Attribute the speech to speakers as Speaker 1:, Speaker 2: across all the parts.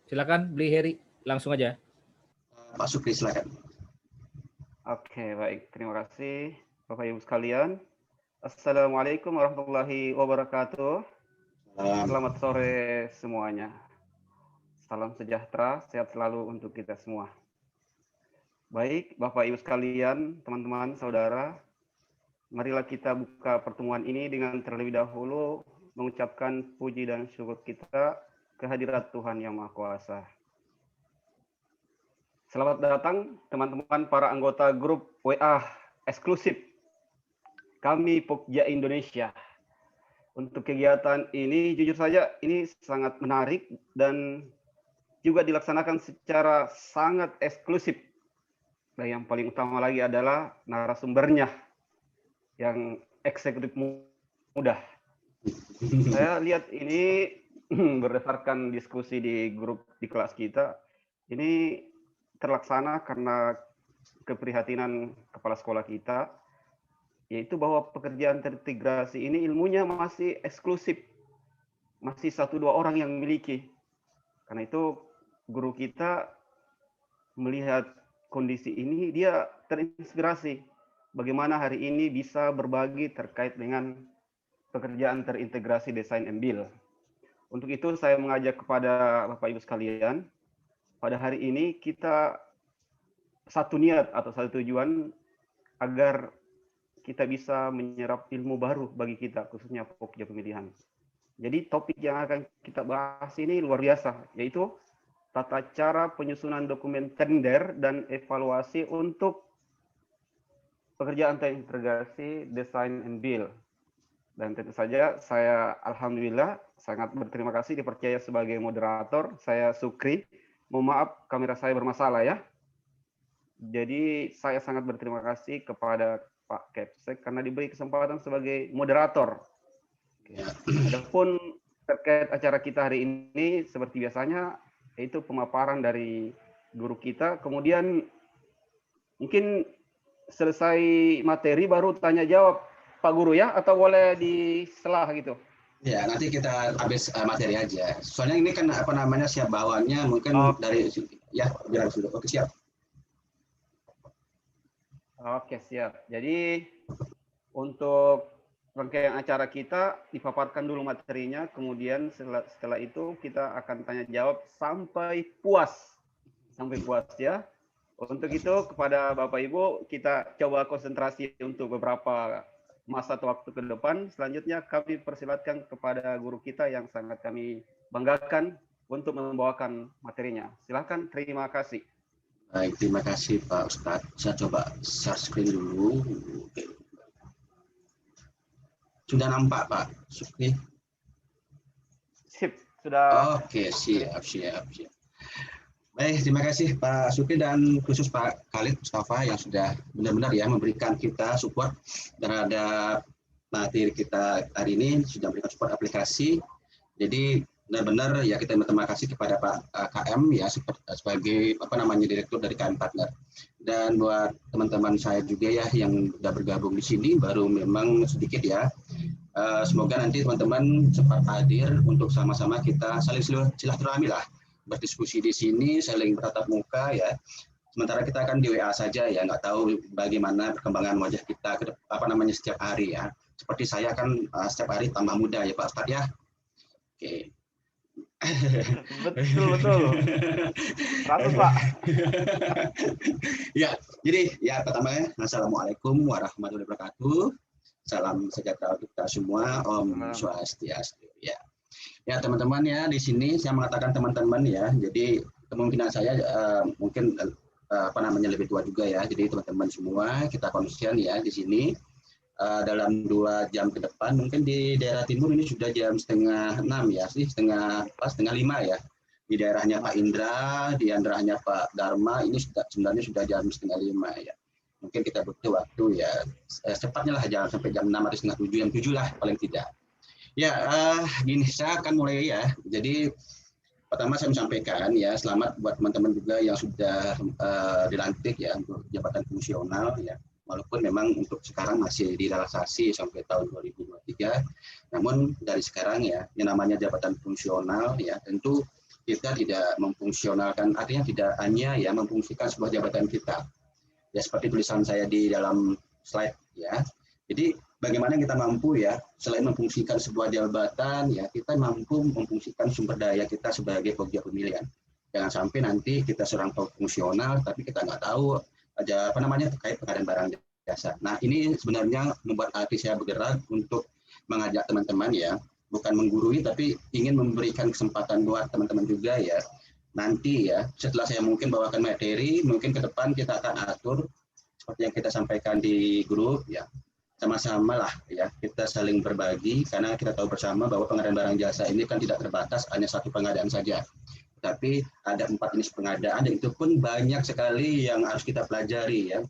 Speaker 1: Silakan Bli Heri, langsung aja.
Speaker 2: Pak Sukri silakan.
Speaker 3: Oke, baik. Terima kasih Bapak Ibu sekalian. Assalamualaikum warahmatullahi wabarakatuh. Selamat sore semuanya. Salam sejahtera, sehat selalu untuk kita semua. Baik, Bapak Ibu sekalian, teman-teman, saudara, marilah kita buka pertemuan ini dengan terlebih dahulu mengucapkan puji dan syukur kita kehadirat Tuhan Yang Maha Kuasa. Selamat datang teman-teman para anggota grup WA eksklusif kami Pokja Indonesia. Untuk kegiatan ini jujur saja ini sangat menarik dan juga dilaksanakan secara sangat eksklusif. Dan yang paling utama lagi adalah narasumbernya yang eksekutif muda. Saya lihat ini berdasarkan diskusi di grup di kelas kita, ini terlaksana karena keprihatinan kepala sekolah kita, yaitu bahwa pekerjaan terintegrasi ini ilmunya masih eksklusif, masih 1-2 orang yang memiliki. Karena itu guru kita melihat kondisi ini, dia terinspirasi bagaimana hari ini bisa berbagi terkait dengan pekerjaan terintegrasi desain and build. Untuk itu saya mengajak kepada Bapak Ibu sekalian, pada hari ini kita satu niat atau satu tujuan agar kita bisa menyerap ilmu baru bagi kita, khususnya Pokja Pemilihan. Jadi topik yang akan kita bahas ini luar biasa, yaitu tata cara penyusunan dokumen tender dan evaluasi untuk pekerjaan terintegrasi design and build. Dan tentu saja saya alhamdulillah sangat berterima kasih dipercaya sebagai moderator. Saya Sukri. Mohon maaf kamera saya bermasalah ya. Jadi saya sangat berterima kasih kepada Pak Kepsek karena diberi kesempatan sebagai moderator. Adapun terkait acara kita hari ini seperti biasanya yaitu pemaparan dari guru kita, kemudian mungkin selesai materi baru tanya jawab Pak Guru ya, atau boleh di selah gitu?
Speaker 2: Ya, nanti kita habis materi aja. Soalnya ini kan apa namanya siap bawaannya mungkin dari ya biar sudah. Oke, siap.
Speaker 3: Oke, siap. Jadi untuk rangkaian acara kita dipaparkan dulu materinya, kemudian setelah itu kita akan tanya jawab sampai puas. Sampai puas ya. Untuk itu kepada Bapak Ibu kita coba konsentrasi untuk beberapa masa atau waktu ke depan. Selanjutnya kami persilatkan kepada guru kita yang sangat kami banggakan untuk membawakan materinya. Silakan, terima kasih.
Speaker 2: Baik, terima kasih Pak Ustadz. Saya coba share screen dulu. Oke. Sudah nampak Pak Sukri?
Speaker 3: Sip, sudah.
Speaker 2: Oke, siap. Baik, terima kasih Pak Sukri dan khusus Pak Khalid Mustafa yang sudah benar-benar ya memberikan kita support terhadap materi kita hari ini, sudah memberikan support aplikasi. Jadi benar-benar ya kita berterima kasih kepada Pak KM ya sebagai apa namanya direktur dari KM Partner. Dan buat teman-teman saya juga ya yang sudah bergabung di sini baru memang sedikit ya. Semoga nanti teman-teman cepat hadir untuk sama-sama kita saling silaturahmi lah, berdiskusi di sini, saling bertatap muka ya. Sementara kita akan di WA saja ya, nggak tahu bagaimana perkembangan wajah kita apa namanya setiap hari ya. Seperti saya kan setiap hari tambah muda ya Pak Ustadz ya. Oke.
Speaker 3: Betul. 100 Pak.
Speaker 2: Ya, jadi ya pertamanya Assalamualaikum warahmatullahi wabarakatuh. Salam sejahtera untuk kita semua. Om Swastiastu. Ya. Ya teman-teman ya di sini saya mengatakan teman-teman ya. Jadi kemungkinan saya mungkin apa namanya lebih tua juga ya. Jadi teman-teman semua kita konsisten ya di sini. Dalam 2 jam ke depan mungkin di daerah timur ini sudah jam 5:30 ya sih, setengah 5 ya. Di daerahnya Pak Indra, di daerahnya Pak Dharma ini sebenarnya sudah jam 5:30 ya. Mungkin kita butuh waktu ya secepatnya lah, jangan sampai jam 6 atau setengah 7, jam 7 lah paling tidak. Ya gini saya akan mulai ya. Jadi pertama saya menyampaikan ya selamat buat teman-teman juga yang sudah dilantik ya untuk jabatan fungsional ya. Walaupun memang untuk sekarang masih direlaksasi sampai tahun 2023, namun dari sekarang ya yang namanya jabatan fungsional ya tentu kita tidak memfungsionalkan, artinya tidak hanya ya memfungsikan sebuah jabatan kita. Ya seperti tulisan saya di dalam slide ya. Jadi bagaimana kita mampu ya selain memfungsikan sebuah jabatan ya kita mampu memfungsikan sumber daya kita sebagai pegiat pemilihan. Jangan sampai nanti kita seorang fungsional tapi kita nggak tahu aja apa namanya terkait pengadaan barang jasa. Nah ini sebenarnya membuat hati saya bergerak untuk mengajak teman-teman ya, bukan menggurui tapi ingin memberikan kesempatan buat teman-teman juga ya. Nanti ya setelah saya mungkin bawakan materi, mungkin ke depan kita akan atur seperti yang kita sampaikan di grup ya. Sama-sama lah ya kita saling berbagi karena kita tahu bersama bahwa pengadaan barang jasa ini kan tidak terbatas hanya satu pengadaan saja. Tapi ada 4 jenis pengadaan dan itu pun banyak sekali yang harus kita pelajari ya.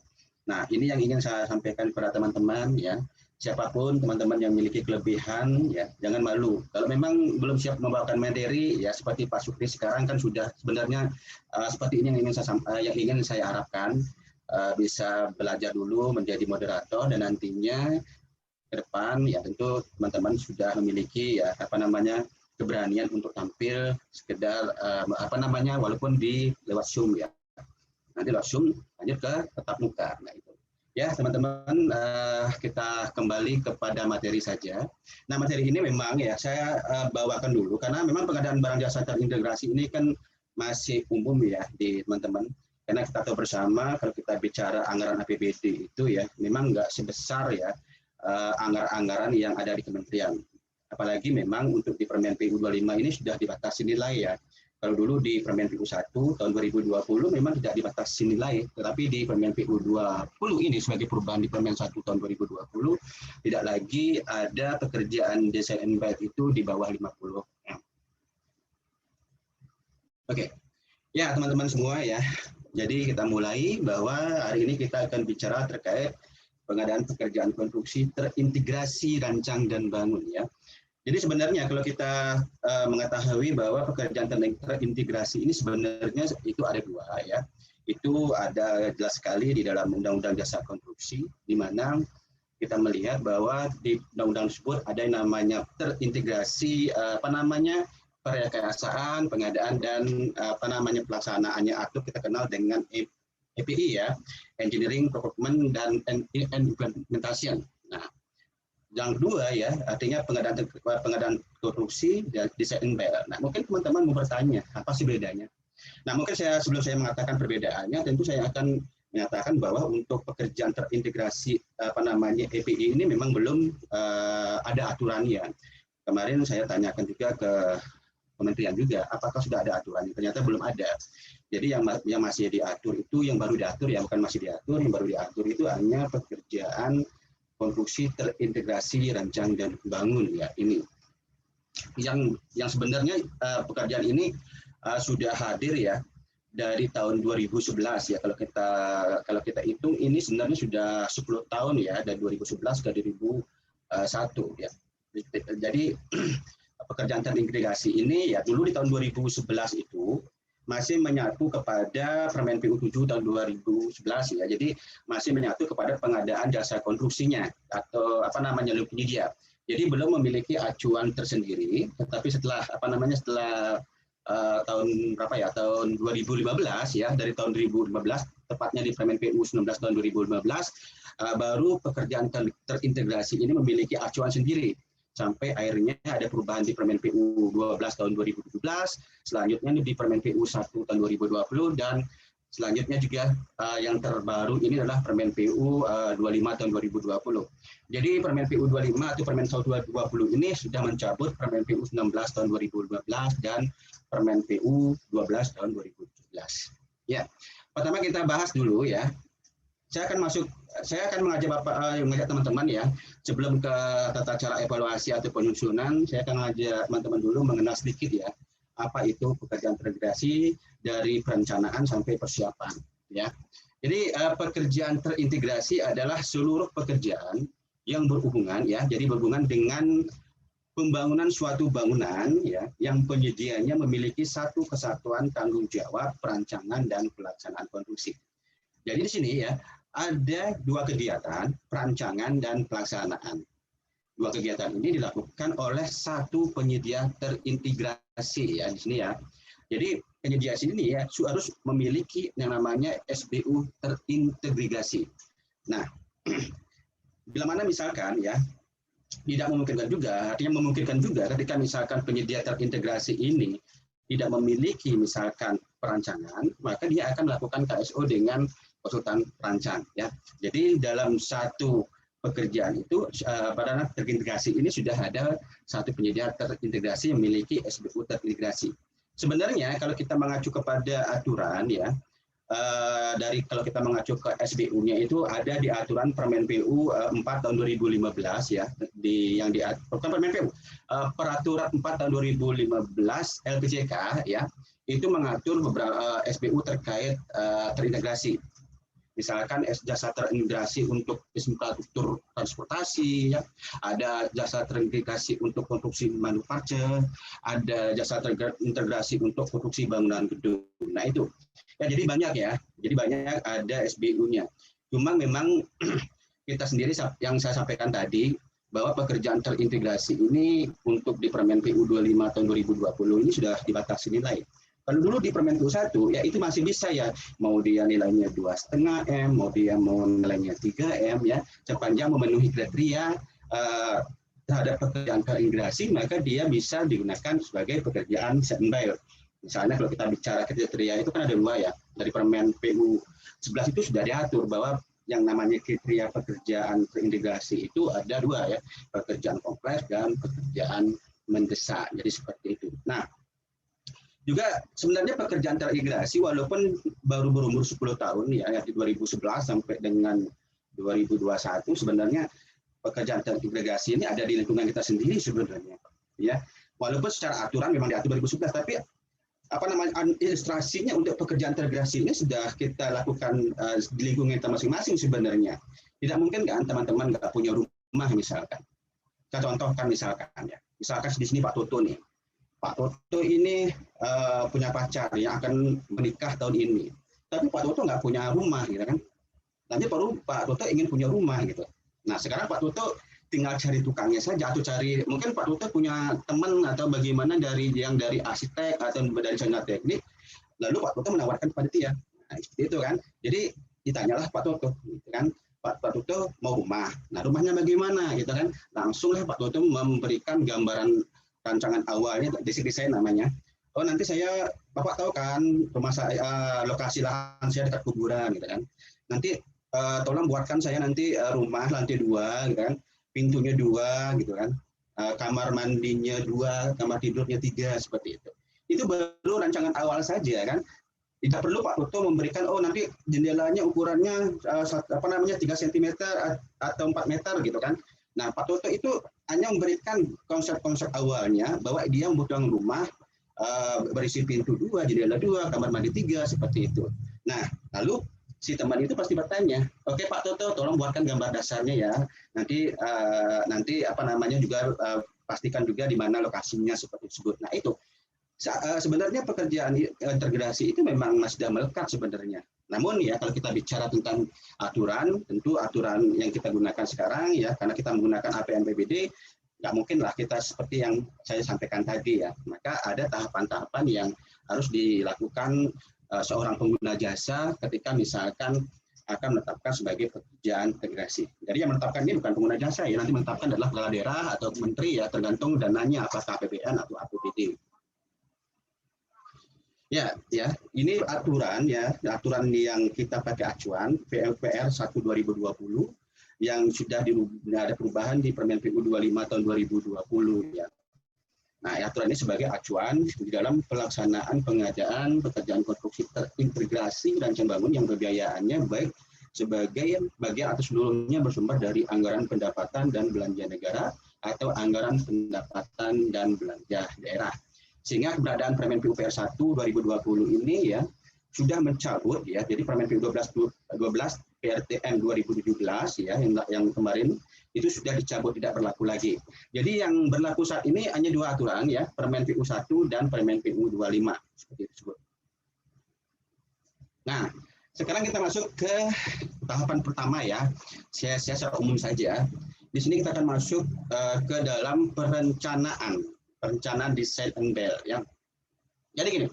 Speaker 2: Nah, ini yang ingin saya sampaikan kepada teman-teman ya. Siapapun teman-teman yang memiliki kelebihan ya, jangan malu. Kalau memang belum siap membawakan materi ya seperti Pak Sukri sekarang kan sudah sebenarnya seperti ini yang ingin saya harapkan bisa belajar dulu menjadi moderator dan nantinya ke depan ya tentu teman-teman sudah memiliki ya apa namanya keberanian untuk tampil sekedar walaupun di lewat Zoom ya. Nanti langsung lanjut ke tatap muka. Nah itu ya teman-teman kita kembali kepada materi saja. Nah materi ini memang ya saya bawakan dulu karena memang pengadaan barang jasa terintegrasi ini kan masih umum ya di teman-teman. Karena kita tahu bersama kalau kita bicara anggaran APBD itu ya memang nggak sebesar ya anggaran-anggaran yang ada di kementerian. Apalagi memang untuk di Permen PU 25 ini sudah dibatasi nilai ya. Kalau dulu di Permen PU 1 tahun 2020 memang tidak dibatasi nilai, tetapi di Permen PU 20 ini sebagai perubahan di Permen 1 tahun 2020 tidak lagi ada pekerjaan desain and build itu di bawah 50 M. Oke, ya teman-teman semua ya. Jadi kita mulai bahwa hari ini kita akan bicara terkait pengadaan pekerjaan konstruksi terintegrasi rancang dan bangun ya. Jadi sebenarnya kalau kita mengetahui bahwa pekerjaan terintegrasi ini sebenarnya itu ada 2 ya. Itu ada jelas sekali di dalam Undang-Undang Jasa Konstruksi di mana kita melihat bahwa di undang-undang tersebut ada yang namanya terintegrasi perekayasaan, pengadaan dan pelaksanaannya atau kita kenal dengan EPI ya, Engineering, Procurement dan Implementation. Nah, yang kedua ya, artinya pengadaan konstruksi dan desain and build. Nah, mungkin teman-teman mau bertanya, apa sih bedanya? Nah, mungkin sebelum saya mengatakan perbedaannya, tentu saya akan menyatakan bahwa untuk pekerjaan terintegrasi EPI ini memang belum ada aturannya. Kemarin saya tanyakan juga ke kementerian juga, apakah sudah ada aturannya? Ternyata belum ada. Jadi yang masih diatur itu, yang baru diatur ya bukan masih diatur, yang baru diatur itu hanya pekerjaan konstruksi terintegrasi rancang dan bangun ya ini yang sebenarnya pekerjaan ini sudah hadir ya dari tahun 2011 ya kalau kita hitung ini sebenarnya sudah 10 tahun ya dari 2011 ke 2001 ya. Jadi pekerjaan terintegrasi ini ya dulu di tahun 2011 itu masih menyatu kepada Permen PU 7 tahun 2011 ya. Jadi masih menyatu kepada pengadaan jasa konstruksinya atau loh penyedia. Jadi belum memiliki acuan tersendiri, tetapi setelah tahun berapa ya? Tahun 2015 ya, dari tahun 2015 tepatnya di Permen PU 19 tahun 2015 baru pekerjaan terintegrasi ini memiliki acuan sendiri. Sampai akhirnya ada perubahan di Permen PU 12 tahun 2017, selanjutnya di Permen PU 1 tahun 2020, dan selanjutnya juga yang terbaru ini adalah Permen PU 25 tahun 2020. Jadi Permen PU 25 atau Permen 2020 ini sudah mencabut Permen PU 19 tahun 2015 dan Permen PU 12 tahun 2017. Ya, pertama kita bahas dulu ya. Saya akan mengajak teman-teman ya, sebelum ke tata cara evaluasi atau penyusunan, saya akan mengajak teman-teman dulu mengenal sedikit ya, apa itu pekerjaan terintegrasi dari perencanaan sampai persiapan ya. Jadi pekerjaan terintegrasi adalah seluruh pekerjaan yang berhubungan ya, jadi berhubungan dengan pembangunan suatu bangunan ya, yang penyedianya memiliki satu kesatuan tanggung jawab perancangan dan pelaksanaan konstruksi. Jadi di sini ya ada 2 kegiatan, perancangan dan pelaksanaan. 2 kegiatan ini dilakukan oleh satu penyedia terintegrasi ya di sini ya. Jadi penyedia sini ya harus memiliki yang namanya SBU terintegrasi. Nah, bila mana misalkan ya tidak memungkinkan juga, artinya memungkinkan juga ketika misalkan penyedia terintegrasi ini tidak memiliki misalkan perancangan, maka dia akan melakukan KSO dengan konsultan perancang ya. Jadi dalam satu pekerjaan itu pada terintegrasi ini sudah ada satu penyedia terintegrasi yang memiliki SBU terintegrasi. Sebenarnya kalau kita mengacu kepada aturan ya, kalau kita mengacu ke SBU-nya itu ada di aturan Permen PU 4 tahun 2015 ya, bukan Permen PU, Peraturan 4 tahun 2015 LPJK ya, itu mengatur beberapa SBU terkait terintegrasi. Misalkan jasa terintegrasi untuk infrastruktur transportasi, ya. Ada jasa terintegrasi untuk konstruksi manufaktur, ada jasa terintegrasi untuk konstruksi bangunan gedung. Nah itu, ya jadi banyak ya, jadi banyak ada SBU-nya. Cuma memang kita sendiri yang saya sampaikan tadi, bahwa pekerjaan terintegrasi ini untuk di Permen PU 25 tahun 2020 ini sudah dibatasi nilai. Kalau dulu di Permen PU 1, ya itu masih bisa ya, mau dia nilainya 2,5 M, mau nilainya 3 M, ya, sepanjang memenuhi kriteria terhadap pekerjaan terintegrasi, maka dia bisa digunakan sebagai pekerjaan standby. Misalnya kalau kita bicara kriteria itu kan ada dua ya, dari Permen PU 11 itu sudah diatur bahwa yang namanya kriteria pekerjaan terintegrasi itu ada dua ya, pekerjaan kompleks dan pekerjaan mendesak. Jadi seperti itu. Nah, juga sebenarnya pekerjaan terintegrasi walaupun baru berumur 10 tahun ya, di 2011 sampai dengan 2021 sebenarnya pekerjaan terintegrasi ini ada di lingkungan kita sendiri sebenarnya ya. Walaupun secara aturan memang diatur 2011, tapi apa namanya ilustrasinya untuk pekerjaan terintegrasi ini sudah kita lakukan di lingkungan kita masing-masing sebenarnya. Tidak mungkin kan teman-teman nggak punya rumah misalkan. Kita contohkan misalkan ya. Misalkan di sini Pak Toto nih. Pak Toto ini punya pacar yang akan menikah tahun ini. Tapi Pak Toto nggak punya rumah gitu kan. Nanti baru Pak Toto ingin punya rumah gitu. Nah, sekarang Pak Toto tinggal cari tukangnya saja atau cari, mungkin Pak Toto punya teman atau bagaimana dari arsitek atau dari desainer teknik, lalu Pak Toto menawarkan kepada dia. Nah, itu kan. Jadi ditanyalah Pak Toto, gitu kan. Pak Toto mau rumah. Nah, rumahnya bagaimana gitu kan. Langsunglah Pak Toto memberikan gambaran rancangan awalnya, basic design namanya. Oh, nanti Bapak tahu kan rumah saya, lokasi lahan saya dekat kuburan gitu kan. Nanti tolong buatkan saya nanti rumah lantai 2 gitu kan. Pintunya 2 gitu kan, kamar mandinya 2, kamar tidurnya 3 seperti itu. Itu baru rancangan awal saja kan. Tidak perlu Pak Toto memberikan nanti jendelanya ukurannya 3 cm atau 4 meter gitu kan. Nah, Pak Toto itu hanya memberikan konsep-konsep awalnya bahwa dia membutuhkan rumah berisi pintu 2, jendela 2, kamar mandi 3 seperti itu. Nah, lalu si teman itu pasti bertanya, oke Pak Toto, tolong buatkan gambar dasarnya ya. Nanti apa namanya juga pastikan juga di mana lokasinya seperti tersebut. Nah itu sebenarnya pekerjaan integrasi itu memang sudah melekat sebenarnya. Namun ya kalau kita bicara tentang aturan, tentu aturan yang kita gunakan sekarang ya, karena kita menggunakan APMPBD, nggak mungkin lah kita seperti yang saya sampaikan tadi ya. Maka ada tahapan-tahapan yang harus dilakukan seorang pengguna jasa ketika misalkan akan menetapkan sebagai pekerjaan integrasi. Jadi yang menetapkan ini bukan pengguna jasa ya, nanti menetapkan adalah kepala daerah atau menteri ya, tergantung dananya apakah APBN atau APBD. Ya, ini aturan ya, aturan yang kita pakai acuan PLPR 1 2020 yang sudah ada perubahan di Permen PU 25 tahun 2020 ya. Nah, aturan ini sebagai acuan di dalam pelaksanaan pengadaan pekerjaan konstruksi terintegrasi rancang bangun yang pembiayaannya baik sebagai bagian atau seluruhnya bersumber dari anggaran pendapatan dan belanja negara atau anggaran pendapatan dan belanja daerah. Sehingga keberadaan Permen PU PR 1 2020 ini ya sudah mencabut ya. Jadi Permen PU 12 PRTM 2017 ya yang kemarin itu sudah dicabut, tidak berlaku lagi. Jadi yang berlaku saat ini hanya 2 aturan ya, Permen PU 1 dan Permen PU 25 seperti tersebut. Nah, sekarang kita masuk ke tahapan pertama ya. Saya secara umum saja. Di sini kita akan masuk ke dalam perencanaan desain and build ya. Jadi gini,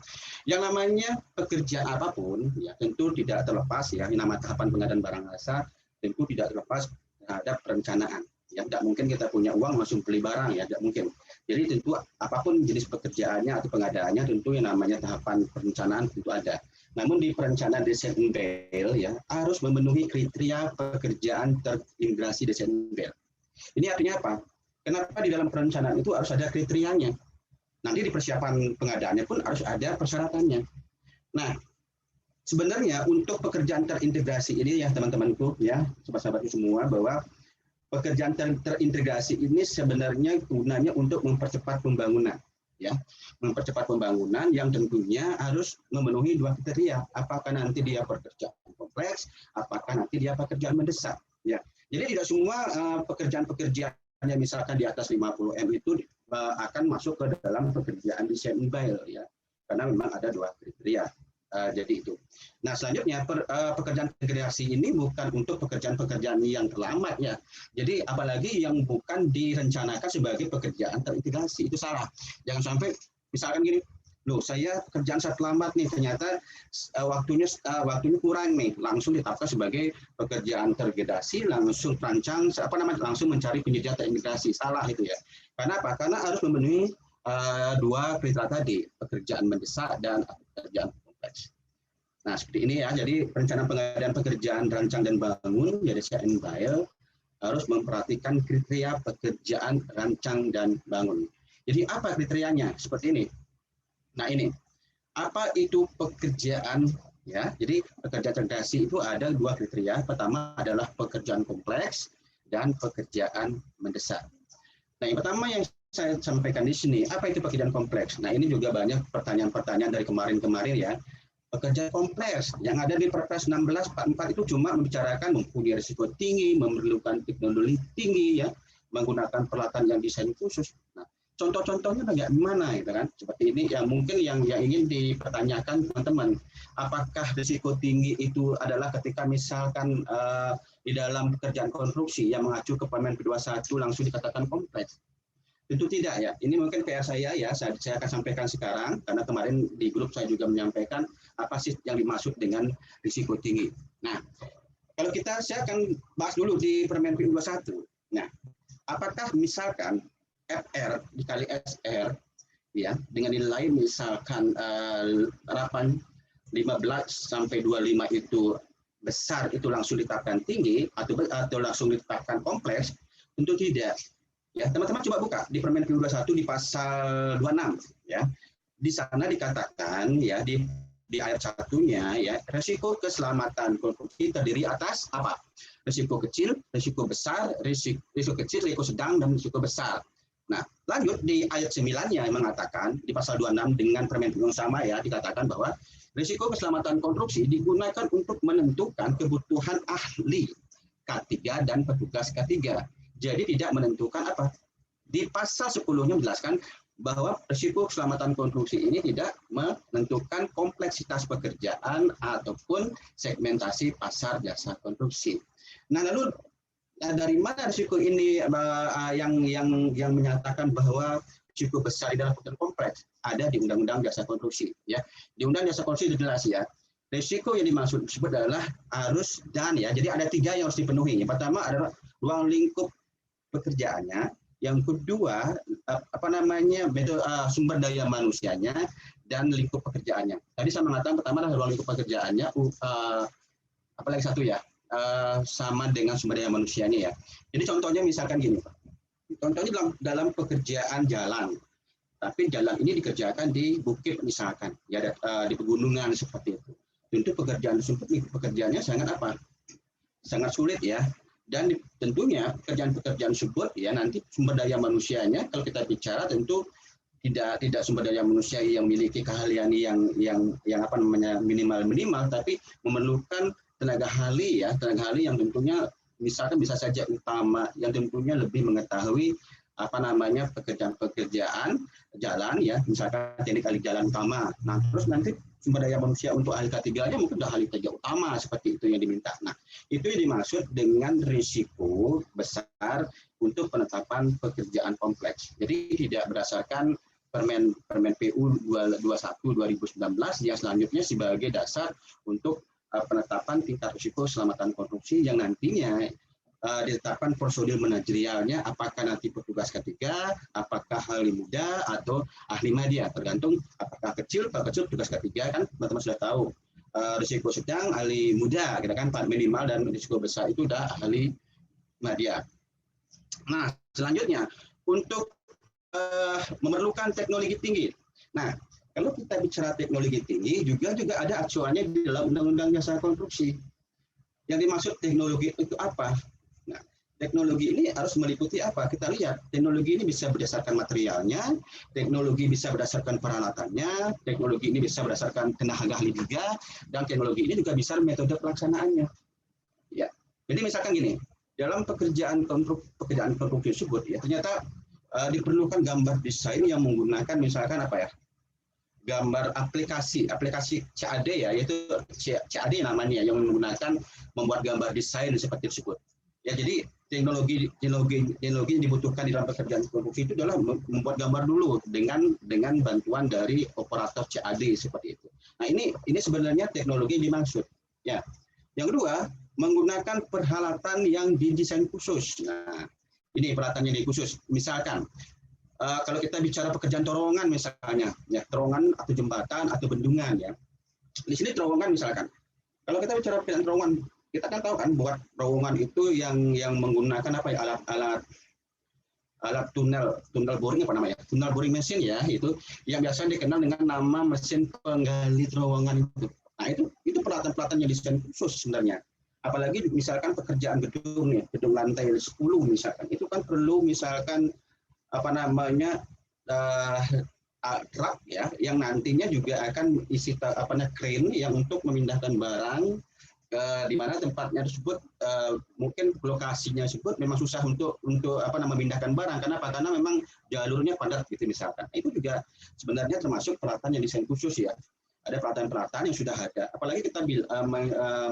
Speaker 2: yang namanya pekerjaan apapun ya tentu tidak terlepas ya, nama tahapan pengadaan barang jasa tentu tidak terlepas terhadap perencanaan. Ya, tidak mungkin kita punya uang langsung beli barang ya, tidak mungkin. Jadi tentu apapun jenis pekerjaannya atau pengadaannya tentu yang namanya tahapan perencanaan tentu ada. Namun di perencanaan desain and build ya harus memenuhi kriteria pekerjaan terintegrasi desain and build. Ini artinya apa? Kenapa di dalam perencanaan itu harus ada kriterianya? Nanti di persiapan pengadaannya pun harus ada persyaratannya. Nah, sebenarnya untuk pekerjaan terintegrasi ini ya teman-temanku ya, sahabat-sahabatku semua, bahwa pekerjaan terintegrasi ini sebenarnya gunanya untuk mempercepat pembangunan. Ya, mempercepat pembangunan yang tentunya harus memenuhi dua kriteria. Apakah nanti dia pekerjaan kompleks, apakah nanti dia pekerjaan mendesak. Ya, jadi tidak semua pekerjaan-pekerjaan yang misalkan di atas 50 M itu akan masuk ke dalam pekerjaan desain and build ya, karena memang ada dua kriteria. Jadi itu. Nah selanjutnya pekerjaan integrasi ini bukan untuk pekerjaan-pekerjaan yang terlambat ya. Jadi apalagi yang bukan direncanakan sebagai pekerjaan terintegrasi itu salah. Jangan sampai misalkan gini, loh saya pekerjaan saat lambat nih ternyata waktunya kurang nih, langsung ditetapkan sebagai pekerjaan terintegrasi, langsung terancang langsung mencari penyedia terintegrasi. Salah itu ya. Karena apa? Karena harus memenuhi dua kriteria tadi, pekerjaan mendesak dan pekerjaan kompleks. Nah seperti ini ya. Jadi perencanaan pengadaan pekerjaan rancang dan bangun jadi desain and build harus memperhatikan kriteria pekerjaan rancang dan bangun. Jadi apa kriterianya? Seperti ini. Nah ini, apa itu pekerjaan ya? Jadi pekerjaan terintegrasi itu ada dua kriteria. Pertama adalah pekerjaan kompleks dan pekerjaan mendesak. Nah yang pertama yang saya sampaikan di sini, apa itu pekerjaan kompleks? Nah ini juga banyak pertanyaan-pertanyaan dari kemarin-kemarin ya. Pekerjaan kompleks yang ada di Perpres 1644 itu cuma membicarakan mempunyai risiko tinggi, memerlukan teknologi tinggi ya, menggunakan peralatan yang desain khusus. Nah, contoh-contohnya bagaimana gitu kan? Seperti ini yang mungkin yang ingin dipertanyakan teman-teman. Apakah risiko tinggi itu adalah ketika misalkan di dalam pekerjaan konstruksi yang mengacu ke Permen P21 langsung dikatakan kompleks? Tentu tidak ya. Ini mungkin PR saya ya. Saya akan sampaikan sekarang karena kemarin di grup saya juga menyampaikan apa sih yang dimaksud dengan risiko tinggi. Nah, kalau saya akan bahas dulu di Permen P21. Nah, apakah misalkan FR dikali SR ya dengan nilai misalkan harapan 15 sampai 25 itu besar itu langsung ditetapkan tinggi atau langsung ditetapkan kompleks? Tentu tidak. Ya, teman-teman coba buka di Permen P21 di pasal 26 ya. Di sana dikatakan ya di ayat satunya ya, risiko keselamatan konstruksi terdiri atas apa? Risiko kecil, risiko besar, risiko kecil, risiko sedang dan risiko besar. Nah, lanjut di ayat 9-nya mengatakan di pasal 26 dengan Permen yang sama ya, dikatakan bahwa risiko keselamatan konstruksi digunakan untuk menentukan kebutuhan ahli K3 dan petugas K3. Jadi tidak menentukan apa. Di pasal 10-nya menjelaskan bahwa risiko keselamatan konstruksi ini tidak menentukan kompleksitas pekerjaan ataupun segmentasi pasar jasa konstruksi. Nah, lalu dari mana risiko ini yang menyatakan bahwa risiko besar adalah pekerjaan kompleks? Ada di Undang-Undang Jasa Konstruksi ya. Di Undang-Undang Jasa Konstruksi jelas ya. Risiko yang dimaksud disebut adalah arus dan ya. Jadi ada 3 yang harus dipenuhi. Yang pertama adalah ruang lingkup pekerjaannya, yang kedua sumber daya manusianya dan lingkup pekerjaannya. Tadi saya mengatakan pertama adalah ruang lingkup pekerjaannya, apalagi satu ya, sama dengan sumber daya manusianya ya. Jadi contohnya misalkan gini, contohnya dalam pekerjaan jalan, tapi jalan ini dikerjakan di bukit misalkan, ya di pegunungan seperti itu. Tentu pekerjaannya sangat sulit ya. Dan tentunya pekerjaan tersebut ya nanti sumber daya manusianya kalau kita bicara tentu tidak sumber daya manusia yang memiliki keahlian yang minimal tapi memerlukan tenaga ahli yang tentunya misalkan bisa saja utama yang tentunya lebih mengetahui pekerjaan jalan ya, misalkan teknik ahli jalan utama. Nah, terus nanti sumber daya manusia untuk ahli K3-nya mungkin sudah ahli K3 utama seperti itu yang diminta. Nah, itu yang dimaksud dengan risiko besar untuk penetapan pekerjaan kompleks. Jadi tidak berdasarkan Permen PU 21 2019 yang selanjutnya sebagai dasar untuk penetapan tingkat risiko keselamatan konstruksi yang nantinya ditetapkan prosedur manajerialnya, apakah nanti petugas ketiga, apakah ahli muda atau ahli media, tergantung apakah kecil, kalau kecil petugas ketiga kan teman-teman sudah tahu, risiko sedang ahli muda, kita kan minimal, dan risiko besar itu udah ahli media. Nah selanjutnya untuk memerlukan teknologi tinggi. Nah kalau kita bicara teknologi tinggi juga ada acuannya di dalam Undang-Undang Jasa Konstruksi. Yang dimaksud teknologi itu apa? Nah, teknologi ini harus meliputi apa? Kita lihat, teknologi ini bisa berdasarkan materialnya, teknologi bisa berdasarkan peralatannya, teknologi ini bisa berdasarkan tenaga ahli juga, dan teknologi ini juga bisa metode pelaksanaannya. Ya, jadi misalkan gini, dalam pekerjaan konstruksi tersebut, ya ternyata diperlukan gambar desain yang menggunakan misalkan apa ya? Gambar aplikasi CAD ya, yaitu CAD namanya, yang menggunakan membuat gambar desain seperti tersebut. Ya, jadi teknologi yang dibutuhkan di dalam pekerjaan konstruksi itu adalah membuat gambar dulu dengan bantuan dari operator CAD seperti itu. Nah, ini sebenarnya teknologi yang dimaksud. Ya. Yang kedua, menggunakan peralatan yang didesain khusus. Nah, ini peralatannya yang khusus. Misalkan kalau kita bicara pekerjaan terowongan misalnya, ya terowongan atau jembatan atau bendungan ya. Di sini terowongan misalkan. Kalau kita bicara pekerjaan terowongan, kita kan tahu kan buat terowongan itu yang menggunakan apa ya, alat tunnel boring apa namanya? Tunnel boring mesin ya, itu yang biasa dikenal dengan nama mesin penggali terowongan itu. Nah, itu peralatan-peralatan yang desain khusus sebenarnya. Apalagi misalkan pekerjaan gedung nih, gedung lantai 10 misalkan. Itu kan perlu misalkan apa namanya truk ya, yang nantinya juga akan isi crane yang untuk memindahkan barang di mana tempatnya tersebut mungkin lokasinya tersebut memang susah untuk memindahkan barang. Kenapa? Karena memang jalurnya padat gitu misalkan. Itu juga sebenarnya termasuk peralatan yang desain khusus ya. Ada peralatan-peralatan yang sudah ada. Apalagi kita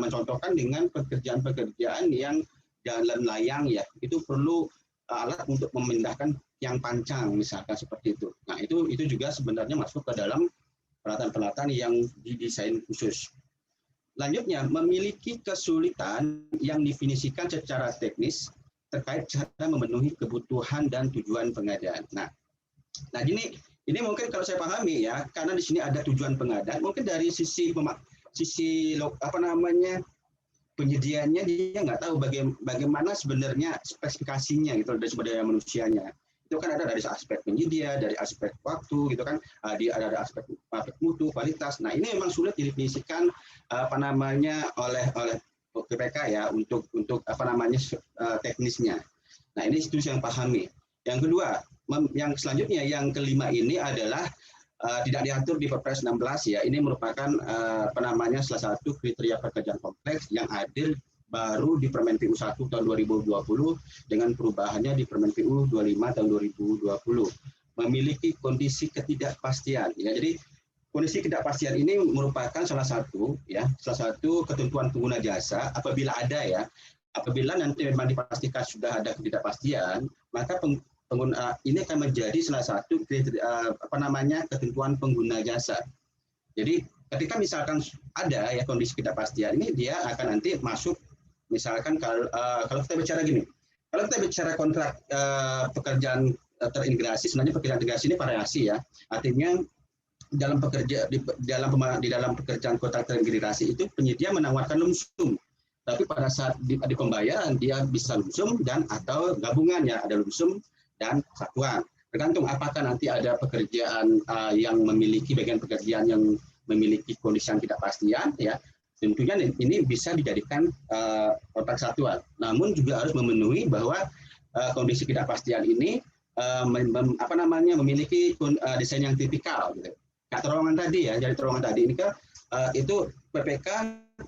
Speaker 2: mencontohkan dengan pekerjaan-pekerjaan yang jalan layang ya, itu perlu alat untuk memindahkan yang pancang misalkan seperti itu. Nah, itu juga sebenarnya masuk ke dalam peralatan-peralatan yang didesain khusus. Lanjutnya, memiliki kesulitan yang definisikan secara teknis terkait cara memenuhi kebutuhan dan tujuan pengadaan. Nah ini mungkin kalau saya pahami ya, karena di sini ada tujuan pengadaan, mungkin dari sisi penyediaannya dia nggak tahu bagaimana sebenarnya spesifikasinya gitu dari sumber daya manusianya. Itu kan ada dari aspek penyedia, dari aspek waktu gitu kan, ada aspek mutu, kualitas. Nah, ini memang sulit didefinisikan oleh PPK ya untuk teknisnya. Nah, ini itu yang pahami. Yang kedua, yang selanjutnya yang kelima ini adalah tidak diatur di Perpres 16 ya. Ini merupakan salah satu kriteria pekerjaan kompleks yang hadir baru di Permen PU 1 tahun 2020 dengan perubahannya di Permen PU 25 tahun 2020. Memiliki kondisi ketidakpastian ya. Jadi kondisi ketidakpastian ini merupakan salah satu ketentuan pengguna jasa apabila ada ya. Apabila nanti memang dipastikan sudah ada ketidakpastian, maka pengguna ini akan menjadi salah satu ketentuan pengguna jasa. Jadi ketika misalkan ada ya kondisi ketidakpastian ini, dia akan nanti masuk misalkan kalau kita bicara gini, kalau kita bicara kontrak pekerjaan terintegrasi, sebenarnya pekerjaan integrasi ini variasi ya. Artinya di dalam pekerjaan kontrak terintegrasi itu penyedia menawarkan lumsum. Tapi pada saat di pembayaran dia bisa lumsum dan atau gabungan ya, ada lumsum dan satuan. Tergantung apakah nanti ada pekerjaan yang memiliki bagian pekerjaan yang memiliki kondisi yang tidak pastian ya. Tentunya ini bisa dijadikan kontrak satuan. Namun juga harus memenuhi bahwa kondisi ketidakpastian ini memiliki desain yang tipikal gitu. Kayak terowongan tadi ya, jadi terowongan tadi ini kan itu PPK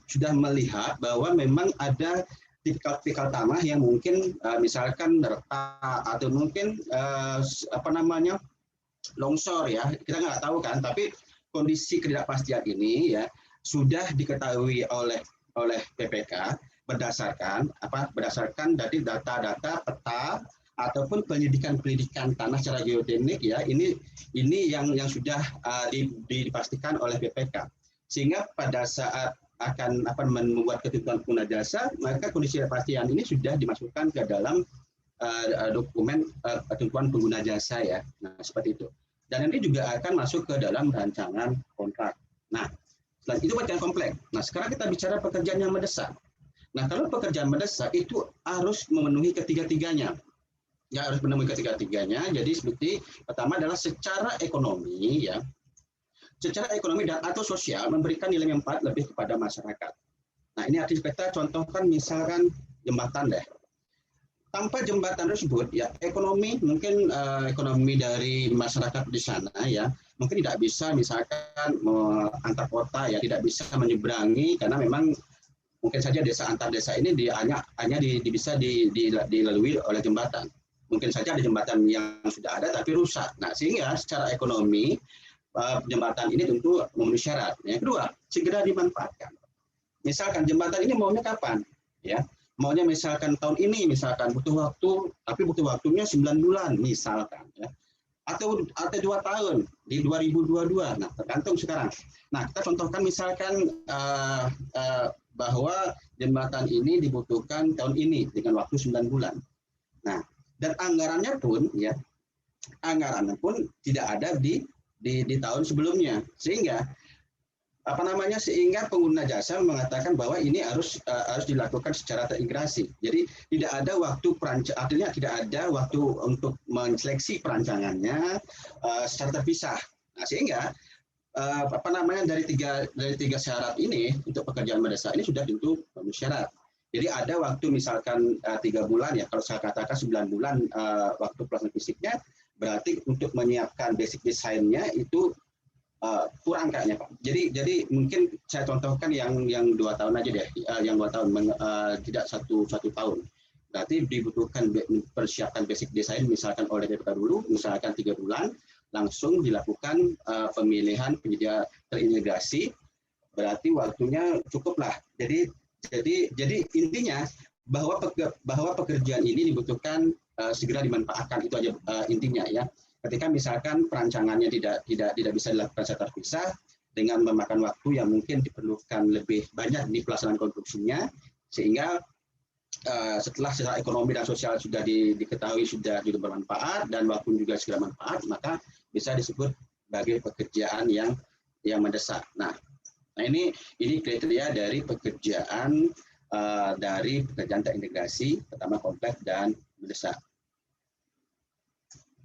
Speaker 2: sudah melihat bahwa memang ada tipikal tanah yang mungkin misalkan retak atau mungkin longsor ya, kita nggak tahu kan, tapi kondisi ketidakpastian ini ya sudah diketahui oleh PPK berdasarkan dari data-data peta ataupun pendidikan tanah secara geoteknik ya, ini yang sudah dipastikan oleh BPK, sehingga pada saat akan membuat ketentuan pengguna jasa, maka kondisi kepastian ini sudah dimasukkan ke dalam dokumen ketentuan pengguna jasa ya. Nah, seperti itu. Dan nanti juga akan masuk ke dalam rancangan kontrak. Nah, selain itu pekerjaan kompleks. Nah, sekarang kita bicara pekerjaan yang mendesak. Nah, kalau pekerjaan mendesak itu harus memenuhi ketiga-tiganya. Ya, harus memenuhi ketiga-tiganya. Jadi seperti pertama adalah secara ekonomi ya. Secara ekonomi dan atau sosial memberikan nilai manfaat lebih kepada masyarakat. Nah, ini arti kita contohkan misalkan jembatan deh. Tanpa jembatan tersebut ya ekonomi mungkin ekonomi dari masyarakat di sana ya mungkin tidak bisa misalkan antar kota ya, tidak bisa menyeberangi karena memang mungkin saja desa antar desa ini hanya bisa dilalui oleh jembatan. Mungkin saja ada jembatan yang sudah ada tapi rusak. Nah, sehingga secara ekonomi jembatan ini tentu memenuhi syarat. Yang kedua, segera dimanfaatkan. Misalkan jembatan ini maunya kapan? Ya, maunya misalkan tahun ini, misalkan butuh waktu, tapi butuh waktunya 9 bulan misalkan, ya. Atau 2 tahun di 2022. Nah, tergantung sekarang. Nah, kita contohkan misalkan bahwa jembatan ini dibutuhkan tahun ini dengan waktu 9 bulan. Nah, dan anggarannya pun ya, anggarannya pun tidak ada di tahun sebelumnya, sehingga sehingga pengguna jasa mengatakan bahwa ini harus dilakukan secara terintegrasi. Jadi tidak ada waktu artinya tidak ada waktu untuk menseleksi perancangannya secara terpisah. Nah, sehingga dari tiga syarat ini untuk pekerjaan mendesak ini sudah tentu memenuhi syarat. Jadi ada waktu misalkan 3 bulan ya, kalau saya katakan 9 bulan waktu pelaksanaan fisiknya, berarti untuk menyiapkan basic desainnya itu kurang kayaknya Pak. Jadi mungkin saya contohkan yang 2 tahun aja deh, yang 2 tahun tidak satu tahun. Berarti dibutuhkan persiapkan basic desain misalkan oleh BPK dulu, misalkan 3 bulan, langsung dilakukan pemilihan penyedia terintegrasi. Berarti waktunya cukuplah. Jadi intinya bahwa pekerjaan ini dibutuhkan segera dimanfaatkan, itu aja intinya ya. Ketika misalkan perancangannya tidak bisa dilakukan secara terpisah dengan memakan waktu yang mungkin diperlukan lebih banyak di pelaksanaan konstruksinya, sehingga setelah secara ekonomi dan sosial sudah diketahui sudah juga bermanfaat dan waktu juga segera manfaat, maka bisa disebut sebagai pekerjaan yang mendesak. Nah ini kriteria dari pekerjaan terintegrasi, pertama kompleks dan mendesak.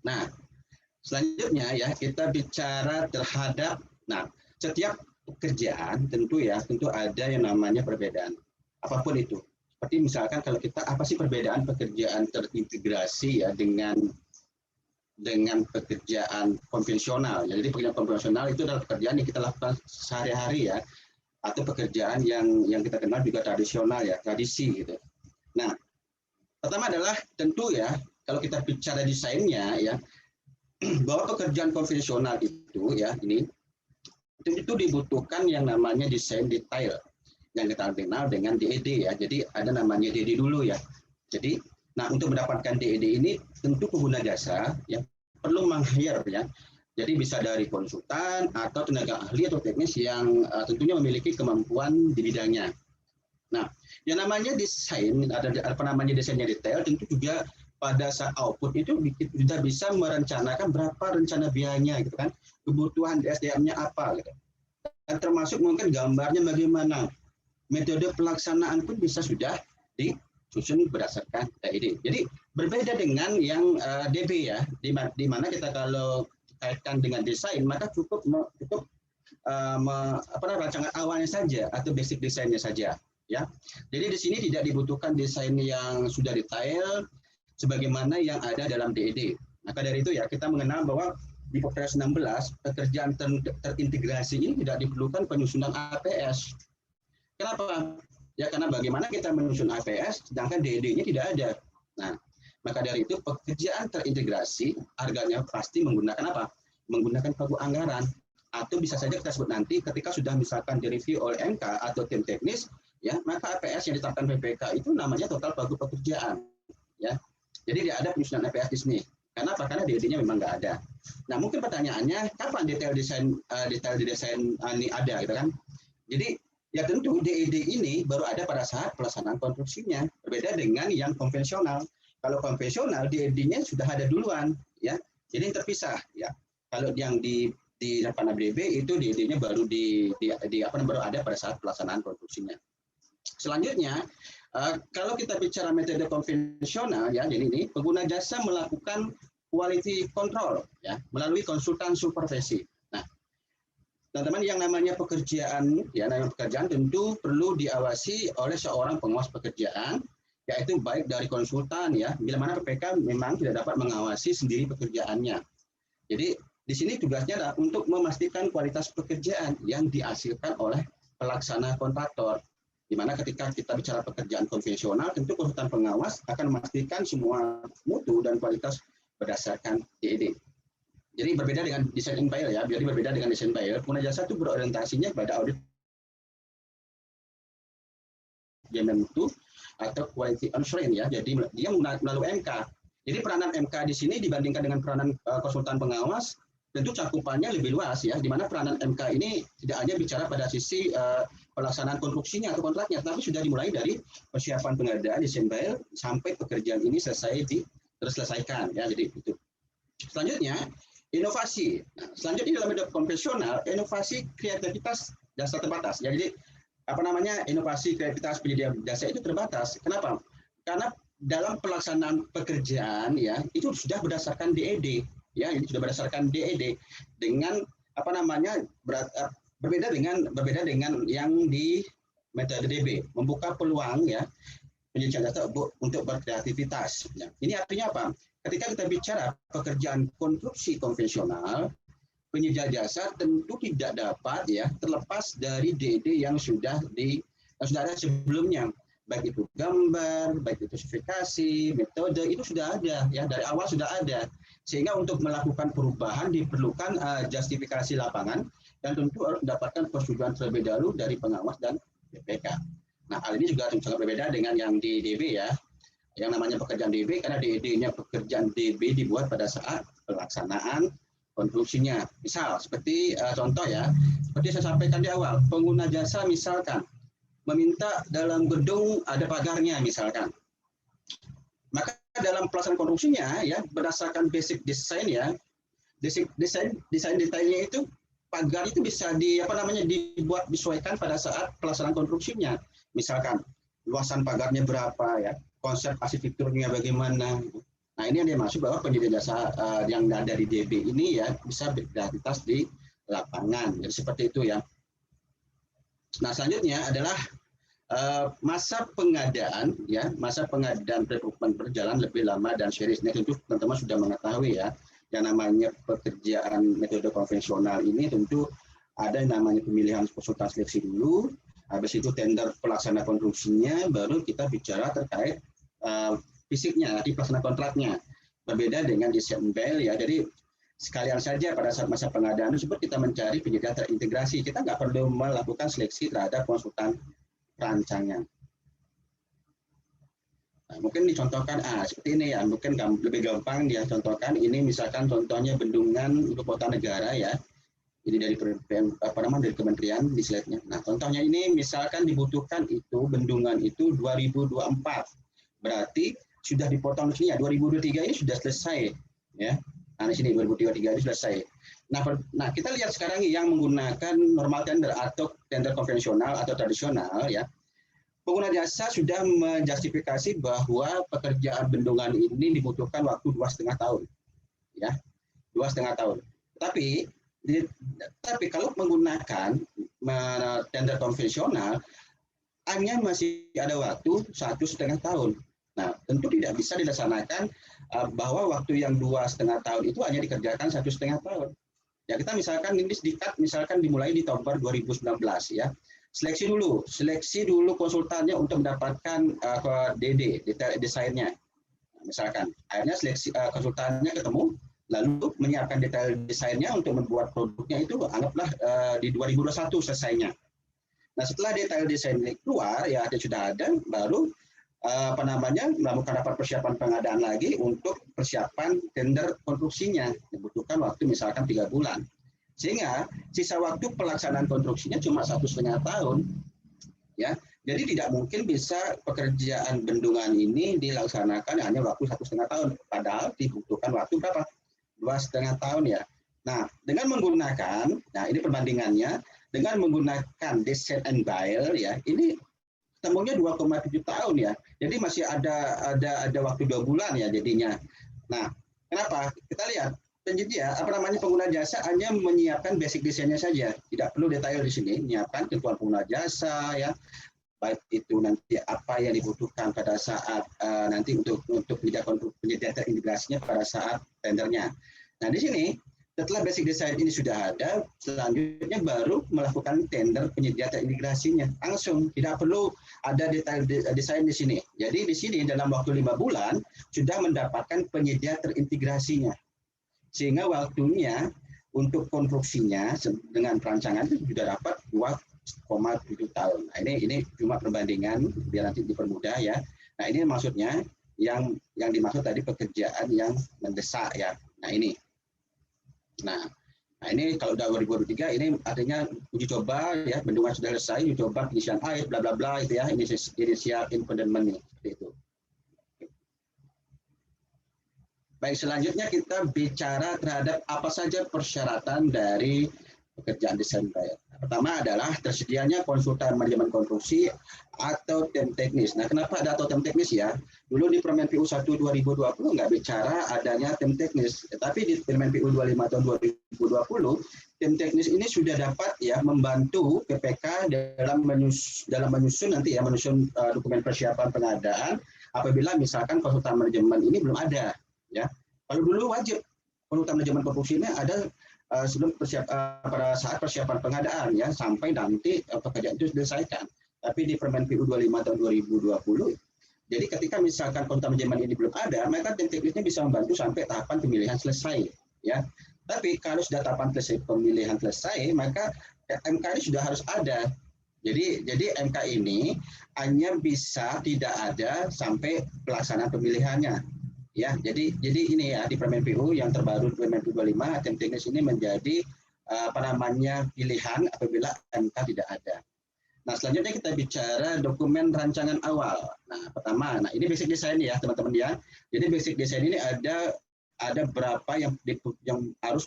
Speaker 2: Nah, selanjutnya ya kita bicara terhadap, setiap pekerjaan tentu ada yang namanya perbedaan, apapun itu. Seperti misalkan kalau kita apa sih perbedaan pekerjaan terintegrasi ya dengan pekerjaan konvensional. Jadi pekerjaan konvensional itu adalah pekerjaan yang kita lakukan sehari-hari ya, atau pekerjaan yang kita kenal juga tradisional ya, tradisi gitu. Nah, pertama adalah tentu ya kalau kita bicara desainnya ya, bahwa pekerjaan konvensional itu ya itu dibutuhkan yang namanya desain detail yang kita kenal dengan DED ya. Jadi ada namanya DED dulu ya. Jadi untuk mendapatkan DED ini tentu pengguna jasa ya perlu meng-hire ya. Jadi bisa dari konsultan atau tenaga ahli atau teknis yang tentunya memiliki kemampuan di bidangnya. Nah, yang namanya desain, desainnya detail, tentu juga pada saat output itu kita bisa merencanakan berapa rencana biayanya gitu kan, kebutuhan SDM-nya apa gitu. Dan termasuk mungkin gambarnya bagaimana, metode pelaksanaan pun bisa sudah disusun berdasarkan DED. Jadi berbeda dengan yang DB ya, di mana kita kalau kaitkan dengan desain maka cukup rancangan awalnya saja atau basic desainnya saja ya. Jadi di sini tidak dibutuhkan desain yang sudah detail sebagaimana yang ada dalam DED. Maka dari itu ya kita mengenal bahwa di Perpres 16 pekerjaan terintegrasi ini tidak diperlukan penyusunan APS. Kenapa? Ya karena bagaimana kita menyusun APS sedangkan DED-nya tidak ada. Nah, maka dari itu pekerjaan terintegrasi harganya pasti menggunakan apa? Menggunakan pagu anggaran, atau bisa saja kita sebut nanti ketika sudah misalkan direview oleh MK atau tim teknis ya, maka APS yang ditetapkan BPK itu namanya total pagu pekerjaan ya. Jadi tidak ada penyusunan EPS di sini. Karena apa? Karena DED-nya memang nggak ada. Nah, mungkin pertanyaannya kapan detail desain ini ada, gitu kan? Jadi ya tentu DED ini baru ada pada saat pelaksanaan konstruksinya. Berbeda dengan yang konvensional. Kalau konvensional DED-nya sudah ada duluan, ya. Jadi terpisah, ya. Kalau yang di DB itu DED-nya baru baru ada pada saat pelaksanaan konstruksinya. Selanjutnya, kalau kita bicara metode konvensional, ya, jadi ini pengguna jasa melakukan quality control, ya, melalui konsultan supervisi. Nah, teman-teman, yang namanya pekerjaan, ya, namanya pekerjaan tentu perlu diawasi oleh seorang pengawas pekerjaan, yaitu baik dari konsultan, ya, bila mana PPK memang tidak dapat mengawasi sendiri pekerjaannya. Jadi di sini tugasnya adalah untuk memastikan kualitas pekerjaan yang dihasilkan oleh pelaksana kontraktor. Di mana ketika kita bicara pekerjaan konvensional, tentu konsultan pengawas akan memastikan semua mutu dan kualitas berdasarkan DED. Jadi berbeda dengan desain impile, ya. Jadi berbeda dengan desain impile, pengguna jasa itu berorientasinya pada audit mutu atau quality assurance, ya. Jadi dia melalui MK. Jadi peranan MK di sini dibandingkan dengan peranan konsultan pengawas, tentu cakupannya lebih luas, ya, di mana peranan MK ini tidak hanya bicara pada sisi pelaksanaan konstruksinya atau kontraknya, tapi sudah dimulai dari persiapan pengadaan desain impile sampai pekerjaan ini terselesaikan, ya. Jadi itu. Selanjutnya inovasi. Nah, selanjutnya dalam metode konvensional, inovasi kreativitas jasa terbatas. Ya, jadi inovasi kreativitas penyedia jasa itu terbatas. Kenapa? Karena dalam pelaksanaan pekerjaan, ya, itu sudah berdasarkan DED. Ya, ini sudah berdasarkan DED dengan berbeda dengan yang di metode DB, membuka peluang, ya, penyedia jasa untuk berkreativitas. Ya. Ini artinya apa? Ketika kita bicara pekerjaan konstruksi konvensional, penyedia jasa tentu tidak dapat, ya, terlepas dari DED yang sudah ada sebelumnya. Baik itu gambar, baik itu spesifikasi, metode, itu sudah ada, ya, dari awal sudah ada. Sehingga untuk melakukan perubahan diperlukan justifikasi lapangan dan tentu harus mendapatkan persetujuan terlebih dahulu dari pengawas dan BPK. Nah, hal ini juga sangat berbeda dengan yang di DB, ya. Yang namanya pekerjaan DB, karena DED-nya pekerjaan DB dibuat pada saat pelaksanaan konstruksinya. Misal, seperti contoh, ya, seperti saya sampaikan di awal, pengguna jasa misalkan meminta dalam gedung ada pagarnya misalkan. Maka dalam pelaksanaan konstruksinya, ya, berdasarkan basic design, ya, desain detailnya itu pagar itu bisa dibuat disesuaikan pada saat pelaksanaan konstruksinya. Misalkan luasan pagarnya berapa, ya, konsep arsitekturnya bagaimana. Nah, ini yang dimaksud bahwa penyedia jasa yang ada di DB ini, ya, bisa berkreativitas di lapangan. Jadi seperti itu, ya. Nah, selanjutnya adalah masa pengadaan, ya, masa pengadaan rekrutmen berjalan lebih lama dan seriusnya. Tentu teman-teman sudah mengetahui, ya, yang namanya pekerjaan metode konvensional ini tentu ada yang namanya pemilihan konsultan seleksi dulu, habis itu tender pelaksana konstruksinya, baru kita bicara terkait fisiknya di pelaksana kontraknya. Berbeda dengan desain impile, ya. Jadi sekalian saja pada saat masa pengadaan tersebut kita mencari penyedia terintegrasi. Kita nggak perlu melakukan seleksi terhadap konsultan rancangan. Nah, mungkin dicontohkan seperti ini, ya, mungkin lebih gampang dia contohkan. Ini misalkan contohnya bendungan ibu kota negara, ya. Ini dari dari kementerian di slide-nya. Nah, contohnya ini misalkan dibutuhkan itu bendungan itu 2024. Berarti sudah dipotong sini, ya, 2023 ini sudah selesai, ya. Nah, di sini 2023 ini selesai. Nah, kita lihat sekarang yang menggunakan normal tender atau tender konvensional atau tradisional, ya. Pengguna jasa sudah menjustifikasi bahwa pekerjaan bendungan ini dibutuhkan waktu 2,5 tahun, ya, 2,5 tahun. Tapi kalau menggunakan tender konvensional, hanya masih ada waktu 1,5 tahun. Nah, tentu tidak bisa dilaksanakan bahwa waktu yang 2,5 tahun itu hanya dikerjakan 1,5 tahun. Ya, kita misalkan ini misalkan dimulai di Oktober 2019, ya. Seleksi dulu konsultannya untuk mendapatkan DD, detail desainnya. Misalkan, akhirnya seleksi konsultannya ketemu, lalu menyiapkan detail desainnya untuk membuat produknya itu anggaplah di 2021 selesainya. Nah, setelah detail desain keluar, ya, sudah ada, baru melakukan rapat persiapan pengadaan lagi untuk persiapan tender konstruksinya, dibutuhkan waktu misalkan 3 bulan, sehingga sisa waktu pelaksanaan konstruksinya cuma 1,5 tahun, ya. Jadi tidak mungkin bisa pekerjaan bendungan ini dilaksanakan hanya waktu 1,5 tahun, padahal dibutuhkan waktu berapa? 2,5 tahun ya. Nah, dengan menggunakan, nah ini perbandingannya, dengan menggunakan design and build ya, ini temunya 2,7 tahun ya. Jadi masih ada waktu 2 bulan ya jadinya. Nah, kenapa? Kita lihat penyedia pengguna jasa hanya menyiapkan basic desainnya saja, tidak perlu detail di sini, menyiapkan ketentuan pengguna jasa ya, baik itu nanti apa yang dibutuhkan pada saat nanti untuk penyedia terintegrasinya pada saat tendernya. Nah di sini setelah basic design ini sudah ada, selanjutnya baru melakukan tender penyedia terintegrasinya langsung, tidak perlu ada detail desain di sini. Jadi di sini dalam waktu 5 bulan sudah mendapatkan penyedia terintegrasinya, sehingga waktunya untuk konstruksinya dengan perancangan itu sudah dapat 2,7 tahun. Nah, ini cuma perbandingan biar nanti dipermudah ya. Nah, ini maksudnya yang dimaksud tadi pekerjaan yang mendesak ya. Nah, ini. Nah, ini kalau udah 2023 ini artinya uji coba ya, bendungan sudah selesai, uji coba pengisian air bla bla bla itu ya, inisial impediment nih, seperti itu. Baik, selanjutnya kita bicara terhadap apa saja persyaratan dari pekerjaan desain build. Pertama adalah tersedianya konsultan manajemen konstruksi atau tim teknis. Nah, kenapa ada atau tim teknis ya? Dulu di Permen PU 1 2020 nggak bicara adanya tim teknis, tetapi di Permen PU 25 tahun 2020 tim teknis ini sudah dapat ya membantu PPK dalam menyusun nanti ya dokumen persiapan pengadaan apabila misalkan konsultan manajemen ini belum ada ya. Kalau dulu wajib konsultan manajemen konstruksi ini ada sebelum pada saat persiapan pengadaan ya, sampai nanti pekerjaan itu diselesaikan. Tapi di Permen PU 25 tahun 2020, jadi ketika misalkan konsultan manajemen ini belum ada, maka tim teknisnya bisa membantu sampai tahapan pemilihan selesai ya. Tapi kalau sudah tahapan pemilihan selesai, maka MK ini sudah harus ada. Jadi MK ini hanya bisa tidak ada sampai pelaksanaan pemilihannya. Ya, jadi ini ya di Permen PU yang terbaru Permen PU 25, tim teknis ini menjadi pilihan apabila MK tidak ada. Nah, selanjutnya kita bicara dokumen rancangan awal. Nah, pertama, ini basic design ya, teman-teman ya. Jadi basic design ini ada berapa yang harus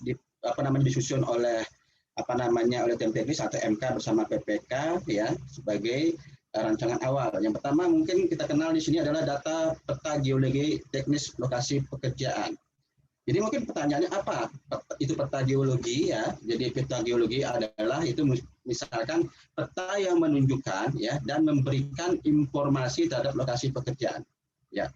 Speaker 2: disusun oleh oleh tim teknis atau MK bersama PPK ya sebagai rancangan awal. Yang pertama mungkin kita kenal di sini adalah data peta geologi teknis lokasi pekerjaan. Jadi mungkin pertanyaannya apa itu peta geologi ya? Jadi peta geologi adalah itu misalkan peta yang menunjukkan ya dan memberikan informasi terhadap lokasi pekerjaan. Ya.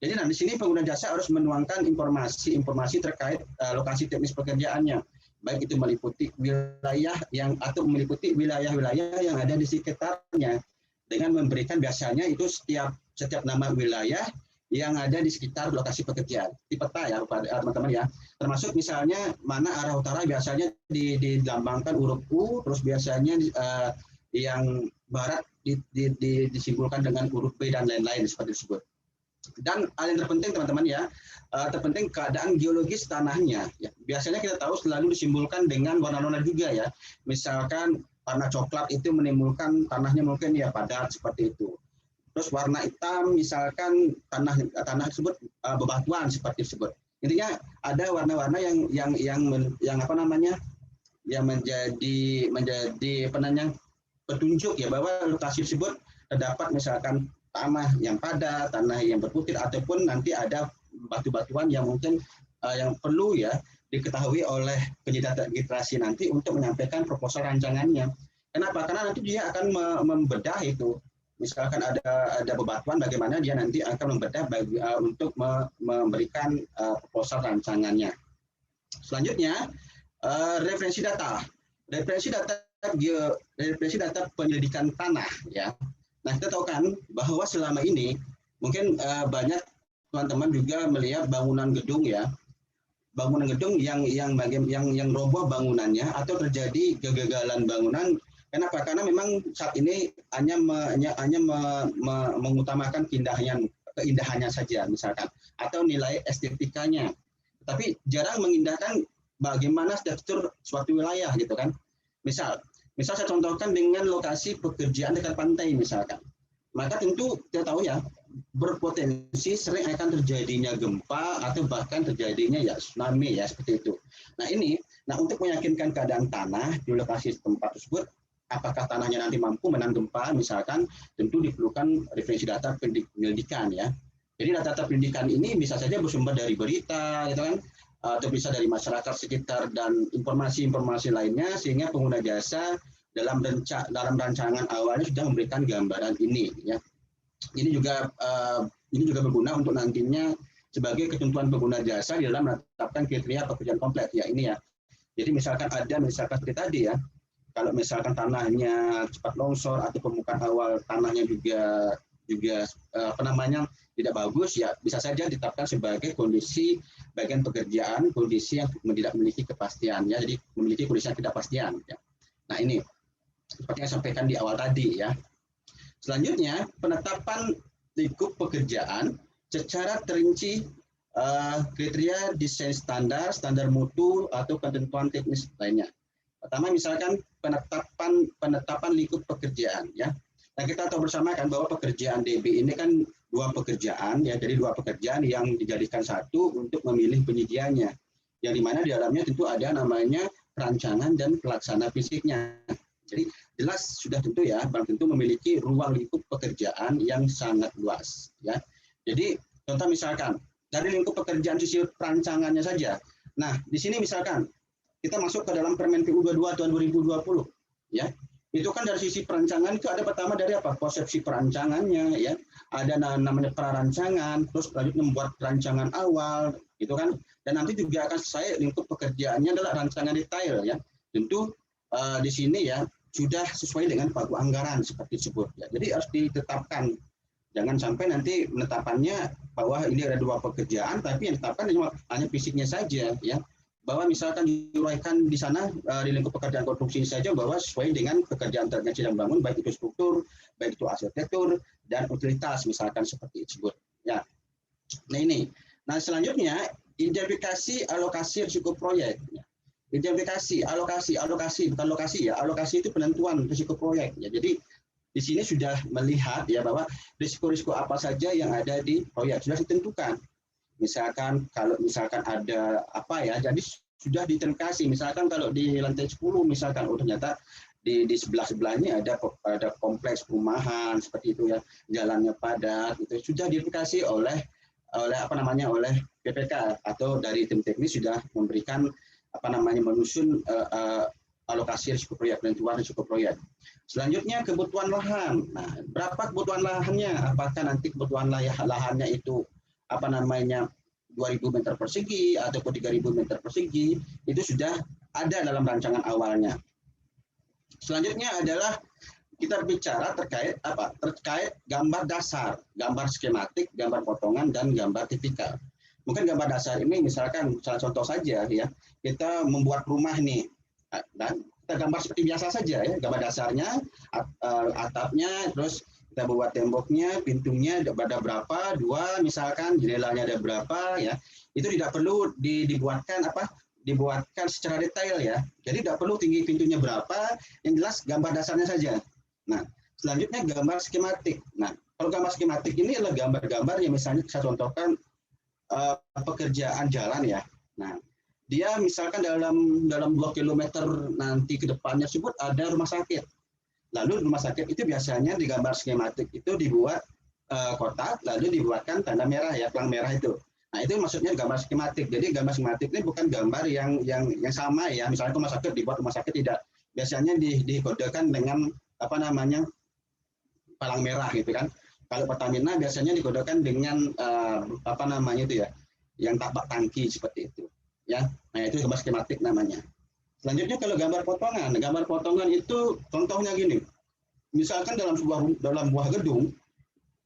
Speaker 2: Jadi di sini pengguna jasa harus menuangkan informasi terkait lokasi teknis pekerjaannya. Baik itu meliputi wilayah atau meliputi wilayah-wilayah yang ada di sekitarnya. Dengan memberikan biasanya itu setiap nama wilayah yang ada di sekitar lokasi pekerjaan di peta ya teman-teman ya, termasuk misalnya mana arah utara biasanya dilambangkan huruf U, terus biasanya yang barat disimpulkan dengan huruf B dan lain-lain seperti tersebut. Dan hal yang terpenting teman-teman ya, terpenting keadaan geologis tanahnya ya. Biasanya kita tahu selalu disimbolkan dengan warna-warna juga ya, misalkan warna coklat itu menimbulkan tanahnya mungkin ya padat seperti itu. Terus warna hitam misalkan tanah tersebut bebatuan seperti tersebut. Intinya ada warna-warna yang menjadi petunjuk ya bahwa lokasi tersebut terdapat misalkan tanah yang padat, tanah yang berputih ataupun nanti ada batu-batuan yang mungkin yang perlu ya diketahui oleh penyedia terintegrasi nanti untuk menyampaikan proposal rancangannya. Kenapa? Karena nanti dia akan membedah itu. Misalkan ada bebatuan, bagaimana dia nanti akan membedah untuk memberikan proposal rancangannya. Selanjutnya, referensi data. Referensi data penyelidikan tanah ya. Nah, kita tahu kan bahwa selama ini mungkin banyak teman-teman juga melihat bangunan gedung ya. Bangunan gedung yang roboh bangunannya atau terjadi kegagalan bangunan Kenapa? Karena memang saat ini hanya mengutamakan keindahannya saja misalkan, atau nilai estetikanya, tapi jarang mengindahkan bagaimana struktur suatu wilayah gitu kan. Misal saya contohkan dengan lokasi pekerjaan dekat pantai misalkan, maka tentu kita tahu ya, berpotensi sering akan terjadinya gempa atau bahkan terjadinya ya tsunami ya, seperti itu. Nah untuk meyakinkan keadaan tanah di lokasi tempat tersebut, apakah tanahnya nanti mampu menahan gempa misalkan, tentu diperlukan referensi data penyelidikan ya. Jadi data pendidikan ini bisa saja bersumber dari berita gitu kan, atau bisa dari masyarakat sekitar dan informasi-informasi lainnya, sehingga pengguna jasa dalam rancangan awalnya sudah memberikan gambaran ini ya. Ini juga berguna untuk nantinya sebagai ketentuan pengguna jasa di dalam menetapkan kriteria pekerjaan kompleks ya ini ya. Jadi misalkan seperti tadi ya, kalau misalkan tanahnya cepat longsor atau permukaan awal tanahnya juga tidak bagus ya, bisa saja ditetapkan sebagai kondisi bagian pekerjaan, kondisi yang tidak memiliki kepastian ya, jadi memiliki kondisi yang tidak pastian ya. Nah ini seperti yang saya sampaikan di awal tadi ya. Selanjutnya penetapan lingkup pekerjaan secara terinci, kriteria desain standar mutu atau ketentuan teknis lainnya. Pertama misalkan penetapan lingkup pekerjaan ya. Nah kita tahu bersama kan bahwa pekerjaan DB ini kan dua pekerjaan ya, jadi dua pekerjaan yang dijadikan satu untuk memilih penyedianya, yang dimana di dalamnya tentu ada namanya perancangan dan pelaksana fisiknya. Jadi jelas sudah tentu ya, bank tentu memiliki ruang lingkup pekerjaan yang sangat luas ya. Jadi contoh misalkan dari lingkup pekerjaan sisi perancangannya saja. Nah di sini misalkan kita masuk ke dalam Permen PU 22 tahun 2020 ya. Itu kan dari sisi perancangan itu ada pertama dari apa? Konsepsi perancangannya ya. Ada namanya prarancangan, terus selanjutnya membuat perancangan awal gitu kan. Dan nanti juga akan lingkup pekerjaannya adalah rancangan detail ya. Tentu di sini ya sudah sesuai dengan pagu anggaran seperti disebut ya. Jadi harus ditetapkan. Jangan sampai nanti penetapannya bahwa ini ada dua pekerjaan tapi yang ditetapkan hanya fisiknya saja ya. Bahwa misalkan diuraikan di sana di lingkup pekerjaan konstruksi saja bahwa sesuai dengan pekerjaan terkait sedang bangun, baik itu struktur, baik itu arsitektur dan utilitas misalkan seperti disebut ya. Nah ini. Nah selanjutnya identifikasi alokasi risiko proyek. Identifikasi, alokasi bukan lokasi ya. Alokasi itu penentuan risiko proyek ya. Jadi di sini sudah melihat ya bahwa risiko-risiko apa saja yang ada di proyek sudah ditentukan. Misalkan kalau misalkan ada apa ya, jadi sudah ditentukan. Misalkan kalau di lantai 10 misalkan ternyata di sebelahnya ada kompleks perumahan seperti itu ya, jalannya padat, itu sudah diidentifikasi oleh PPK atau dari tim teknis sudah memberikan menyusun alokasi risiko proyek, penentuan risiko proyek. Selanjutnya kebutuhan lahan. Nah, berapa kebutuhan lahannya? Apakah nanti kebutuhan lahannya itu 2.000 meter persegi ataupun 3.000 meter persegi, itu sudah ada dalam rancangan awalnya. Selanjutnya adalah kita bicara terkait gambar dasar, gambar skematik, gambar potongan dan gambar tipikal. Mungkin gambar dasar ini misalkan salah contoh saja ya, kita membuat rumah nih dan kita gambar seperti biasa saja ya, gambar dasarnya, atapnya, terus kita buat temboknya, pintunya ada berapa, 2 misalkan, jendelanya ada berapa ya. Itu tidak perlu dibuatkan secara detail ya. Jadi tidak perlu tinggi pintunya berapa, yang jelas gambar dasarnya saja. Nah, selanjutnya gambar skematik. Nah, kalau gambar skematik ini adalah gambar-gambar yang misalnya saya contohkan pekerjaan jalan ya. Nah, dia misalkan dalam 2 km nanti ke depannya tersebut ada rumah sakit. Lalu rumah sakit itu biasanya di gambar skematik itu dibuat kotak, lalu dibuatkan tanda merah ya, pelang merah itu. Nah, itu maksudnya gambar skematik. Jadi gambar skematik ini bukan gambar yang sama ya. Misalnya rumah sakit dibuat rumah sakit tidak. Biasanya dikodekan dengan palang merah gitu kan. Kalau Pertamina biasanya dikodekan dengan yang tapak tangki seperti itu ya. Nah, itu gambar skematik namanya. Selanjutnya kalau gambar potongan itu contohnya gini. Misalkan dalam buah gedung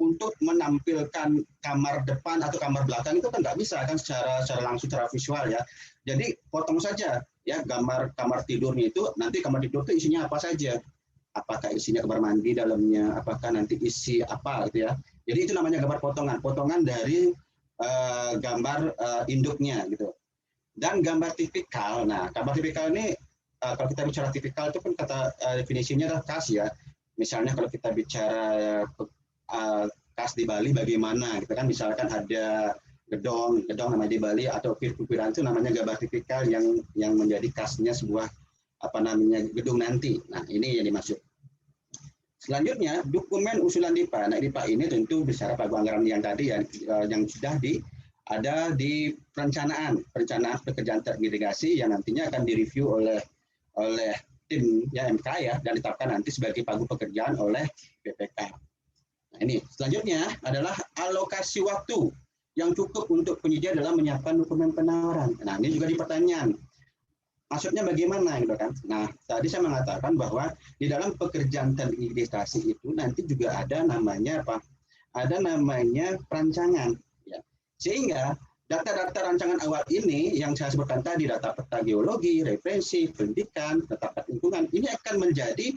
Speaker 2: untuk menampilkan kamar depan atau kamar belakang itu kan nggak bisa kan secara langsung secara visual ya. Jadi potong saja ya gambar kamar tidurnya itu, nanti kamar tidur itu isinya apa saja. apakah isinya kamar mandi dalamnya, apakah nanti isi apa gitu ya. Jadi itu namanya gambar potongan dari gambar induknya gitu. Dan gambar tipikal. Nah, gambar tipikal ini kalau kita bicara tipikal itu kan kata definisinya adalah khas ya. Misalnya kalau kita bicara khas di Bali bagaimana gitu kan, misalkan ada gedong namanya di Bali atau ukir-ukiran itu namanya gambar tipikal yang menjadi khasnya sebuah gedung nanti. Nah, ini yang dimaksud. Selanjutnya, dokumen usulan DIPA. Nah, DIPA ini tentu bicara pagu anggaran yang tadi yang sudah ada di perencanaan pekerjaan terintegrasi yang nantinya akan direview oleh tim ya MK ya, dan ditetapkan nanti sebagai pagu pekerjaan oleh BPK. Nah, ini selanjutnya adalah alokasi waktu yang cukup untuk penyedia dalam menyiapkan dokumen penawaran. Nah, ini juga di pertanyaan. Maksudnya bagaimana gitu kan? Nah, tadi saya mengatakan bahwa di dalam pekerjaan terintegrasi itu nanti juga ada namanya apa? Ada namanya perancangan ya. Sehingga data-data rancangan awal ini yang saya sebutkan tadi, data peta geologi, referensi, pendidikan, data lingkungan, ini akan menjadi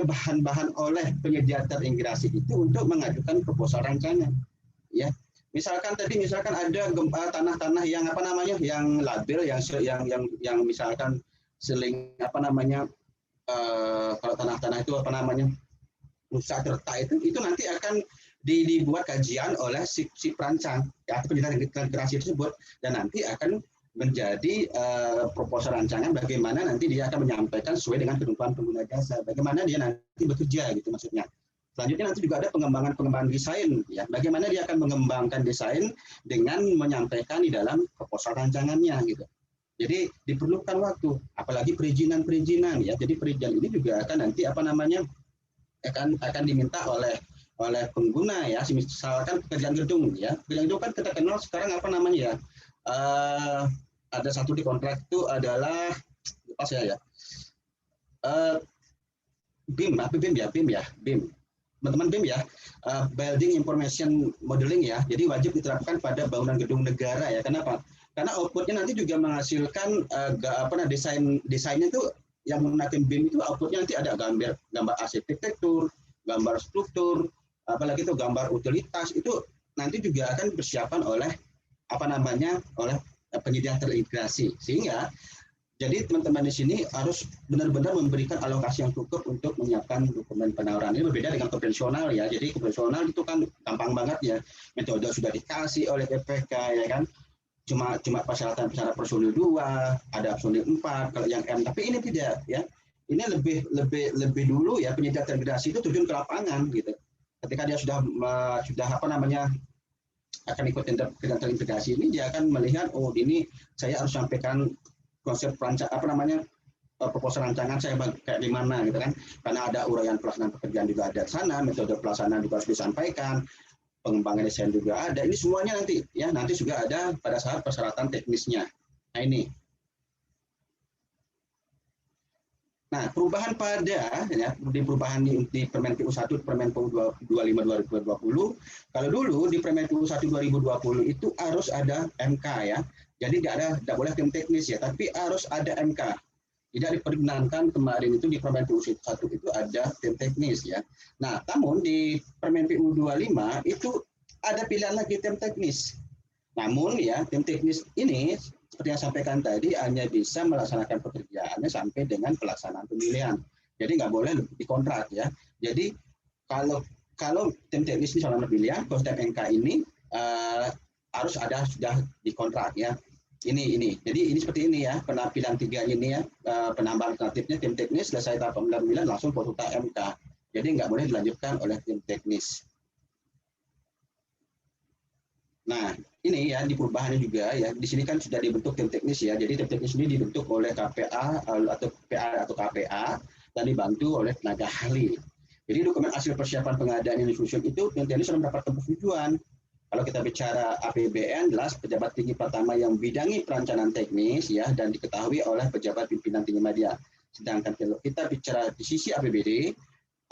Speaker 2: bahan-bahan oleh penyedia terintegrasi itu untuk mengajukan proposal rancangan ya. Misalkan ada tanah-tanah yang yang labil, yang misalkan seling kalau tanah-tanah itu rusak retak itu nanti akan dibuat kajian oleh si perancang ya, penyedia terintegrasi tersebut, dan nanti akan menjadi proposal rancangan bagaimana nanti dia akan menyampaikan sesuai dengan ketentuan pengguna jasa, bagaimana dia nanti bekerja gitu maksudnya. Selanjutnya nanti juga ada pengembangan desain ya, bagaimana dia akan mengembangkan desain dengan menyampaikan di dalam proposal rancangannya gitu. Jadi diperlukan waktu, apalagi perizinan ya. Jadi perizinan ini juga akan nanti akan diminta oleh pengguna ya. Misalkan pekerjaan gedung ya, pekerjaan gedung kan kita kenal sekarang ada satu di kontrak itu adalah BIM teman-teman, BIM ya, Building Information Modeling ya. Jadi wajib diterapkan pada bangunan gedung negara ya. Kenapa? Karena outputnya nanti juga menghasilkan desainnya itu yang menggunakan BIM itu outputnya nanti ada gambar arsitektur, gambar struktur, apalagi itu gambar utilitas, itu nanti juga akan persiapan oleh oleh penyedia terintegrasi. Sehingga jadi teman-teman di sini harus benar-benar memberikan alokasi yang cukup untuk menyiapkan dokumen penawaran. Ini berbeda dengan konvensional ya. Jadi konvensional itu kan gampang banget ya. Metode sudah dikasih oleh BPK ya kan. Cuma persyaratan personil 2, ada personil 4 kalau yang M. Tapi ini tidak ya. Ini lebih dulu ya, penyedia terintegrasi itu terjun ke lapangan gitu. Ketika dia sudah akan ikut kegiatan terintegrasi ini, dia akan melihat ini saya harus sampaikan konsep proposal rancangan saya kayak di mana gitu kan, karena ada uraian pelaksanaan pekerjaan juga ada di sana, metode pelaksanaan juga harus disampaikan, pengembangan desain juga ada, ini semuanya nanti juga ada pada saat persyaratan teknisnya. Nah ini. Nah, perubahan di Permen PU 1 Permen PU 25 2020. Kalau dulu di Permen PU 1 2020 itu harus ada MK ya. Jadi tidak boleh tim teknis ya, tapi harus ada MK. Tidak diperkenankan kemarin itu di Permen PU 1 itu ada tim teknis ya. Nah, namun di Permen PU 25 itu ada pilihan lagi tim teknis. Namun ya, tim teknis ini seperti yang sampaikan tadi hanya bisa melaksanakan pekerjaannya sampai dengan pelaksanaan pemilihan. Jadi nggak boleh dikontrak ya. Jadi kalau tim teknis ini selama pemilihan, konsep MK ini harus ada sudah dikontrak ya. Ini. Jadi ini seperti ini ya, penampilan 3 ini ya, penambahan alternatifnya tim teknis selesai tahap pemilihan langsung konsulta MK. Jadi nggak boleh dilanjutkan oleh tim teknis. Nah, ini ya di perubahannya juga ya. Di sini kan sudah dibentuk tim teknis ya. Jadi tim teknis ini dibentuk oleh KPA atau PA atau KPA dan dibantu oleh tenaga ahli. Jadi dokumen hasil persiapan pengadaan yang disusun itu tim teknis sudah mendapatkan persetujuan. Kalau kita bicara APBN, jelas pejabat tinggi pertama yang bidangi perencanaan teknis ya dan diketahui oleh pejabat pimpinan tinggi media. Sedangkan kalau kita bicara di sisi APBD,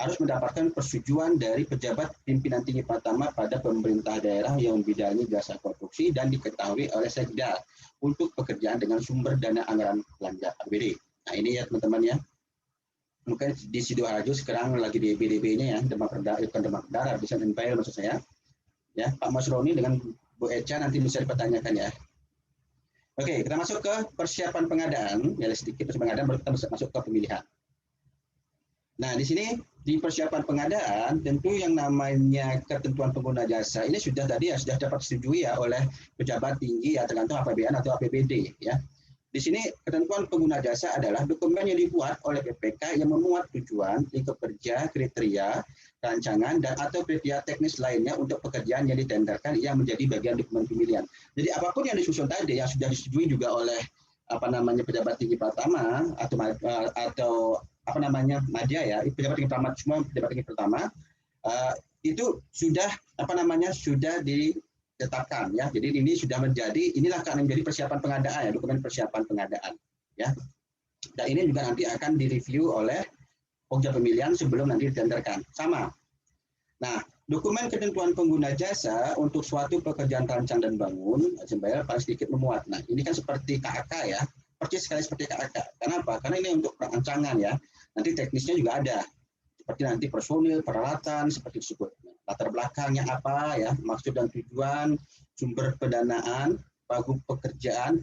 Speaker 2: harus mendapatkan persetujuan dari pejabat pimpinan tinggi pertama pada pemerintah daerah yang membidangi jasa konstruksi dan diketahui oleh Sekda untuk pekerjaan dengan sumber dana anggaran belanja APBD. Nah ini ya teman-teman ya. mungkin di Sidoarjo sekarang lagi DB-nya ya, demam berdarah, bisa nempel maksud saya. Ya, Pak Mas Roni dengan Bu Eca nanti bisa dipertanyakan ya. Oke, kita masuk ke persiapan pengadaan, ya sedikit persiapan pengadaan baru kita bisa masuk ke pemilihan. Nah, di sini di persiapan pengadaan tentu yang namanya ketentuan pengguna jasa ini sudah tadi ya sudah dapat disetujui ya oleh pejabat tinggi ya tergantung APBN atau APBD ya. Di sini ketentuan pengguna jasa adalah dokumen yang dibuat oleh PPK yang memuat tujuan, lingkup kerja, kriteria, rancangan, dan atau kriteria teknis lainnya untuk pekerjaan yang ditenderkan yang menjadi bagian dokumen pemilihan. Jadi apapun yang disusun tadi yang sudah disetujui juga oleh pejabat tinggi pertama atau media ya, pejabat tinggi pertama semua pejabat tinggi pertama itu sudah sudah ditetapkan ya. Jadi ini sudah inilah akan menjadi persiapan pengadaan ya, dokumen persiapan pengadaan ya. Dan ini juga nanti akan direview oleh Pokja Pemilihan sebelum nanti ditenderkan. Sama. Nah, dokumen ketentuan pengguna jasa untuk suatu pekerjaan rancang dan bangun paling sedikit memuat. Nah, ini kan seperti KAK ya, persis sekali seperti KAK. Kenapa? Karena ini untuk perancangan ya. Nanti teknisnya juga ada. Seperti nanti personil, peralatan, seperti disebut. Latar belakangnya apa ya, maksud dan tujuan, sumber pendanaan, pagu pekerjaan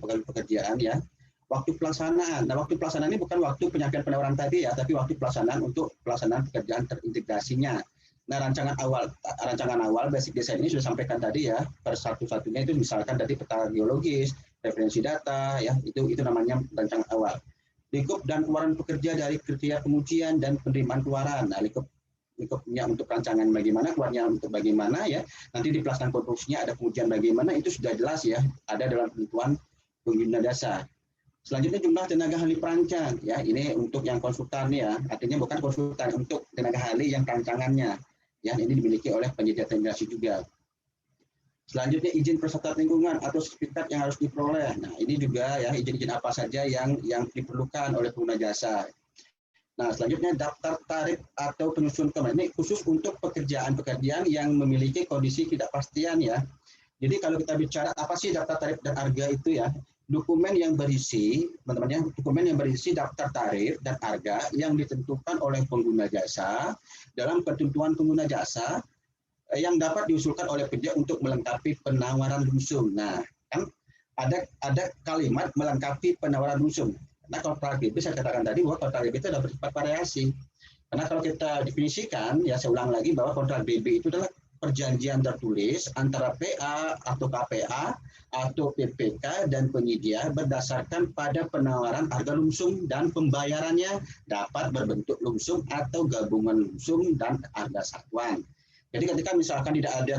Speaker 2: ya. Waktu pelaksanaan. Nah, waktu pelaksanaan ini bukan waktu penyampaian penawaran tadi ya, tapi waktu pelaksanaan untuk pelaksanaan pekerjaan terintegrasinya. Nah, rancangan awal basic design ini sudah sampaikan tadi ya. Per satu-satunya itu misalkan tadi peta geologis, referensi data ya, itu namanya rancangan awal. Lingkup dan keluaran pekerja dari kriteria pengujian dan penerimaan keluaran. Nah, lingkupnya untuk rancangan bagaimana, keluarnya untuk bagaimana ya. Nanti di pelaksanaan konstruksinya ada pengujian bagaimana, itu sudah jelas ya, ada dalam ketentuan pengguna jasa. Selanjutnya jumlah tenaga ahli perancang ya, ini untuk yang konsultan ya, artinya bukan konsultan, untuk tenaga ahli yang perancangannya ya, ini dimiliki oleh penyedia terintegrasi juga. Selanjutnya izin peserta lingkungan atau sertifikat yang harus diperoleh. Nah, ini juga ya izin-izin apa saja yang diperlukan oleh pengguna jasa. Nah, selanjutnya daftar tarif atau penyusun kembali. Ini khusus untuk pekerjaan-pekerjaan yang memiliki kondisi ketidakpastian ya. Jadi kalau kita bicara apa sih daftar tarif dan harga itu ya, dokumen yang berisi, teman-teman ya, dokumen yang berisi daftar tarif dan harga yang ditentukan oleh pengguna jasa dalam ketentuan pengguna jasa yang dapat diusulkan oleh pihak untuk melengkapi penawaran lumsum. Nah, kan ada kalimat melengkapi penawaran lumsum. Nah, kontrak DB saya katakan tadi bahwa kontrak DB itu ada bersifat variasi. Karena kalau kita definisikan, ya saya ulang lagi bahwa kontrak DB itu adalah perjanjian tertulis antara PA atau KPA atau PPK dan penyedia berdasarkan pada penawaran harga lumsum dan pembayarannya dapat berbentuk lumsum atau gabungan lumsum dan harga satuan. Jadi ketika misalkan tidak ada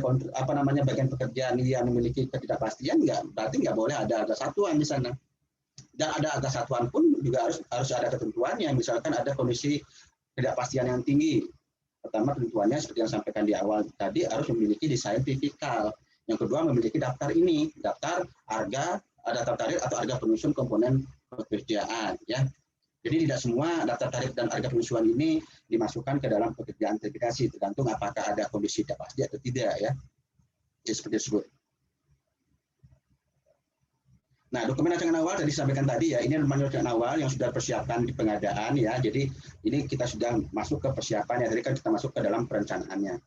Speaker 2: bagian pekerjaan yang memiliki ketidakpastian, berarti nggak boleh ada harga satuan di sana. Dan ada harga satuan pun juga harus ada ketentuannya. Misalkan ada kondisi ketidakpastian yang tinggi. Pertama ketentuannya seperti yang sampaikan di awal tadi harus memiliki desain tipikal. Yang kedua memiliki daftar harga, daftar tarif atau harga penyusun komponen pekerjaan ya. Jadi tidak semua daftar tarif dan harga penyusuan ini dimasukkan ke dalam pekerjaan terintegrasi, tergantung apakah ada kondisi tidak pasti atau tidak ya. Jadi seperti tersebut. Nah, dokumen rancangan awal tadi disampaikan tadi ya, ini rancangan awal yang sudah persiapkan di pengadaan ya. Jadi ini kita sudah masuk ke persiapannya, tadi kan kita masuk ke dalam perencanaannya.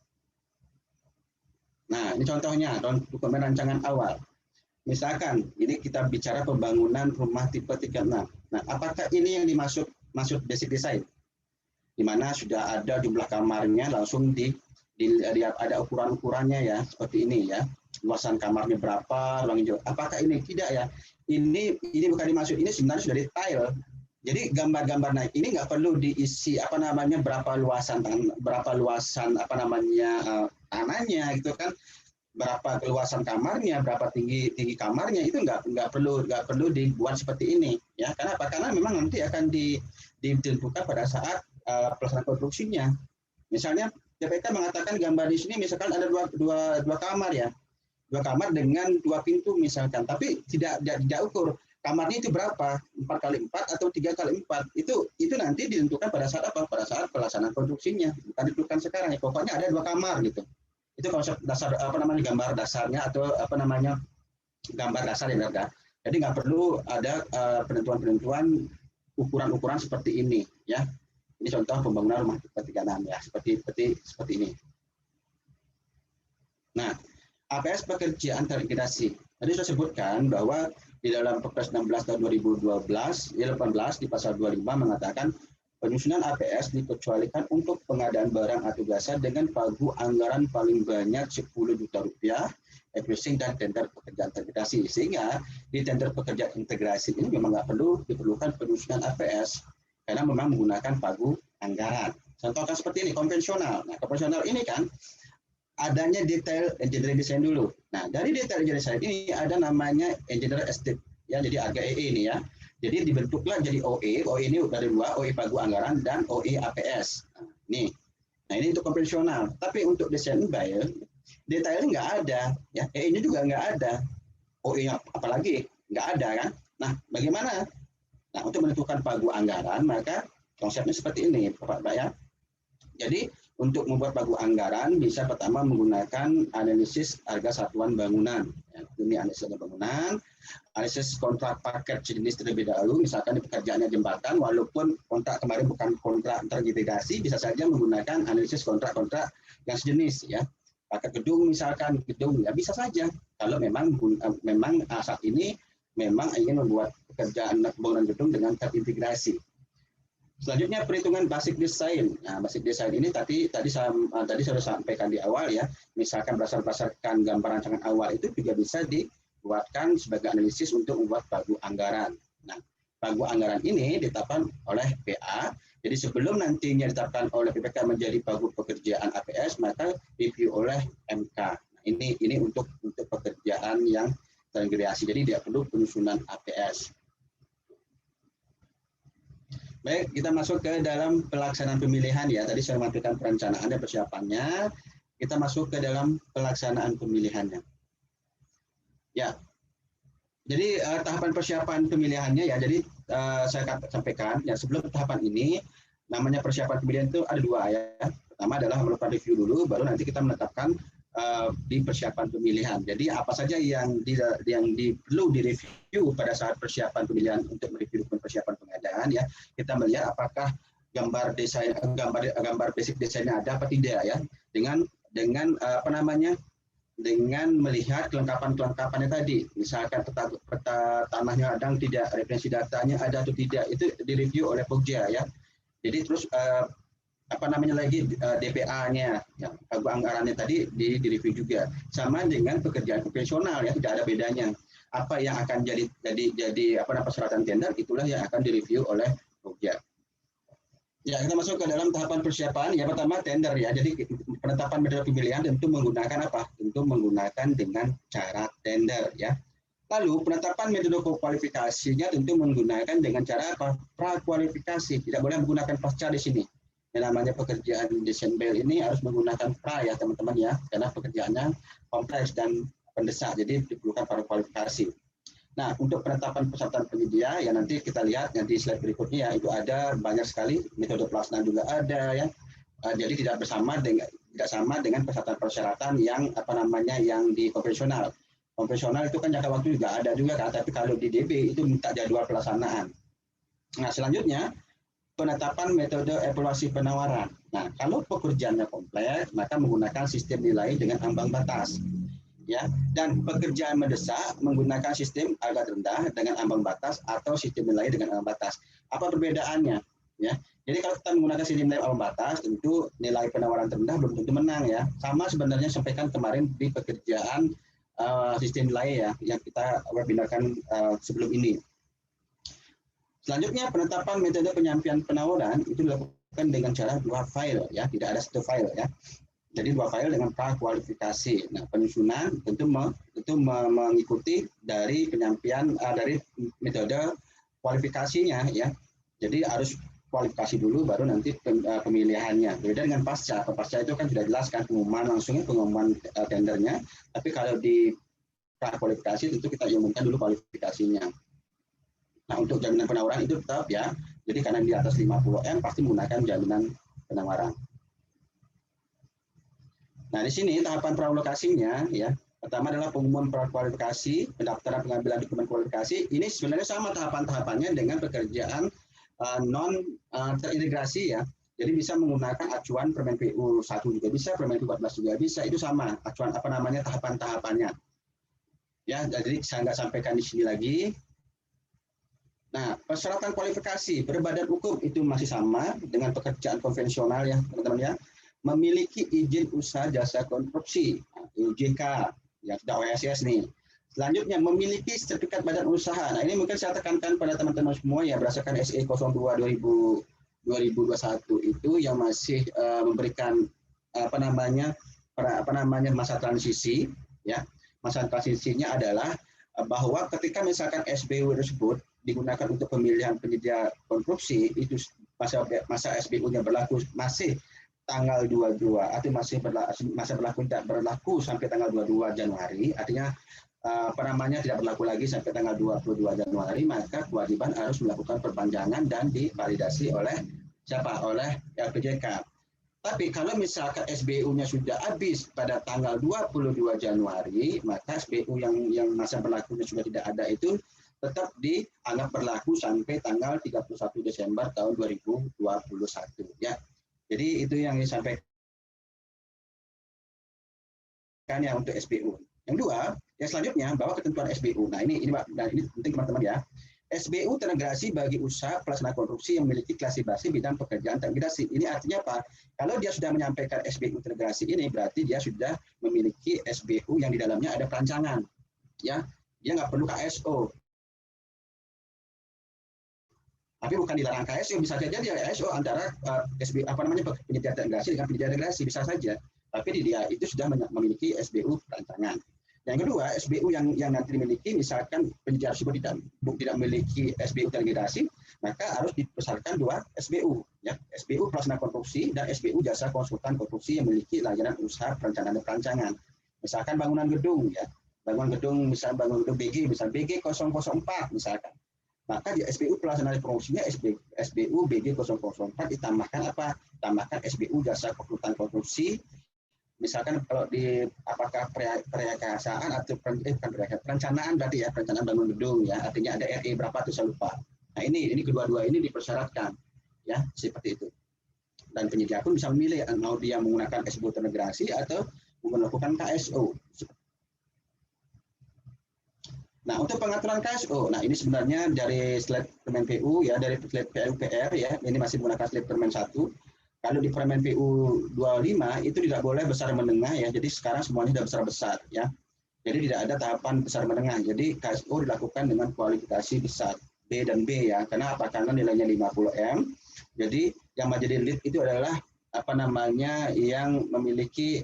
Speaker 2: Nah, ini contohnya dokumen rancangan awal. Misalkan ini kita bicara pembangunan rumah tipe 36. Nah, apakah ini yang dimaksud basic design? Di mana sudah ada jumlah kamarnya langsung ada ukuran-ukurannya ya, seperti ini ya. Luasan kamarnya berapa, ruang hijau. Apakah ini? Tidak ya. Ini bukan dimaksud, ini sebenarnya sudah detail. Jadi gambar-gambar naik ini nggak perlu diisi berapa luasan tanahnya gitu kan. Berapa keluasan kamarnya, berapa tinggi kamarnya, itu nggak perlu dibuat seperti ini ya. Karena apa? Karena memang nanti akan ditentukan pada saat pelaksanaan konstruksinya. Misalnya PPK mengatakan gambar di sini misalkan ada dua kamar ya, 2 kamar dengan 2 pintu misalkan, tapi tidak ukur kamarnya itu berapa, 4x4 atau 3x4, itu nanti ditentukan pada saat apa? Pada saat pelaksanaan konstruksinya, bukan ditentukan sekarang ya. Pokoknya ada 2 kamar gitu. Itu konsep dasar gambar dasarnya atau gambar dasar yang ada. Jadi nggak perlu ada penentuan ukuran-ukuran seperti ini ya. Ini contoh pembangunan rumah pertigaan ya, seperti ini. Nah, APS pekerjaan terintegrasi. Tadi saya sebutkan bahwa di dalam Perpres 16 tahun 2018 di pasal 25 mengatakan penyusunan APS dikecualikan untuk pengadaan barang atau jasa dengan pagu anggaran paling banyak 10 juta rupiah, equalizing dan tender pekerjaan integrasi. Sehingga di tender pekerjaan integrasi ini memang nggak diperlukan penyusunan APS karena memang menggunakan pagu anggaran. Contohnya seperti ini, konvensional. Nah, konvensional ini kan adanya detail engineering design dulu. Nah, dari detail engineering design ini ada namanya engineer estimate ya, jadi harga EE ini ya. Jadi dibentuklah jadi OE. OE ini dari dua, OE pagu anggaran dan OE APS. Nah, ini untuk konvensional. Tapi untuk desain build detailnya nggak ada ya, EE-nya juga nggak ada. OE-nya apalagi nggak ada kan. Nah, bagaimana? Nah, untuk menentukan pagu anggaran maka konsepnya seperti ini, Bapak ya. Jadi untuk membuat pagu anggaran bisa pertama menggunakan analisis harga satuan bangunan. Ya, ini analisis bangunan, analisis kontrak paket jenis terlebih dahulu. Misalkan di pekerjaannya jembatan, walaupun kontrak kemarin bukan kontrak terintegrasi, bisa saja menggunakan analisis kontrak-kontrak yang sejenis ya. Paket gedung misalkan gedung ya bisa saja. Kalau memang saat ini memang ingin membuat pekerjaan bangunan gedung dengan terintegrasi. Selanjutnya perhitungan basic design. Nah, basic design ini tadi saya sudah sampaikan di awal ya. Misalkan berdasarkan gambar rancangan awal itu juga bisa dibuatkan sebagai analisis untuk membuat pagu anggaran. Nah, pagu anggaran ini ditetapkan oleh PA. Jadi sebelum nantinya ditetapkan oleh PPK menjadi pagu pekerjaan APS, maka review oleh MK. Nah, ini untuk pekerjaan yang terintegrasi. Jadi tidak perlu penyusunan APS. Baik, kita masuk ke dalam pelaksanaan pemilihan ya. Tadi saya melakukan perencanaan dan persiapannya. Kita masuk ke dalam pelaksanaan pemilihannya. Ya. Jadi tahapan persiapan pemilihannya ya. Jadi saya sampaikan ya, sebelum tahapan ini namanya persiapan pemilihan itu ada dua ya. Pertama adalah melakukan review dulu, baru nanti kita menetapkan di persiapan pemilihan. Jadi apa saja yang perlu direview pada saat persiapan pemilihan untuk mereview persiapan pengadaan ya, kita melihat apakah gambar basic desainnya ada apa tidak ya, dengan dengan melihat kelengkapannya tadi, misalkan peta tanahnya ada tidak, referensi datanya ada atau tidak, itu direview oleh Pokja ya. Jadi terus DPA-nya, ya, pagu anggarannya tadi direview juga. Sama dengan pekerjaan konvensional ya, tidak ada bedanya. Apa yang akan jadi persyaratan tender itulah yang akan direview oleh Pokja. Ya, kita masuk ke dalam tahapan persiapan. Ya, pertama tender ya. Jadi penetapan metode pemilihan tentu menggunakan apa? Tentu menggunakan dengan cara tender ya. Lalu penetapan metode kualifikasinya tentu menggunakan dengan cara apa? Prakualifikasi. Tidak boleh menggunakan pasca di sini. Yang namanya pekerjaan desain build ini harus menggunakan pra ya teman-teman ya, karena pekerjaannya kompleks dan mendesak, jadi diperlukan prakualifikasi. Nah, untuk penetapan peserta penyedia ya nanti kita lihat nanti slide berikutnya ya, itu ada banyak sekali metode pelaksanaan juga ada ya. Jadi tidak sama dengan persyaratan yang yang di konvensional. Konvensional itu kan jangka waktu juga ada juga kan, tapi kalau di DB itu minta jadwal pelaksanaan. Nah, selanjutnya penetapan metode evaluasi penawaran. Nah, kalau pekerjaannya kompleks, maka menggunakan sistem nilai dengan ambang batas. Ya, dan pekerjaan mendesak menggunakan sistem harga rendah dengan ambang batas atau sistem nilai dengan ambang batas. Apa perbedaannya? Ya, jadi kalau kita menggunakan sistem nilai ambang batas, tentu nilai penawaran terendah belum tentu menang ya. Sama sebenarnya sampaikan kemarin di pekerjaan sistem nilai ya, yang kita webinarkan sebelum ini. Selanjutnya penetapan metode penyampaian penawaran itu dilakukan dengan cara dua file ya, tidak ada satu file ya. Jadi dua file dengan prakualifikasi. Nah, penyusunan tentu mengikuti dari penyampaian dari metode kualifikasinya ya. Jadi harus kualifikasi dulu baru nanti pemilihannya. Berbeda dengan pasca. Pasca itu kan sudah jelas kan pengumuman tendernya. Tapi kalau di prakualifikasi tentu kita umumkan dulu kualifikasinya. Nah, untuk jaminan penawaran itu tetap ya. Jadi karena di atas 50M pasti menggunakan jaminan penawaran. Nah, di sini tahapan pralokasinya ya. Pertama adalah pengumuman prakualifikasi, pendaftaran pengambilan dokumen kualifikasi. Ini sebenarnya sama tahapan-tahapannya dengan pekerjaan non terintegrasi ya. Jadi bisa menggunakan acuan Permen PU 1 juga bisa, Permen PU 14 juga bisa. Itu sama acuan apa namanya tahapan-tahapannya. Ya, jadi saya nggak sampaikan di sini lagi. Nah, persyaratan kualifikasi berbadan hukum itu masih sama dengan pekerjaan konvensional ya, teman-teman ya. Memiliki izin usaha jasa konstruksi, IJK, yang sudah OSS nih. Selanjutnya, memiliki sertifikat badan usaha. Nah, ini mungkin saya tekankan pada teman-teman semua ya, berdasarkan SE 02 2021 itu yang masih memberikan masa transisi ya. Masa transisinya adalah bahwa ketika misalkan SBU tersebut digunakan untuk pemilihan penyedia konstruksi, itu masa SBU-nya berlaku masih tanggal 22 atau masa berlaku tidak berlaku sampai tanggal 22 Januari, artinya tidak berlaku lagi sampai tanggal 22 Januari, maka kewajiban harus melakukan perpanjangan dan divalidasi oleh siapa? Oleh LPJK. Tapi kalau misalkan SBU-nya sudah habis pada tanggal 22 Januari, maka SBU yang masa berlakunya sudah tidak ada itu tetap dianggap berlaku sampai tanggal 31 Desember tahun 2021 ya. Jadi itu yang disampaikan ya untuk SBU. Yang dua, yang selanjutnya bahwa ketentuan SBU. Nah, ini penting teman-teman ya. SBU terintegrasi bagi usaha pelaksana konstruksi yang memiliki klasifikasi bidang pekerjaan terintegrasi. Ini artinya apa? Kalau dia sudah menyampaikan SBU terintegrasi ini, berarti dia sudah memiliki SBU yang di dalamnya ada perancangan. Ya, dia nggak perlu KSO. Tapi bukan dilarang KSO, bisa saja dia KSO antara SBU penyedia terintegrasi dengan penyedia integrasi bisa saja. Tapi dia itu sudah memiliki SBU perancangan. Yang kedua, SBU yang nanti dimiliki, misalkan penyedia tersebut tidak memiliki SBU terintegrasi, maka harus dibesarkan dua SBU, ya, SBU pelaksana konstruksi dan SBU jasa konsultan konstruksi yang memiliki layanan usaha perencanaan dan perancangan. Misalkan bangunan gedung, ya, bangun gedung BG, misal BG 004 misalkan. Maka di SBU pelaksana konstruksinya SBU BG 004 ditambahkan apa? Tambahkan SBU jasa konsultan konstruksi. Misalkan kalau di apakah perekayasaan atau perencanaan berarti ya, perencanaan bangun gedung ya, artinya ada RE berapa tuh saya lupa. Nah ini kedua-dua ini dipersyaratkan ya, seperti itu. Dan penyedia pun bisa memilih mau dia menggunakan SBU terintegrasi atau melakukan KSO. Nah, untuk pengaturan KSO, nah ini sebenarnya dari slide Permen PU ya, dari slide PUPR ya, ini masih menggunakan slide Permen 1. Kalau di Permen PU 25 itu tidak boleh besar menengah ya. Jadi sekarang semuanya sudah besar-besar ya. Jadi tidak ada tahapan besar menengah. Jadi KSO dilakukan dengan kualifikasi besar B dan B ya. Karena apa? Karena nilainya 50M. Jadi yang menjadi lead itu adalah yang memiliki